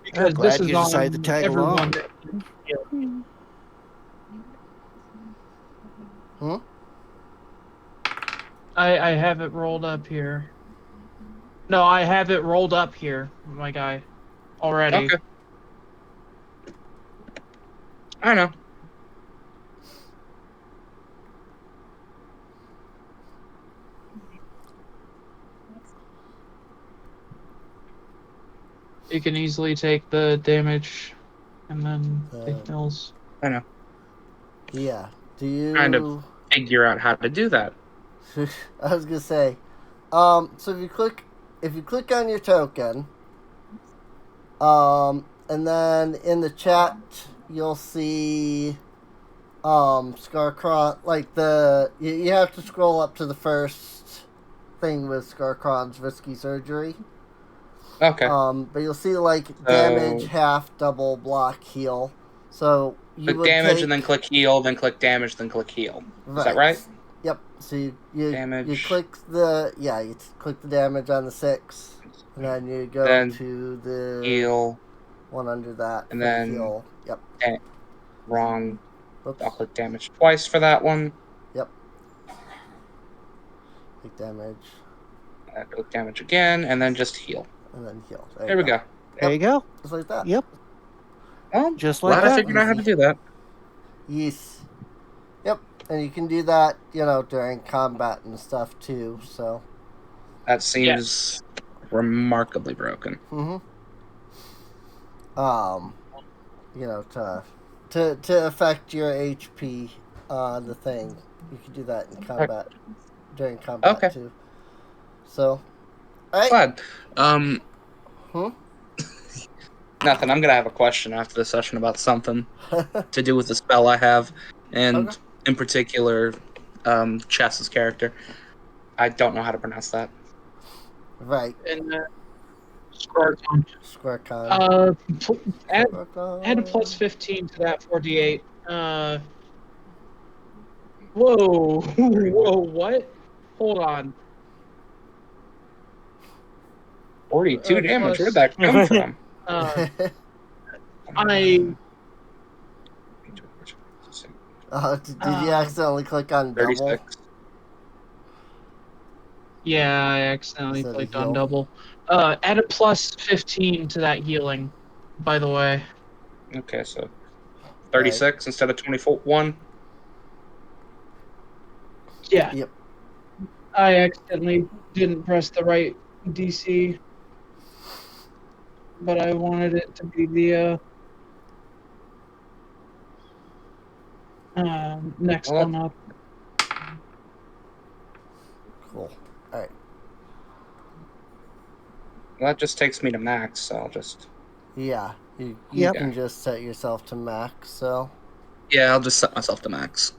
Because glad this is you on decided to tag everyone. along. Hmm? I have it rolled up here. No, I have it rolled up here, my guy. Already. Okay. I know. You can easily take the damage and then take pills. I know. Yeah. Do you... Kind of figure out how to do that. I was gonna say, so if you click on your token, and then in the chat you'll see, Scarcross, like you have to scroll up to the first thing with Scarcron's risky surgery. Okay. But you'll see like damage, half, double, block, heal. So you Click would damage take... and then click heal, then click damage, then click heal. Is that right? Yep. So you Damage. click the click the damage on the 6, and then you go Then to the heal, one under that and for the then heal. Yep. Wrong. Oops. I'll click damage twice for that one. Yep. Click damage. Click damage again, and then just heal. And then heal. There we go. There you go. Just like that. Yep. Well, Just like glad I that. figured out how to do that. Yes. Yep. And you can do that, during combat and stuff too. So. That seems remarkably broken. To affect your HP on the thing, you can do that in combat, during combat too. So, all right. Glad. Nothing. I'm gonna have a question after the session about something to do with the spell I have, and in particular, Chess's character. I don't know how to pronounce that. Right. And Squarcon. Add a plus 15 to that 4d8. Whoa, whoa, what? Hold on. 42 damage. Where'd that come from? Did you accidentally click on double? 36. Yeah, I accidentally Instead of clicked on heal. double. Add a plus 15 to that healing, by the way. Okay, so 36 instead of 21. Yeah. Yep. I accidentally didn't press the right DC, but I wanted it to be the next one up. Cool. All right. Well, that just takes me to max, so I'll just... Yeah. You can just set yourself to max, so... Yeah, I'll just set myself to max.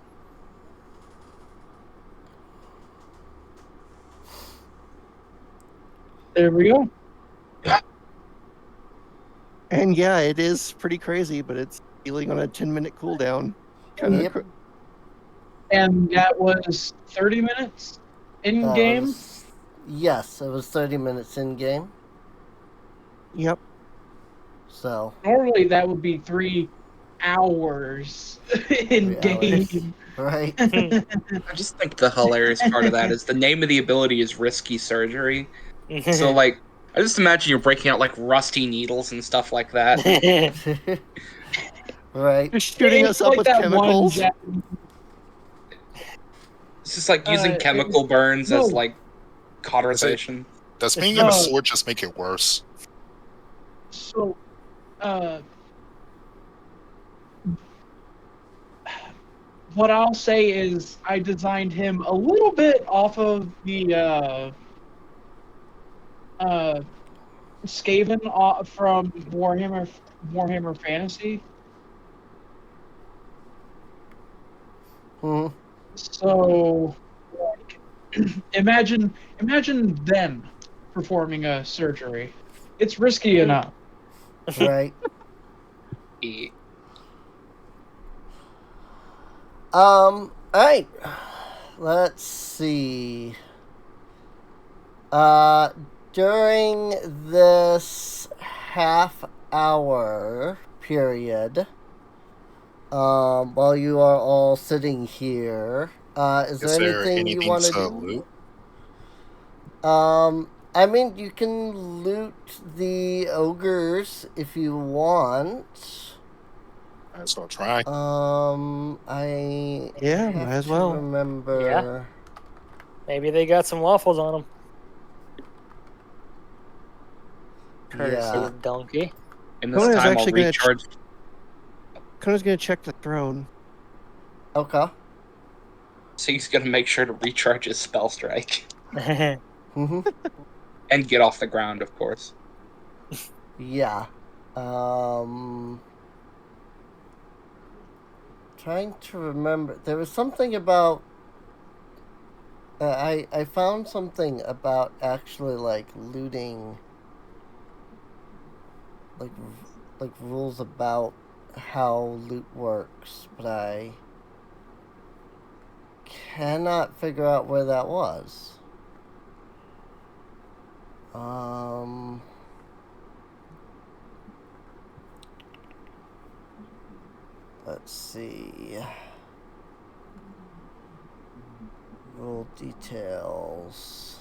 There we go. And yeah, it is pretty crazy, but it's healing on a 10-minute cooldown. And that was 30 minutes in game? Yes, it was 30 minutes in game. Yep. So. Normally that would be 3 hours in game. Right. I just think the hilarious part of that is the name of the ability is Risky Surgery. So, like, I just imagine you're breaking out, like, rusty needles and stuff like that. Right. Just shooting us up with chemicals. It's just, like, using chemical burns as, like, cauterization. Does being in a sword just make it worse? So, what I'll say is I designed him a little bit off of the Skaven from Warhammer Fantasy. So, like, imagine them performing a surgery. It's risky enough. Right. Alright. Let's see. During this half-hour period, while you are all sitting here, is there anything you want to do? Loot? I mean, you can loot the ogres if you want. Let's go try. I might as well remember. Yeah. Maybe they got some waffles on them. Courtesy of donkey. In this time, I'll recharge. Connor's gonna check the throne. Okay. So he's gonna make sure to recharge his spell strike. Mm-hmm. And get off the ground, of course. Yeah. Trying to remember. There was something about I found something about actually like looting, like rules about how loot works, but I cannot figure out where that was. Let's see. Rule details.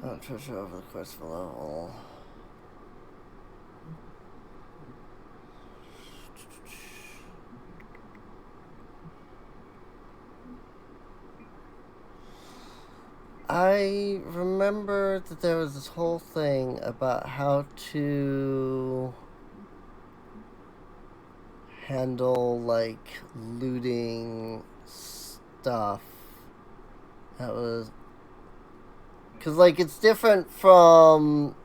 Found treasure over the quest for level. I remember that there was this whole thing about how to handle like looting stuff. That was because like it's different from,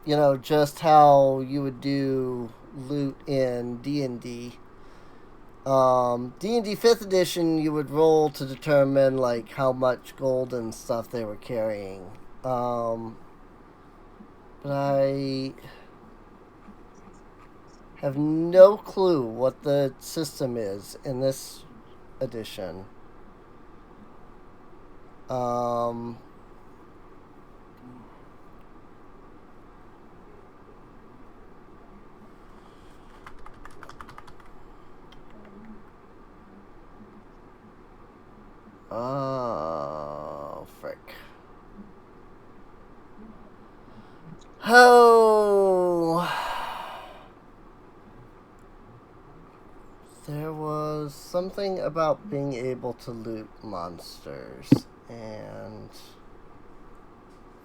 you know, just how you would do loot in D&D. D&D 5th edition, you would roll to determine like how much gold and stuff they were carrying. But I have no clue what the system is in this edition. Oh, frick. Oh. There was something about being able to loot monsters, and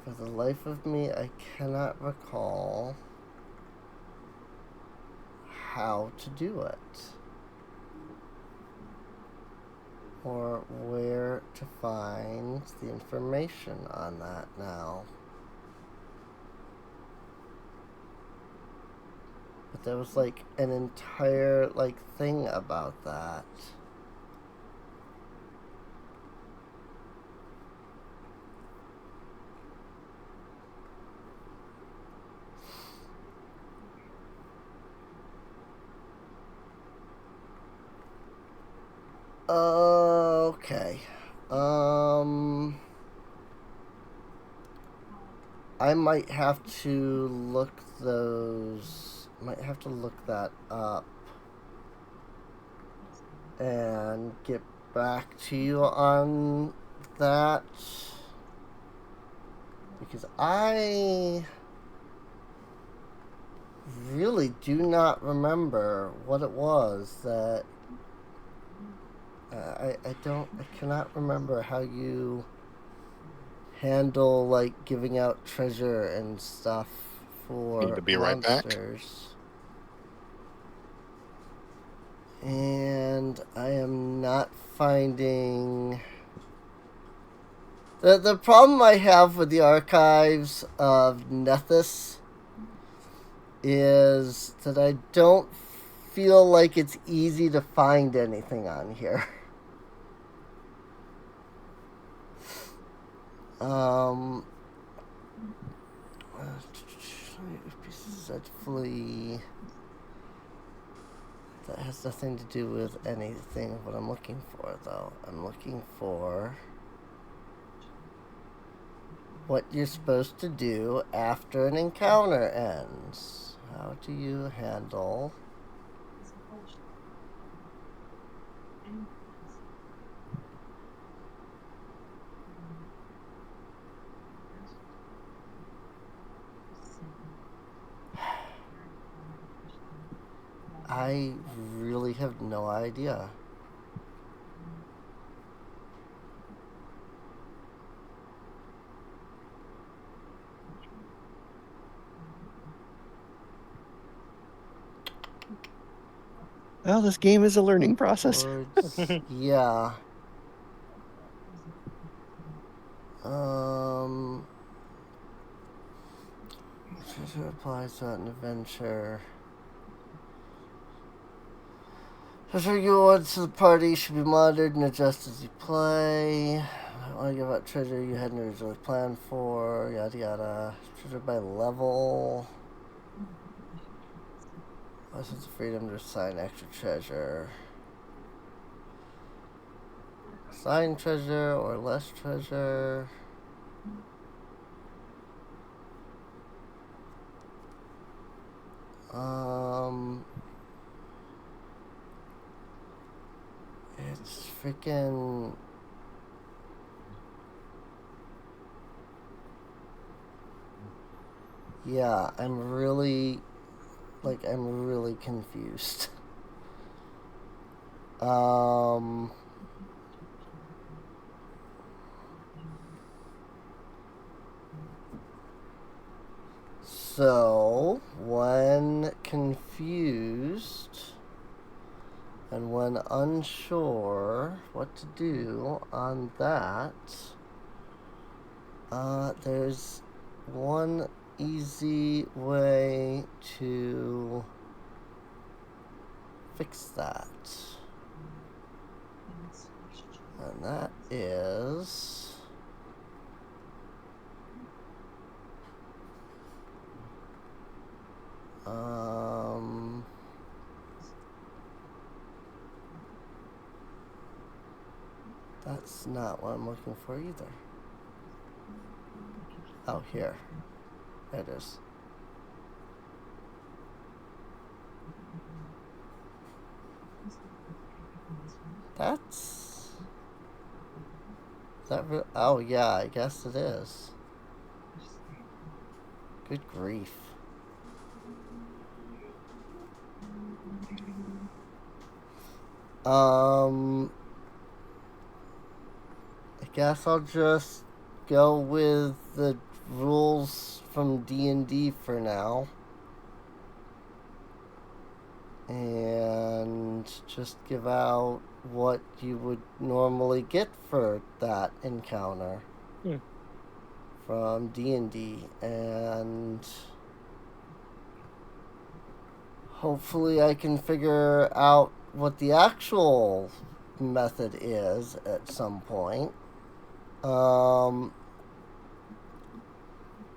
for the life of me, I cannot recall how to do it. Or where to find the information on that now. But there was like an entire like thing about that. Okay. I might have to look that up and get back to you on that, because I really do not remember what it was that I cannot remember how you handle like giving out treasure and stuff for Need to be right back. monsters. And I am not finding the problem I have with the archives of Nethys is that I don't feel like it's easy to find anything on here. Flee. That has nothing to do with anything of what I'm looking for, though. I'm looking for what you're supposed to do after an encounter ends. How do you handle... I really have no idea. Well, this game is a learning process. Yeah. Treasure applies to an adventure. Treasure you award to the party should be monitored and adjusted as you play. I want to give out treasure you hadn't originally planned for. Yada yada. Treasure by level. License of freedom to assign extra treasure. Assign treasure or less treasure. It's freaking. Yeah, I'm really confused. So, when confused and when unsure what to do on that, there's one easy way to fix that. And that is... that's not what I'm looking for either. Oh, here. There it is. That's... Is that real? Oh, yeah, I guess it is. Good grief. I guess I'll just go with the rules from D&D for now. And just give out what you would normally get for that encounter from D&D. And hopefully I can figure out what the actual method is at some point.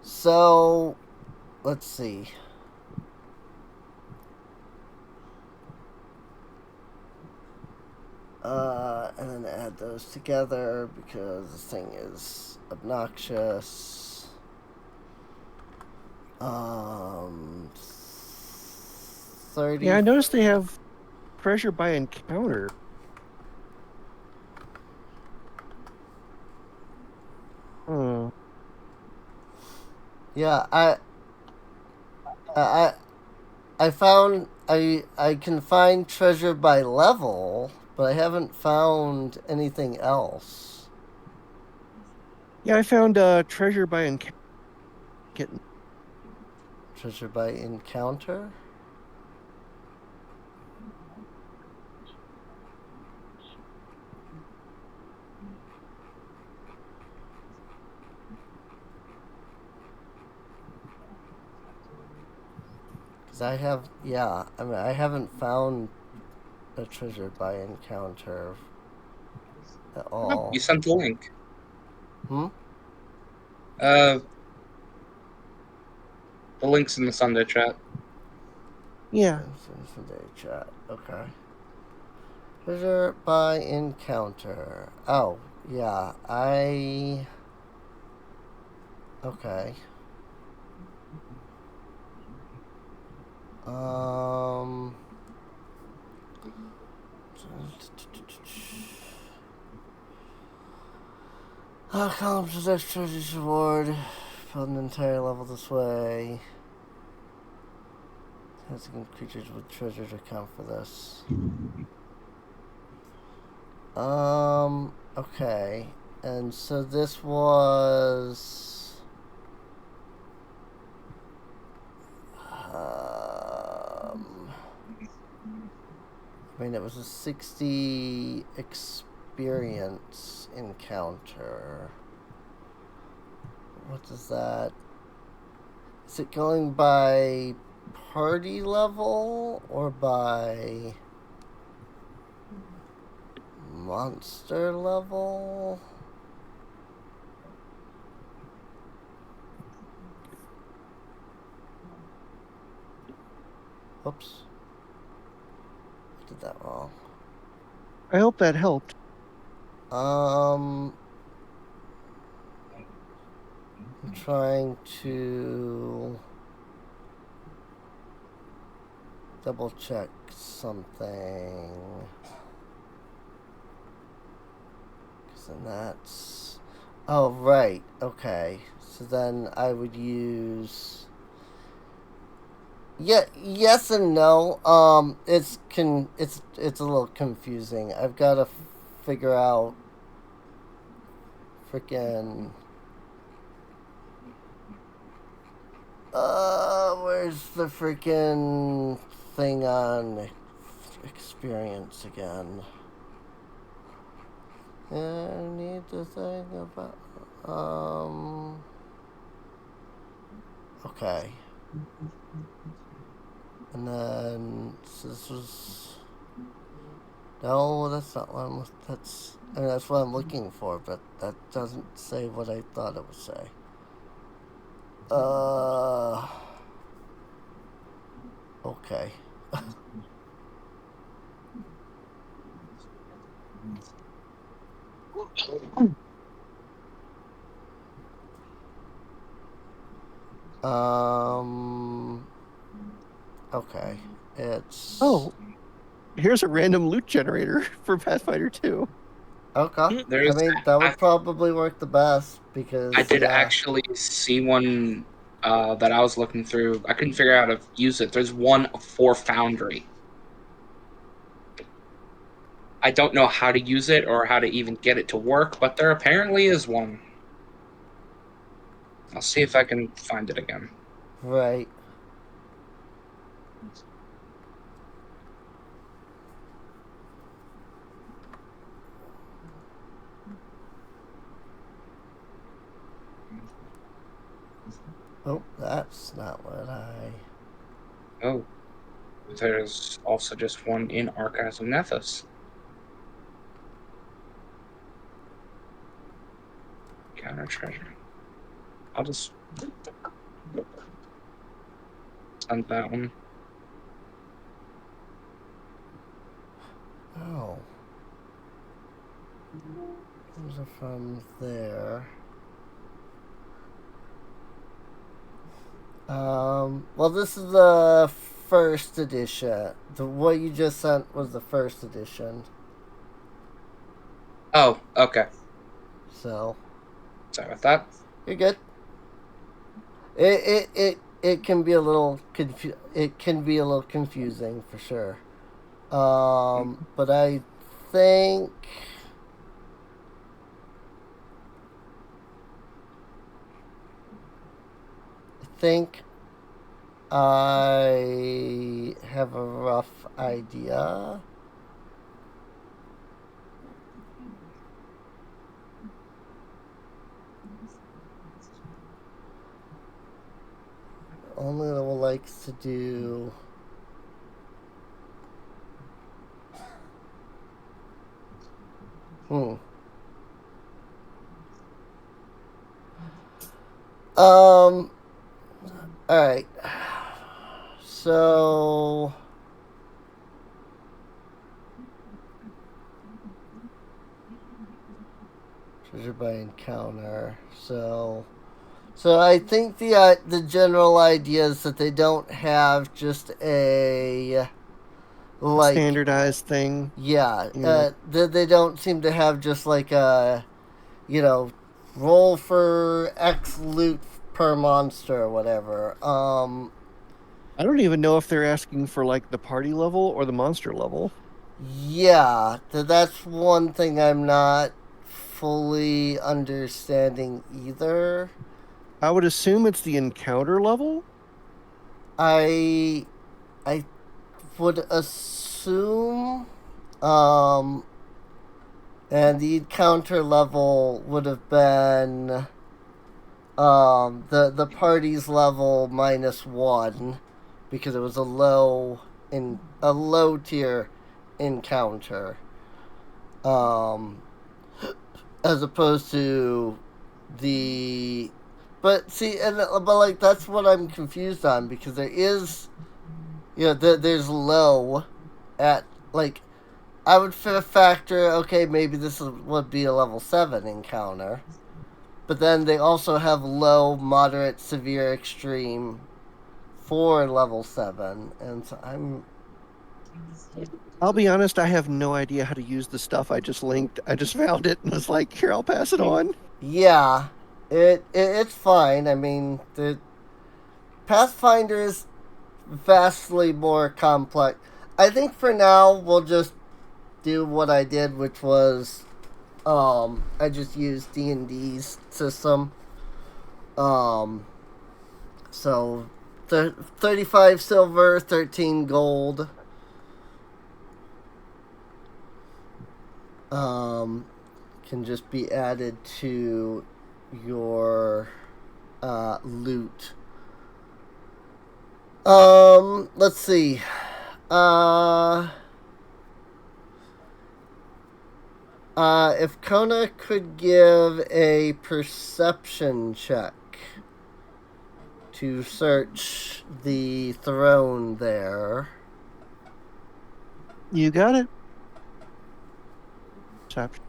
So, let's see. And then add those together because this thing is obnoxious. 30. Yeah, I noticed they have treasure by encounter. Yeah, I found I can find treasure by level, but I haven't found anything else. Yeah, I found treasure by encounter. Treasure by encounter? I haven't found a treasure by encounter at all. You sent the link. The link's in the Sunday chat. Yeah. Sunday chat. Okay. Treasure by encounter. Oh, yeah. Okay. Column possess treasures reward. Build an entire level this way. Tasking creatures with treasure to count for this. Okay. And so this was... it was a 60 experience encounter. What is that? Is it going by party level or by... monster level. Oops. I did that wrong. I hope that helped. I'm trying to double check something. Because then that's... Oh, right. Okay. So then I would use... Yeah, yes and no. It's a little confusing. I've got to figure out freaking... where's the freaking thing on experience again? I need to think about... Okay. And then, so this was... No, that's not what I'm... That's... I mean, that's what I'm looking for, but that doesn't say what I thought it would say. Okay. Okay. It's... Oh, here's a random loot generator for Pathfinder 2. Okay. There's, I mean, that would probably work the best, because... I did actually see one that I was looking through. I couldn't figure out how to use it. There's one for Foundry. I don't know how to use it or how to even get it to work, but there apparently is one. I'll see if I can find it again. Right. Oh, that's not what I... Oh, there's also just one in Archives of Nethys. Counter treasure. I'll just send that one. Oh. Those are from there. Well, this is the first edition. What you just sent was the first edition. Oh, okay. So. Sorry about that. You're good. It can be a little confusing for sure. But I think I have a rough idea. Only level likes to do... Alright. So... Treasure by encounter. So I think the general idea is that they don't have just a like standardized thing. Yeah, they don't seem to have just like a, roll for X loot per monster or whatever. I don't even know if they're asking for like the party level or the monster level. Yeah, that's one thing I'm not fully understanding either. I would assume it's the encounter level. I would assume, and the encounter level would have been, the party's level -1, because it was a low tier encounter. Um, as opposed to the. But see, but like that's what I'm confused on because there is, there's low at like I would factor. Okay, maybe would be a level 7 encounter, but then they also have low, moderate, severe, extreme for level 7, and so I'll be honest, I have no idea how to use the stuff I just linked. I just found it and was like, here, I'll pass it on. Yeah, it's fine. I mean, the Pathfinder is vastly more complex. I think for now we'll just do what I did, which was I just used D&D's system. So 35 silver, 13 gold. Can just be added to your loot. Let's see. If Kona could give a perception check to search the throne there. You got it. Perception.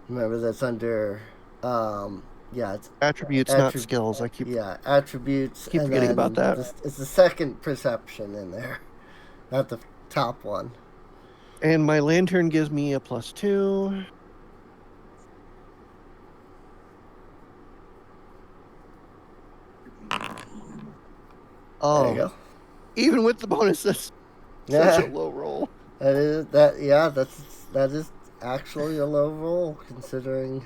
Remember, that's under, it's attributes, not skills. I keep attributes. Keep forgetting about that. It's the second perception in there, not the top one. And my lantern gives me a +2. Oh, there you go. Even with the bonuses, such a low roll. That is actually a low roll considering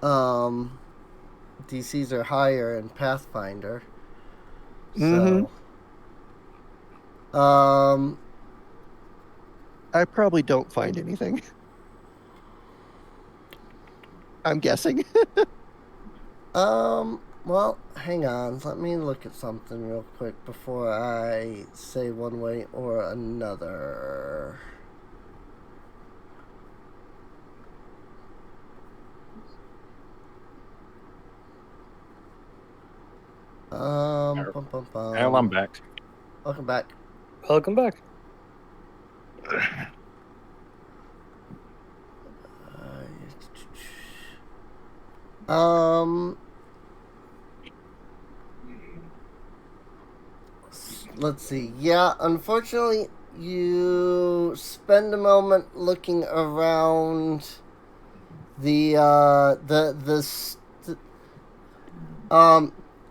DCs are higher in Pathfinder. So I probably don't find anything. I'm guessing. Well, hang on. Let me look at something real quick before I say one way or another. And I'm back. Welcome back. Welcome back. Let's see. Yeah, unfortunately, you spend a moment looking around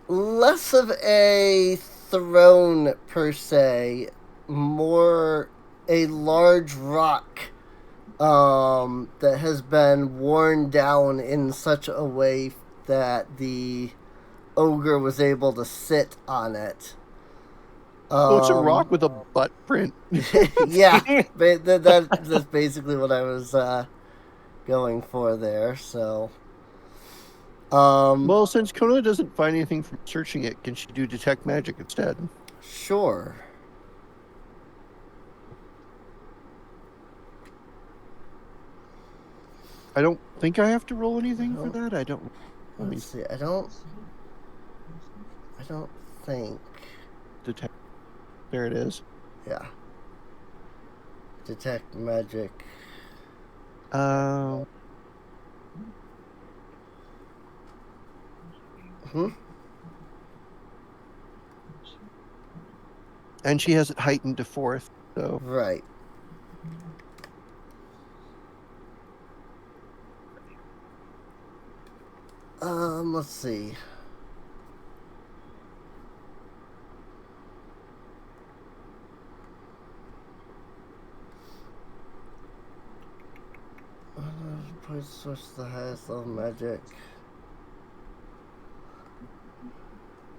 less of a throne per se, more a large rock that has been worn down in such a way that the ogre was able to sit on it. Oh, it's a rock with a butt print. Yeah, that's basically what I was going for there. So, well, since Kona doesn't find anything from searching it, can she do detect magic instead? Sure. I don't think I have to roll anything for that. I don't. Let's see. I don't think. Detect. There it is. Yeah. Detect magic. And she has it heightened to 4th, so. Right. Let's see. Please switch the highest level magic.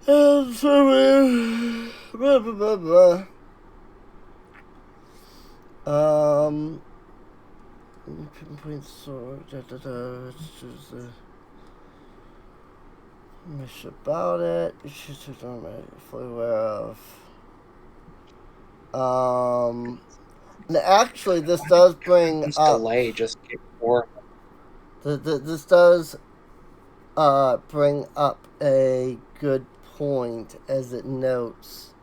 And so blah blah blah blah. Pinpoint sword. Much about it. She's fully aware of. And actually, this does bring This up. delay just gets more. This does bring up a good point, as it notes.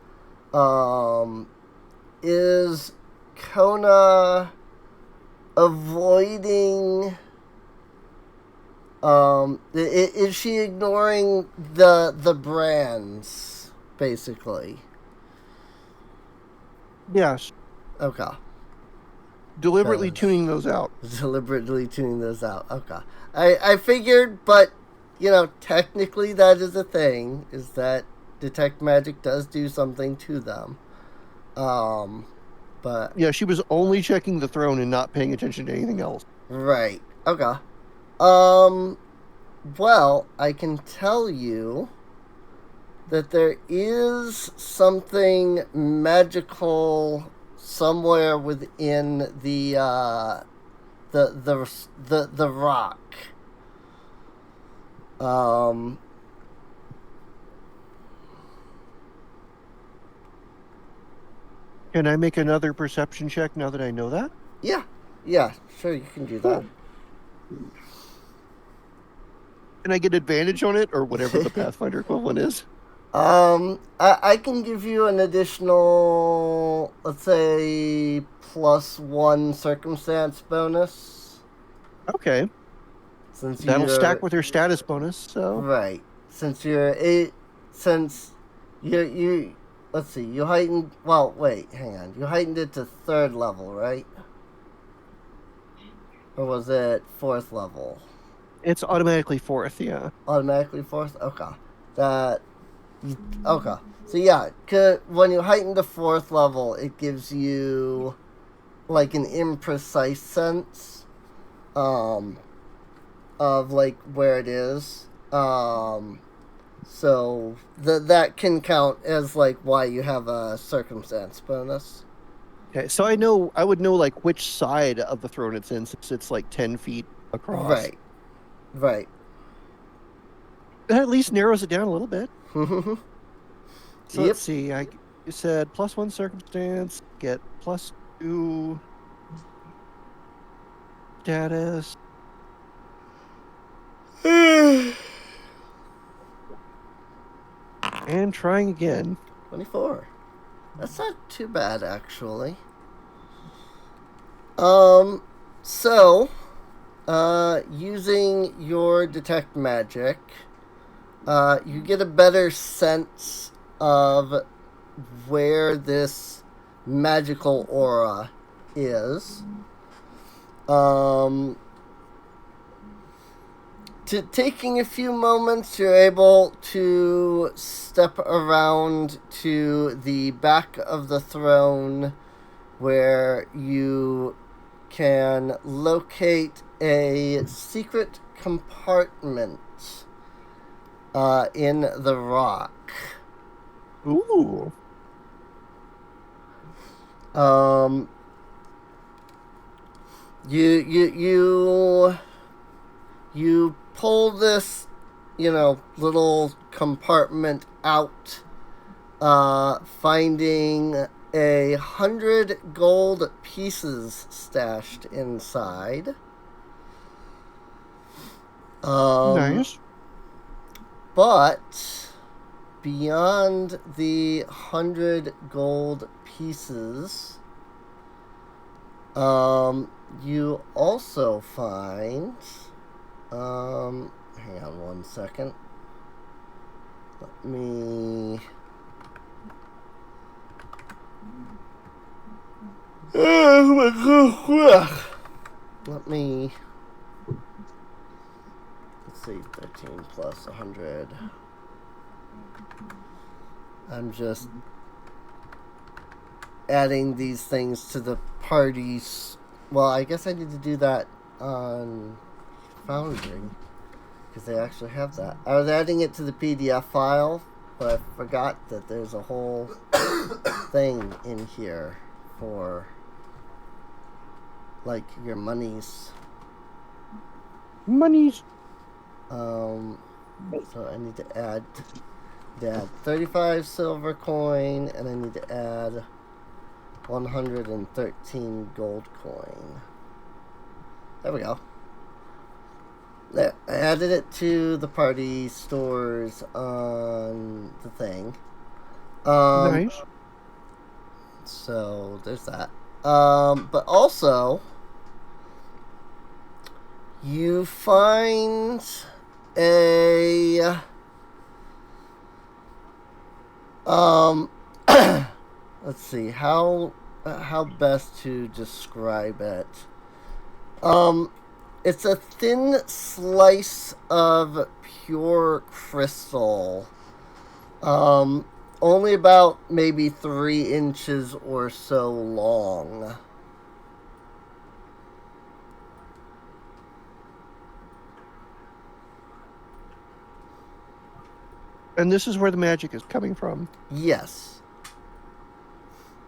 Is Kona avoiding? Is she ignoring the brands, basically? Yes. Okay. Deliberately tuning those out. Deliberately tuning those out. Okay. I figured, but, technically that is a thing, is that detect magic does do something to them. But... Yeah, she was only checking the throne and not paying attention to anything else. Right. Okay. Well, I can tell you that there is something magical somewhere within the rock. Can I make another perception check now that I know that? Yeah, sure, you can do that. Can I get advantage on it, or whatever the Pathfinder equivalent is? I can give you an additional, let's say, +1 circumstance bonus. Okay. That'll stack with your status bonus, so... Right. Since you're let's see, you heightened, well, wait, hang on. You heightened it to 3rd level, right? Or was it 4th level? It's automatically 4th, yeah. Automatically 4th? Okay. Okay. So yeah, when you heighten to 4th level, it gives you like an imprecise sense of like where it is. So that can count as like why you have a circumstance bonus. Okay, so I would know like which side of the throne it's in, since it's like 10 feet across. Right. That at least narrows it down a little bit. So Yep. Let's see. You said +1 circumstance, get +2 status. And trying again. 24. That's not too bad, actually. So, using your detect magic, you get a better sense of where this magical aura is. Taking a few moments, you're able to step around to the back of the throne, where you can locate a secret compartment in the rock. Ooh. You pull this, little compartment out, finding 100 gold pieces stashed inside. Nice. But beyond the 100 gold pieces, you also find, hang on one second. Let me... Let me... Let's see, 13 plus 100. I'm just adding these things to the parties. Well, I guess I need to do that on Foundry, because they actually have that. I was adding it to the PDF file, but I forgot that there's a whole thing in here for, like, your monies. Monies. So I need to add 35 silver coin, and I need to add 113 gold coin. There we go. There, I added it to the party stores on the thing. Nice. So there's that. But also, you find a let's see how best to describe it. It's a thin slice of pure crystal. Only about maybe 3 inches or so long. And this is where the magic is coming from. Yes.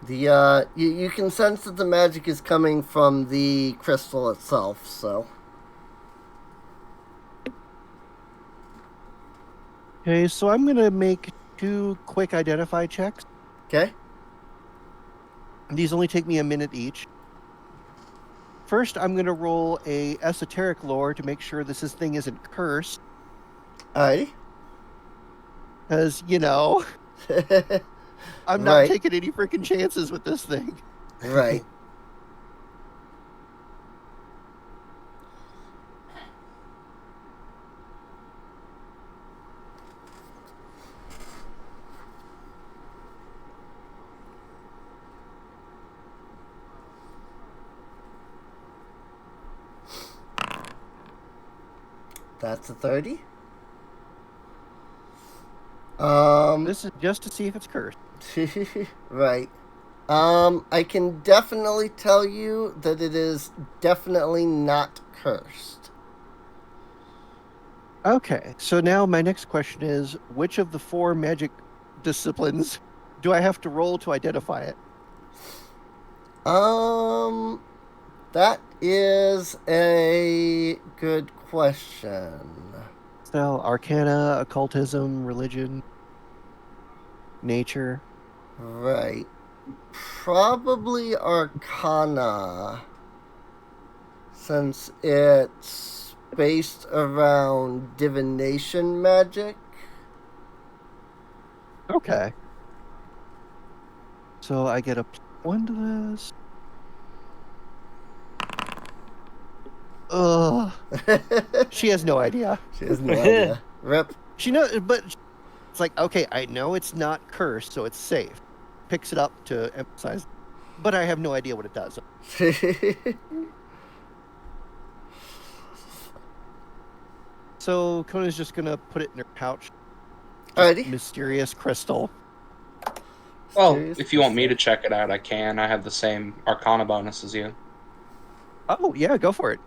The you can sense that the magic is coming from the crystal itself, so. Okay, so I'm going to make 2 quick identify checks. Okay. These only take me a minute each. First, I'm going to roll a esoteric lore to make sure this thing isn't cursed. Alrighty. Because, you know, I'm not Right. taking any freaking chances with this thing. Right. That's a 30. This is just to see if it's cursed. Right. I can definitely tell you that it is definitely not cursed. Okay, so now my next question is, which of the 4 magic disciplines do I have to roll to identify it? That is a good question. So, Arcana, Occultism, Religion, Nature. Right. Probably Arcana, since it's based around divination magic. Okay. So I get a +1 to this. Ugh. She has no idea. She has no idea. Rip. She knows, but it's like, okay, I know it's not cursed, so it's safe. Picks it up to emphasize, but I have no idea what it does. So Kona's just gonna put it in her pouch. Alrighty. Mysterious crystal. Well, if you want me to check it out, I can. I have the same Arcana bonus as you. Oh yeah, go for it.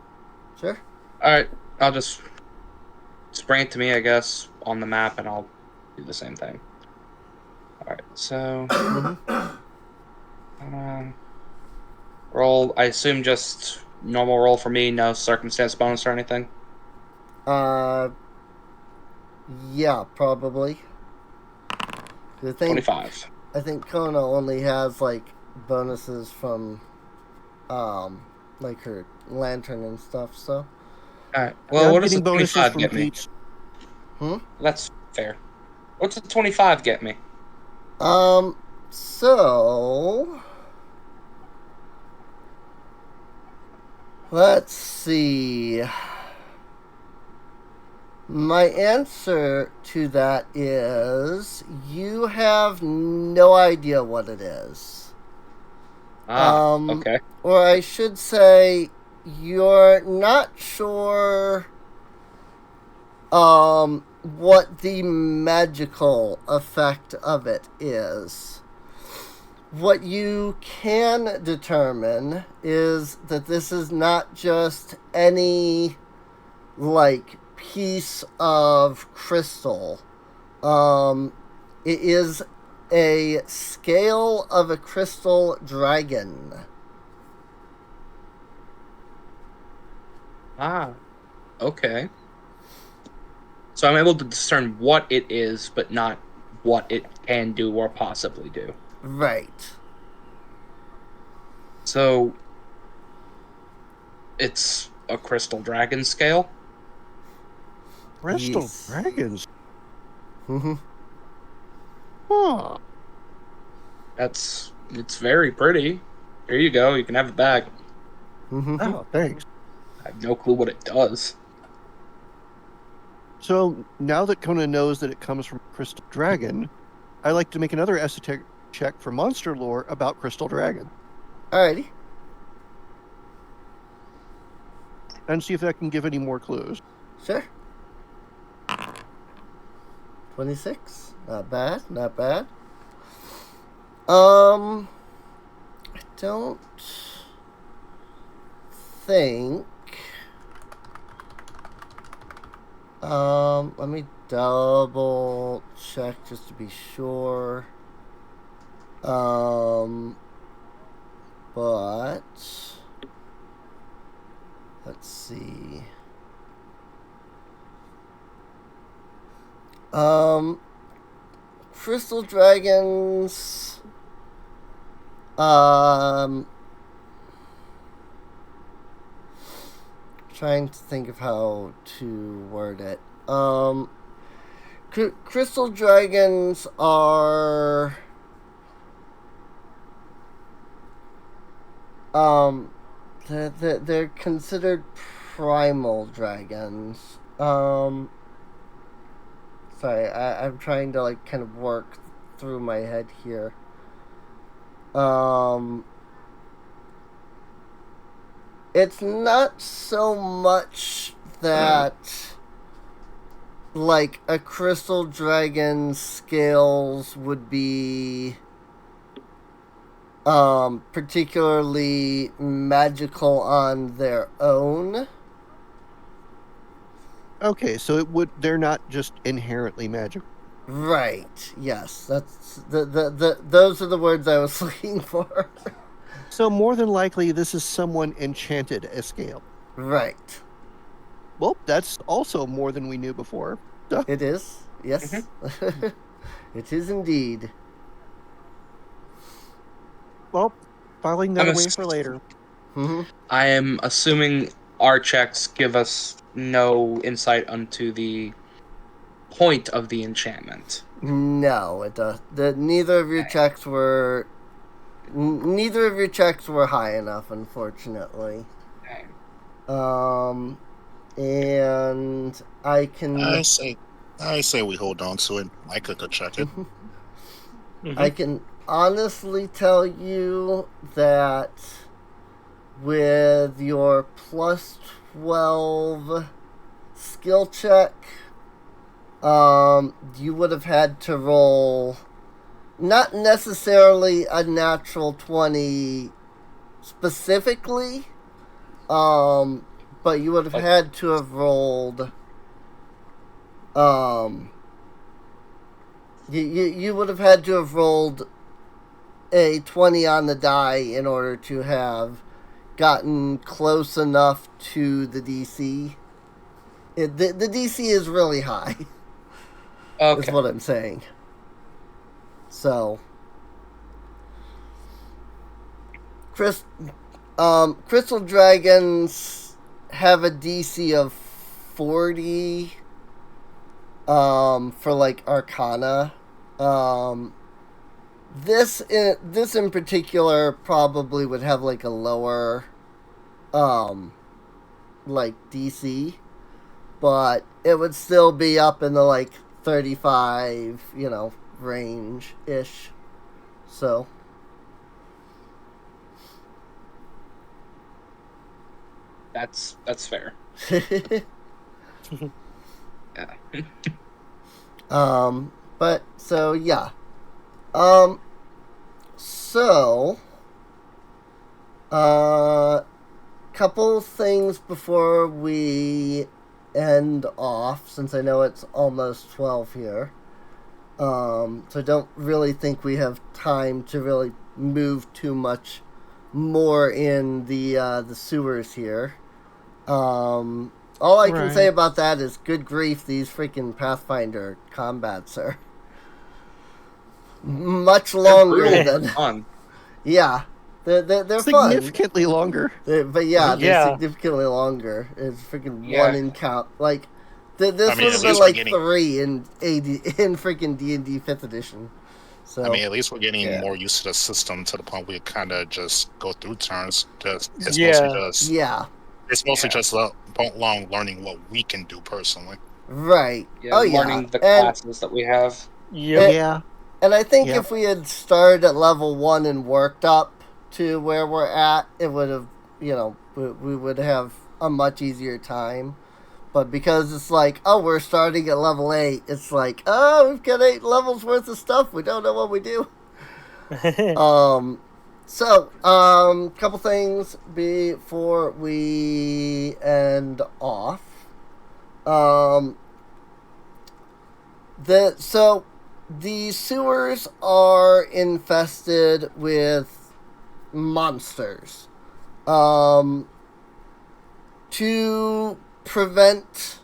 Sure. Alright, I'll just bring it to me, I guess, on the map, and I'll do the same thing. Alright, so... roll, I assume just normal roll for me, no circumstance bonus or anything? Yeah, probably. I think, 25. I think Kona only has, like, bonuses from, like, her lantern and stuff, so. Alright, well, Yeah, what I'm does the getting bonuses 25 from get me? Pete's. That's fair. What's the 25 get me? So... Let's see. My answer to that is you have no idea what it is. Okay. Or I should say you're not sure what the magical effect of it is. What you can determine is that this is not just any, like, piece of crystal. It is a scale of a crystal dragon. Okay. So I'm able to discern what it is, but not what it can do or possibly do. Right. So it's a crystal dragon scale. Crystal Yes. dragons. Mm-hmm. Huh. It's very pretty. Here you go. You can have it back. Mm-hmm. Oh, thanks. I have no clue what it does. So now that Conan knows that it comes from Crystal Dragon, I like to make another esoteric check for monster lore about Crystal Dragon Alrighty. and see if that can give any more clues. Sure. 26. Not bad. Not bad. I don't think. Let me double check just to be sure. But let's see. Crystal dragons. Trying to think of how to word it. Crystal dragons are they're considered primal dragons. Sorry, I'm trying to like kind of work through my head here. It's not so much that like a crystal dragon's scales would be particularly magical on their own. Okay, so they're not just inherently magical. Right. Yes. That's the those are the words I was looking for. So more than likely this is someone enchanted a scale. Right. Well, that's also more than we knew before. It is. Yes. It is indeed. Well, filing that I'm away for later. Mm-hmm. I am assuming our checks give us no insight onto the point of the enchantment. No, it does. Neither of your checks were high enough, unfortunately. Okay. And I can. I say we hold on to it. I could check it. I can honestly tell you that with your plus 12 skill check, you would have had to roll not necessarily a natural 20 specifically, but you would have had to have rolled you would have had to have rolled a 20 on the die in order to have gotten close enough to the DC. The DC is really high. Okay. Is what I'm saying. So, Crystal Dragons have a DC of 40 for like Arcana. This in particular probably would have like a lower like DC, but it would still be up in the like 35, range ish. So That's fair. Yeah. But so yeah. So couple things before we end off, since I know it's almost 12 here. So I don't really think we have time to really move too much more in the sewers here. All I can say about that is, good grief, these freaking Pathfinder combats are much longer than fun. Yeah, they're significantly fun. longer. They're significantly longer. It's freaking one encounter. Like this would have been like 3 in freaking D&D 5th edition. So I mean, at least we're getting more used to the system to the point we kind of just go through turns. It's mostly just long learning what we can do personally. Right. Learning the classes that we have. And I think if we had started at level 1 and worked up to where we're at, it would have, we would have a much easier time. But because it's like, we're starting at level 8, it's like, we've got 8 levels worth of stuff. We don't know what we do. Couple things before we end off. The sewers are infested with monsters. To prevent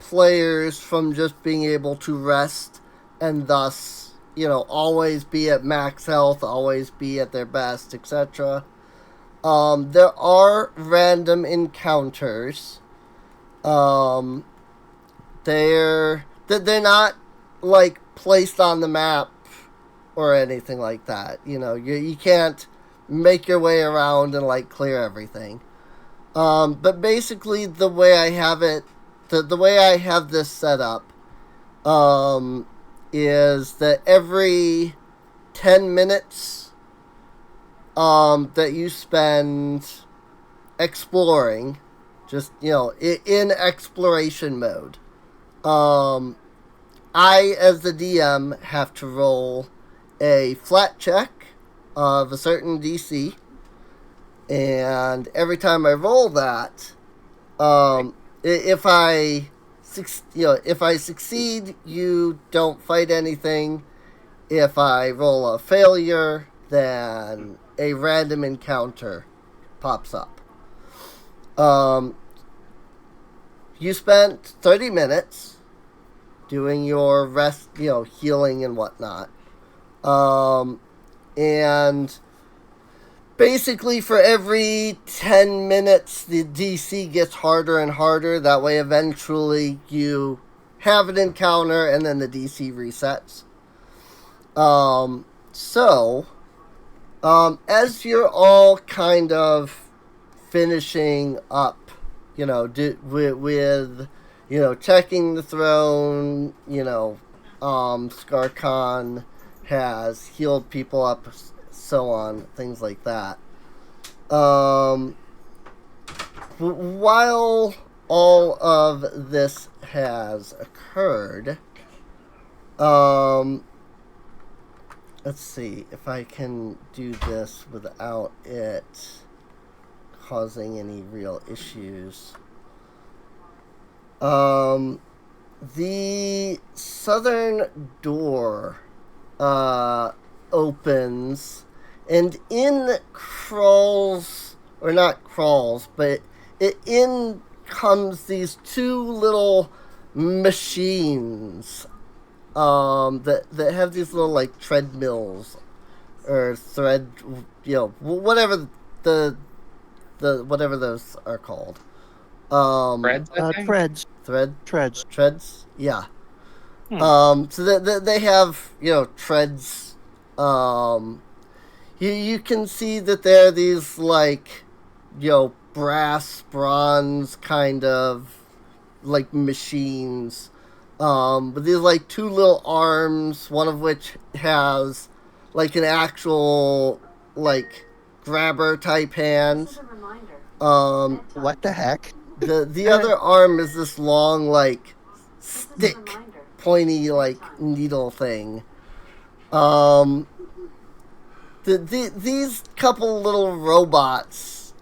players from just being able to rest and thus, always be at max health, always be at their best, etc. There are random encounters. They're not like placed on the map or anything like that. You can't make your way around and like clear everything. But basically the way I have it, the way I have this set up, is that every 10 minutes that you spend exploring, just, in exploration mode, I, as the DM, have to roll a flat check of a certain DC, and every time I roll that, if I succeed, you don't fight anything. If I roll a failure, then a random encounter pops up. You spent 30 minutes doing your rest, healing and whatnot. And basically for every 10 minutes, the DC gets harder and harder. That way eventually you have an encounter and then the DC resets. As you're all kind of finishing up, with checking the throne, Skarkon has healed people up, so on, things like that. While all of this has occurred, let's see if I can do this without it causing any real issues. The southern door opens, and in crawls, or not crawls, but in comes these 2 little machines that have these little like treadmills or thread, whatever whatever those are called. Treads. Yeah. So they have treads. You can see that they're these like bronze kind of like machines. But these like 2 little arms, one of which has like an actual like grabber type hand. What the heck? The other arm is this long like stick, pointy like needle thing. These couple little robots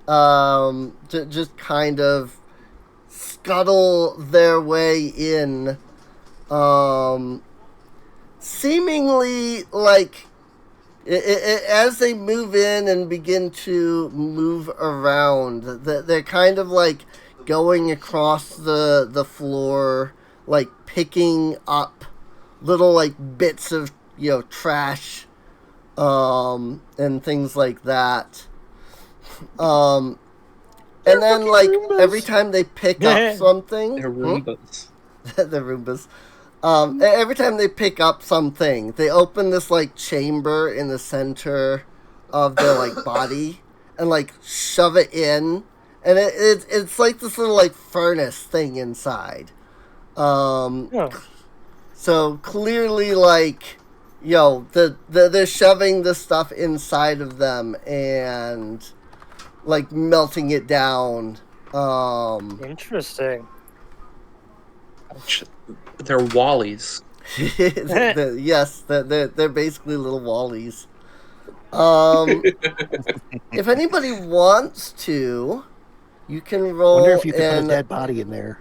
just kind of scuttle their way in, seemingly like as they move in and begin to move around, they're kind of like going across the floor, like picking up little like bits of trash, and things like that. And then like Roombas. every time they pick up something, They're Roombas. the Roombas. Every time they pick up something, they open this like chamber in the center of their like body and like shove it in, and it's like this little like furnace thing inside. So clearly, like, they're shoving the stuff inside of them and like melting it down. Interesting. They're Wallies. Yes, they're basically little wallies. If anybody wants to, you can roll. Wonder if you could put a dead body in there.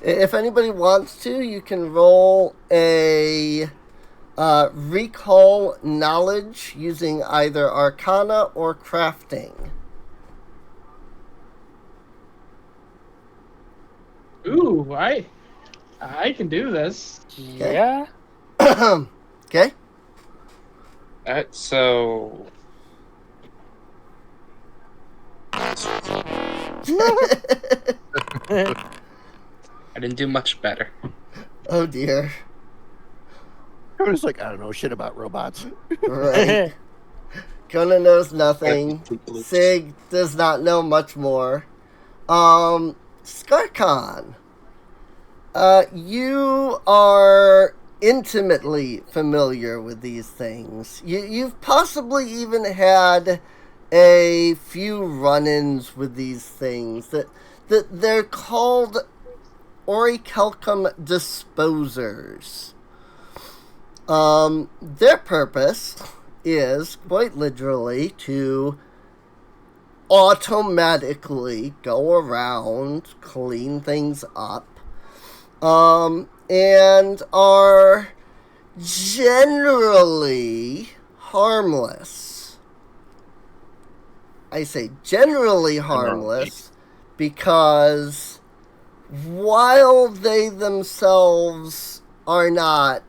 If anybody wants to, you can roll a recall knowledge using either Arcana or Crafting. Ooh, I can do this. Yeah. Okay. Alright, so I didn't do much better. Oh dear. I was like, I don't know shit about robots. Right. Conan knows nothing. Sig does not know much more. Skarkon, you are intimately familiar with these things. You've possibly even had a few run-ins with these things. That they're called Orichalcum Disposers. Their purpose is quite literally to automatically go around, clean things up, and are generally harmless. I say generally harmless because while they themselves are not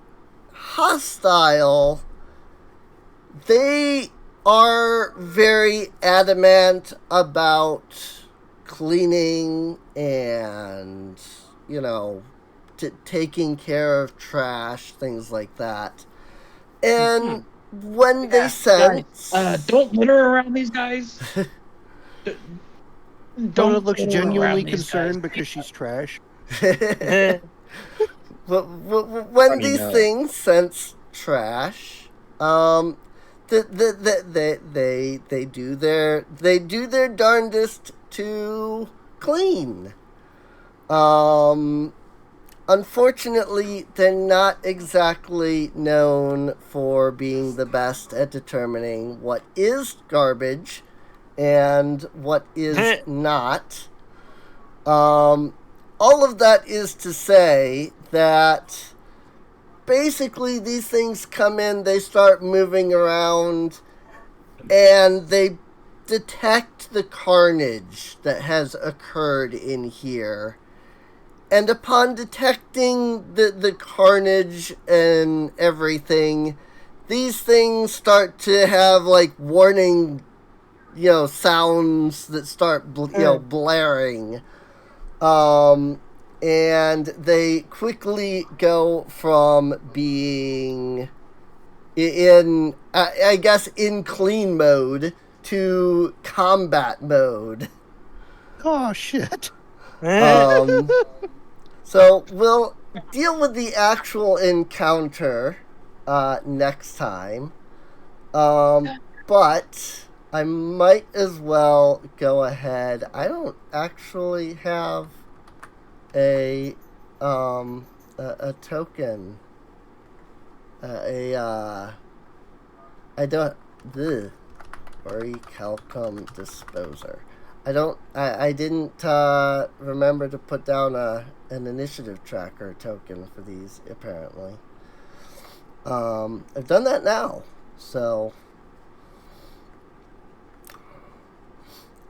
hostile, they are very adamant about cleaning and, taking care of trash, things like that. And when they sense... don't litter around these guys. Donna looks litter genuinely around these concerned guys. because she's trash. when these things sense trash, they do their darndest to clean. Unfortunately, they're not exactly known for being the best at determining what is garbage and what is not. All of that is to say that basically these things come in, they start moving around, and they detect the carnage that has occurred in here. And upon detecting the carnage and everything, these things start to have like warning, sounds that start, blaring. And they quickly go from being in clean mode to combat mode. Oh, shit. So we'll deal with the actual encounter next time. But I might as well go ahead. I don't actually have a token. I don't. Orichalcum Disposer. I didn't remember to put down an initiative tracker token for these, apparently. I've done that now, so.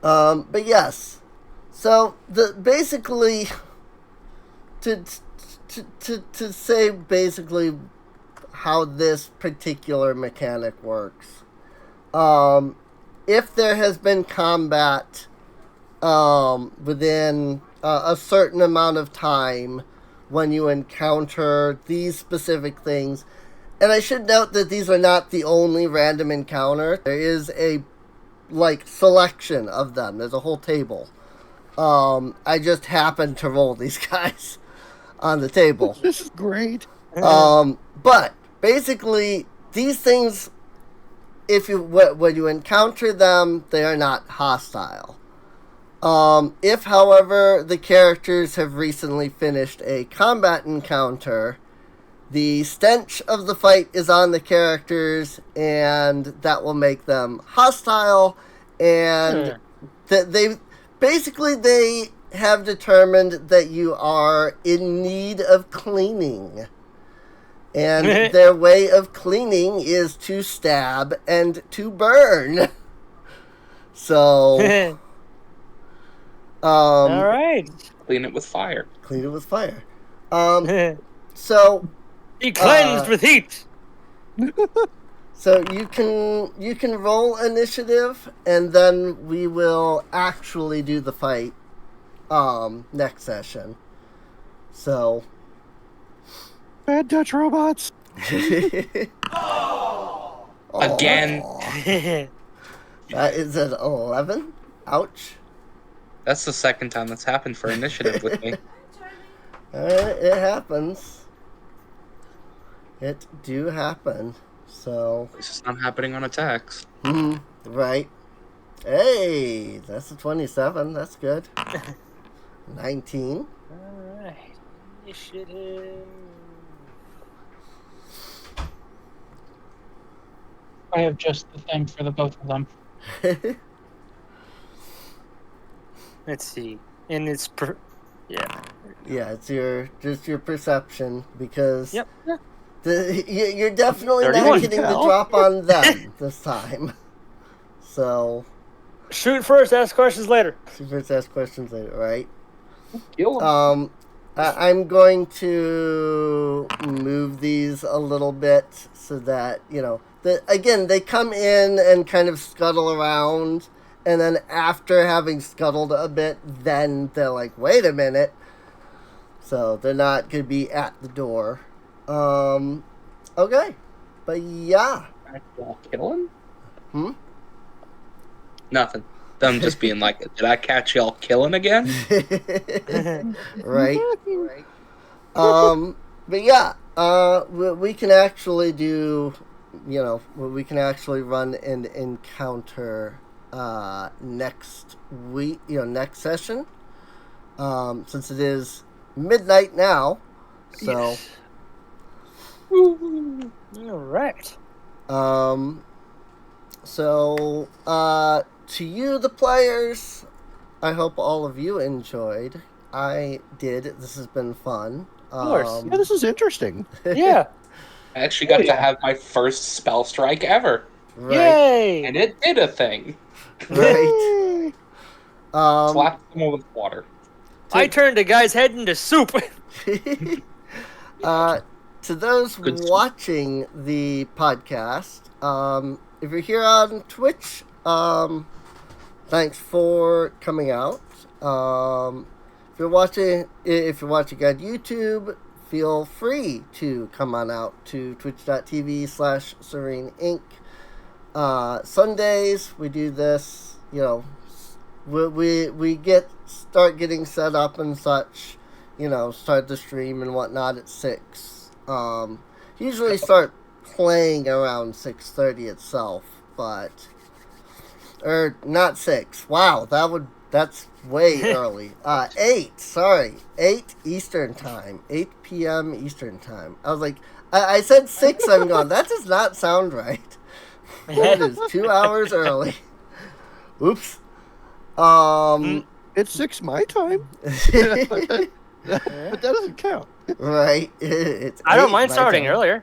But yes. So basically, to say basically how this particular mechanic works, if there has been combat within a certain amount of time when you encounter these specific things, and I should note that these are not the only random encounter. There is a selection of them. There's a whole table. I just happened to roll these guys on the table. This is great. But basically, these things, when you encounter them, they are not hostile. If, however, the characters have recently finished a combat encounter, the stench of the fight is on the characters, and that will make them hostile, and they have determined that you are in need of cleaning. And their way of cleaning is to stab and to burn. So... all right. Clean it with fire. Clean it with fire. So... Be cleansed with heat. So you can roll initiative, and then we will actually do the fight next session. So Bad Dutch robots. Again. That is an 11. Ouch. That's the second time that's happened for initiative with me. It happens. It do happen. So It's just not happening on attacks. right. Hey, that's a 27. That's good. 19. All right. Initiative. I have just the thing for the both of them. Let's see. And it's yeah. Yeah, it's your perception, because Yep. you're definitely 31. not getting the drop on them this time. So Shoot first, ask questions later. first ask questions later, right? Kill 'em. I'm going to move these a little bit so that, again, they come in and kind of scuttle around, and then after having scuttled a bit, then they're like, wait a minute. So they're not going to be at the door. Okay. But yeah. Y'all killing? Hmm? Nothing. Them just being like, did I catch y'all killing again? Right. But yeah, we can actually do, we can actually run an encounter next week, next session, since it is midnight now. So, Yes. All right. So, to you, the players, I hope all of you enjoyed. I did. This has been fun. Of course. Yeah, this is interesting. Yeah. I actually got to have my first spell strike ever. Right. Yay. And it did a thing. Right. Slapped someone with water. I turned a guy's head into soup. To those Good stuff. watching the podcast, if you're here on Twitch, thanks for coming out. If you're watching on YouTube, feel free to come on out to twitch.tv/Serene Inc. Sundays we do this, we start getting set up and such, start the stream and whatnot at 6. Usually start playing around 6:30 itself, or not 6. Wow, that's way early. 8 Eastern time, 8 p.m. Eastern time. I was like, I said 6. I'm going, that does not sound right. That is 2 hours early. Oops. It's 6 my time. But that doesn't count. Right. It's I don't 8 mind my starting time. earlier.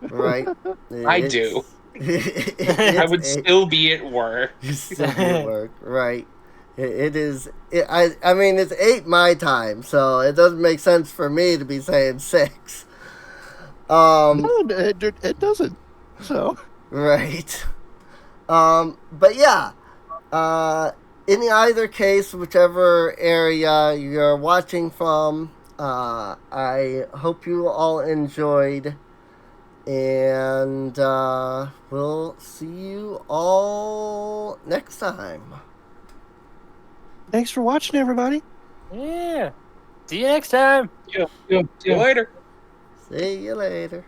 Right. I do. I would still be at work. Still be at work. Right. It is. I mean, it's 8 my time, so it doesn't make sense for me to be saying 6. No, it doesn't. So Right. But yeah. In either case, whichever area you're watching from, I hope you all enjoyed. And we'll see you all next time. thanks for watching, everybody. Yeah. See you next time. Yeah. See you later. See you later.